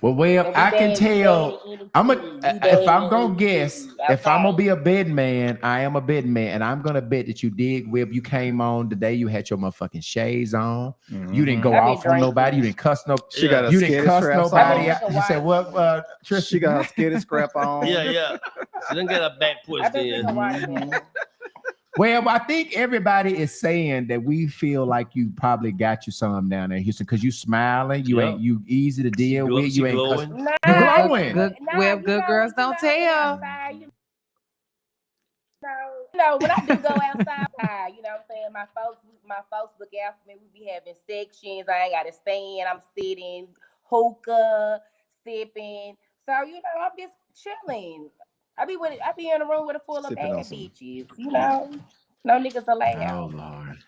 Well, Webb, I can tell. If I'm gonna guess, if I'm gonna be a bed man, I am a bed man, and I'm gonna bet that you did. Webb, you came on today. You had your motherfucking shades on. You didn't go off on nobody. You didn't cuss no. She got a You didn't skitty cuss strap nobody on. out. You said what? Tristan? She got her skitty scrap on. Yeah. She didn't get her back pushed in. Well, I think everybody is saying that we feel like you probably got you some down there in Houston because you smiling, you easy to deal with, you ain't glowing. You glowing. Good girls don't tell. No, when I do go outside, you know what I'm saying? My folks look out for me. We be having sections. I ain't gotta stand. I'm sitting, hookah, sipping. So, you know, I'm just chilling. I be in a room with a full of Sipping bad on some- bitches, you know. No niggas allowed.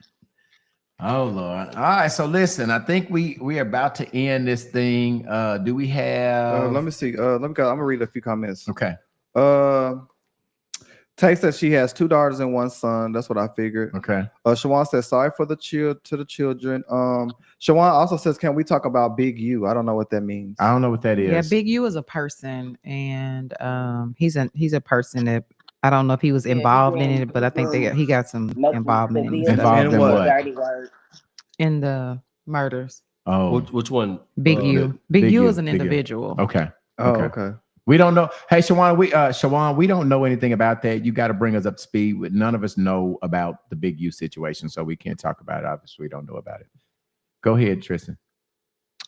Oh Lord. All right. So listen, I think we are about to end this thing. Do we have Let me see. Let me go. I'm gonna read a few comments. Okay. Tay says she has 2 daughters and 1 son. That's what I figured. Okay. Shawan says sorry for the children. Shawan also says, can we talk about Big U? I don't know what that means. I don't know what that is. Yeah, Big U is a person, and he's a person that I don't know if he was involved in it, but I think he got some involvement in it. Involved in what? In the murders. Oh, which one? Big U. Big U is an individual. Okay. Okay. We don't know. Hey, Shawan, we don't know anything about that. You got to bring us up to speed. None of us know about the Big U situation, so we can't talk about it. Obviously, we don't know about it. Go ahead, Tristan.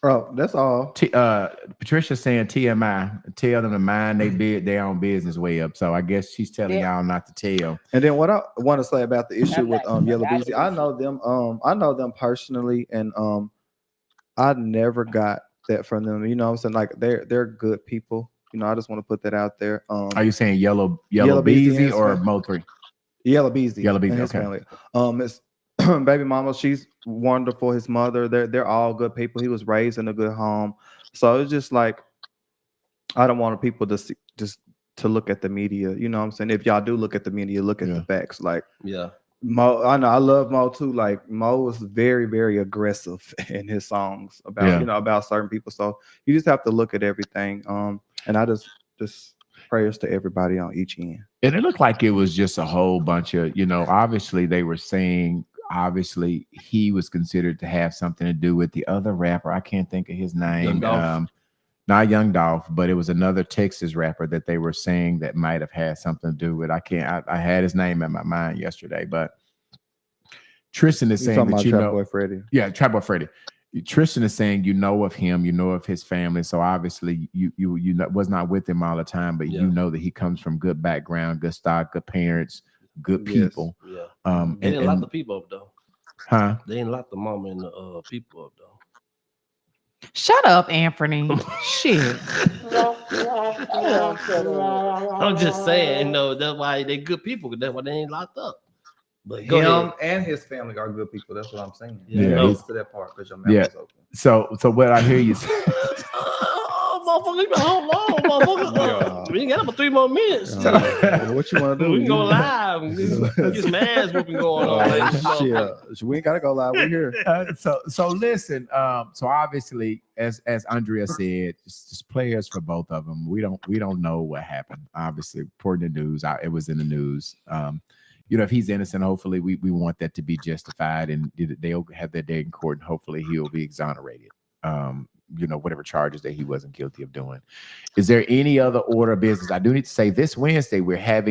Oh, that's all. Patricia's saying TMI. Tell them to mind their own business way up. So I guess she's telling y'all not to tell. And then what I want to say about the issue with Yellow Beezy, I know them personally, and I never got that from them. You know what I'm saying? Like they're good people. You know, I just want to put that out there. Are you saying Yellow Beezy Beezy or Mo3? Yellow Beezy. Yellow Beezy. And his Okay. family. It's baby mama. She's wonderful. His mother. They're all good people. He was raised in a good home. So it's just like I don't want people to just to look at the media. You know what I'm saying? If y'all do look at the media, look at the facts. Like Mo, I know I love Mo too. Like Mo was very, very aggressive in his songs about about certain people. So you just have to look at everything. And I just prayers to everybody on each end. And it looked like it was just a whole bunch of, obviously they were saying, obviously he was considered to have something to do with the other rapper. I can't think of his name. Not Young Dolph, but it was another Texas rapper that they were saying that might have had something to do with. I had his name in my mind yesterday, but Tristan is saying that Trap Boy Freddy. Yeah, Trap Boy Freddy. Tristan is saying you know of him, you know of his family, so obviously you was not with him all the time, but you know that he comes from good background, good stock, good parents, good people. Yes. Yeah. They didn't lock the people up though. Huh? They didn't lock the mama and the people up though. Shut up, Anthony. Shit. I'm just saying, that's why they good people. That's why they ain't locked up. But go Him ahead. and his family are good people. That's what I'm saying. Yeah. To that part because your mouth is open. So what I hear you say, motherfucker, you better hold on, motherfucker. We ain't got about 3 more minutes. What you want to do? We can go live and get some ass whooping going on. Shit, we ain't gotta go live. We here. So listen. So obviously, as Andrea said, just players for both of them. We don't know what happened. Obviously, reporting the news. It was in the news. If he's innocent, hopefully we want that to be justified, and they'll have their day in court, and hopefully he'll be exonerated. Whatever charges that he wasn't guilty of doing. Is there any other order of business? I do need to say this Wednesday,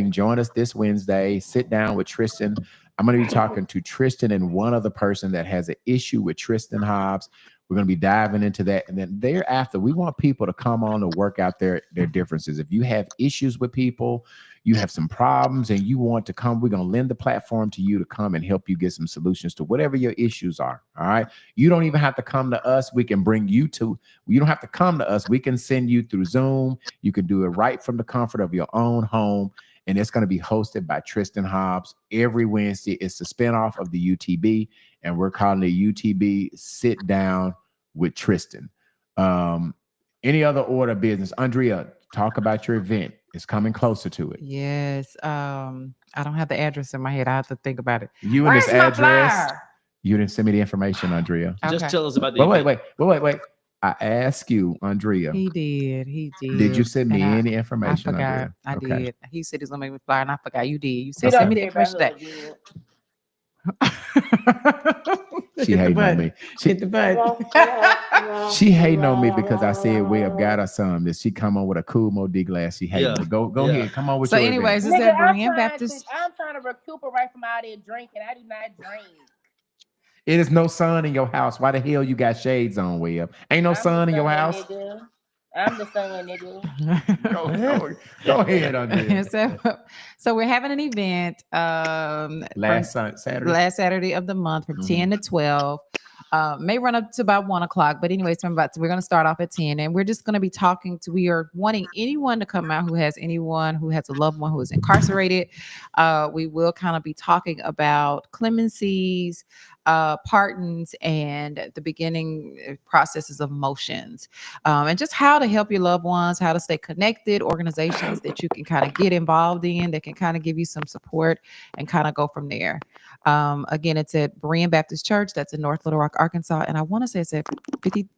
join us this Wednesday, sit down with Tristan. I'm going to be talking to Tristan and one other person that has an issue with Tristan Hobbs. We're going to be diving into that. And then thereafter, we want people to come on and work out their differences. If you have issues with people, you have some problems and you want to come, we're going to lend the platform to you to come and help you get some solutions to whatever your issues are. All right. You don't even have to come to us. We can bring you to, you don't have to come to us. We can send you through Zoom. You can do it right from the comfort of your own home. And it's going to be hosted by Tristan Hobbs every Wednesday. It's a spinoff of the UTB, and we're calling it UTB Sit Down with Tristan. Any other order of business? Andrea, talk about your event. It's coming closer to it. Yes. I don't have the address in my head. I have to think about it. You and this address. You didn't send me the information, Andrea. Just Okay. tell us about the event. Wait. I asked you, Andrea. He did. Did you send me And any information, I forgot. Andrea? I Okay. did. He said he's gonna make me flyer, and I forgot. You did. You said send me the information that. She hating on me. Hit the button. She hating on me because I said Webb got her some. That she come on with a cool Mod glass. She hating me. Go ahead. Come on with So your anyways, event. is that Berean Baptist? I'm trying to recuperate from all that drinking. I do not drink. It is no sun in your house. Why the hell you got shades on, Webb? Ain't no sun in your house. I'm the son, nigga. Go ahead, Andrea. So we're having an event Last Saturday of the month from 10 to 12. May run up to about 1 o'clock, but anyways, we're going to start off at 10, and we're just going to be we are wanting anyone to come out who has a loved one who is incarcerated. We will kind of be talking about clemencies, pardons, and the beginning processes of motions, and just how to help your loved ones, how to stay connected, organizations that you can kind of get involved in that can kind of give you some support and kind of go from there. Again, it's at Berean Baptist Church. That's in North Little Rock, Arkansas. And I want to say it's at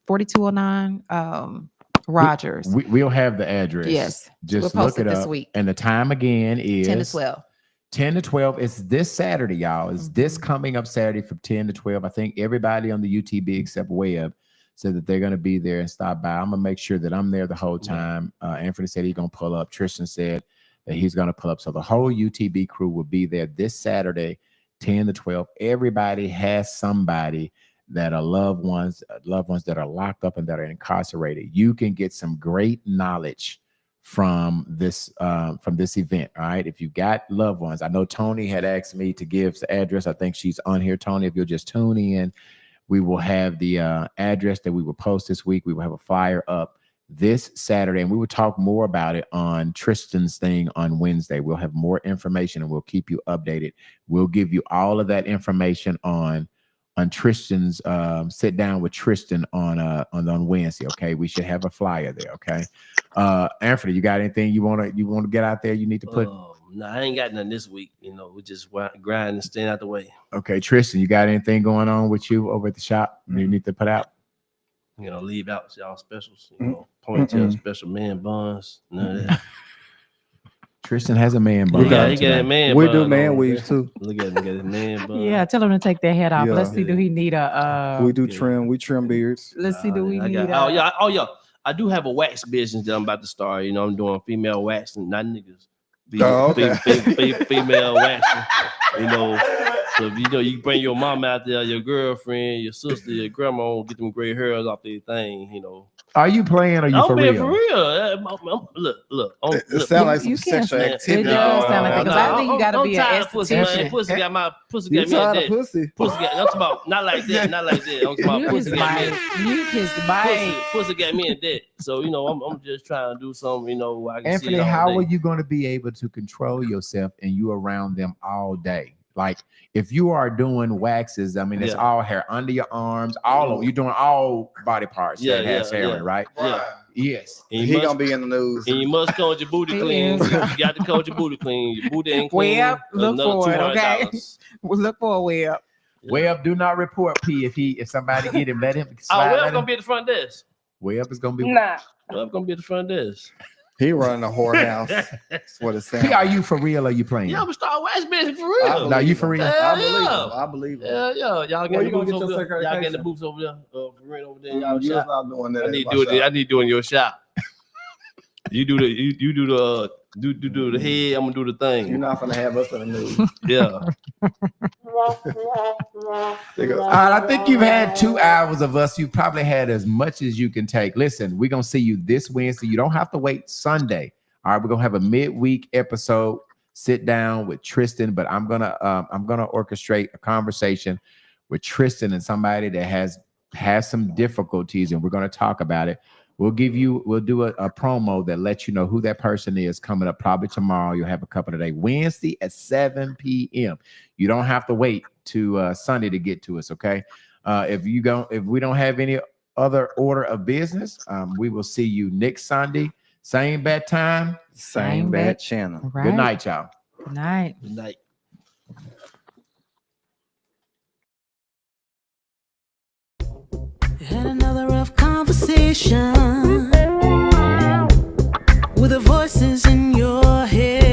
4209 Rogers. We'll have the address. Yes. Just we'll look it up. this week. And the time again is 10 to 12. 10 to 12. It's this Saturday, y'all. It's this coming up Saturday from 10 to 12. I think everybody on the UTB except Webb said that they're going to be there and stop by. I'm going to make sure that I'm there the whole time. Anthony said he's going to pull up. Tristan said that he's going to pull up. So the whole UTB crew will be there this Saturday, 10 to 12. Everybody has somebody that are loved ones that are locked up and that are incarcerated. You can get some great knowledge from this event. All right. If you got loved ones, I know Tony had asked me to give the address. I think she's on here. Tony, if you'll just tune in, we will have the address that we will post this week. We will have a flyer up this Saturday, and we will talk more about it on Tristan's thing on Wednesday. We'll have more information and we'll keep you updated. We'll give you all of that information on Tristan's sit down with Tristan on Wednesday. Okay, we should have a flyer there. Okay, Anthony, you got anything you want to get out there? You need to put. No, I ain't got nothing this week. We just grind and staying out the way. Okay, Tristan, you got anything going on with you over at the shop you need to put out? Leave out y'all specials. Ponytail special, man buns, none of that. Tristan has a man bun. He got a man we bun. do man weaves too. Look at him, get his man bun. Yeah, tell him to take their head off. Yeah. Let's see, do he need a we do trim. We trim beards. Let's see, do we need oh yeah. I do have a wax business that I'm about to start. I'm doing female waxing, not niggas. Female waxing. So if you bring your mom out there, your girlfriend, your sister, your grandma, get them gray hairs off their thing. Are you playing or are you for real? For real. Look. It sounds like some sexual activity. It does sound like that, because I think you got to be an esthetician. Pussy got me at that. Pussy got, I'm talking about not like that. I'm talking about pussy got me. You kissed the bite. Pussy got me in that. So I'm just trying to do something. I can Anthony, see it all how day. are you going to be able to control yourself and you around them all day? Like if you are doing waxes, it's all hair under your arms, all of you're doing all body parts that has hair in, right? Yeah. Yes. And He gonna be in the news. And you must coach your booty clean. You got to coach your booty clean. Your booty ain't clean. Web, look another for it, okay? $200. Look for a Web. Web, do not report P if somebody get him. Let him. Web gonna be at the front desk. Web is gonna be. Nah. Web gonna be at the front desk. He running a whorehouse. That's what it sounds. P, are you for real or you playing? Yeah, I'm a Star West business for real. Now you for real? I believe it. Yeah, yeah. Y'all Where get you the gonna booths get over your there. Y'all get the certification? booths over there. For rent over there. Y'all You're shop. not doing that. I need to do it. I need to do it in your shop. You do the you do the do the head. I'm gonna do the thing. You're not gonna have us in the news. Yeah. All right, I think you've had 2 hours of us. You probably had as much as you can take. Listen, we're gonna see you this Wednesday. You don't have to wait Sunday. All right, we're gonna have a midweek episode. Sit down with Tristan, but I'm gonna orchestrate a conversation with Tristan and somebody that has some difficulties, and we're gonna talk about it. We'll do a promo that lets you know who that person is coming up probably tomorrow. You'll have a couple of days. Wednesday at 7 p.m. You don't have to wait to Sunday to get to us, okay? If we don't have any other order of business, we will see you next Sunday. Same bad time. Same bad channel. Right. Good night, y'all. Good night. Good night. Had another rough conversation with the voices in your head.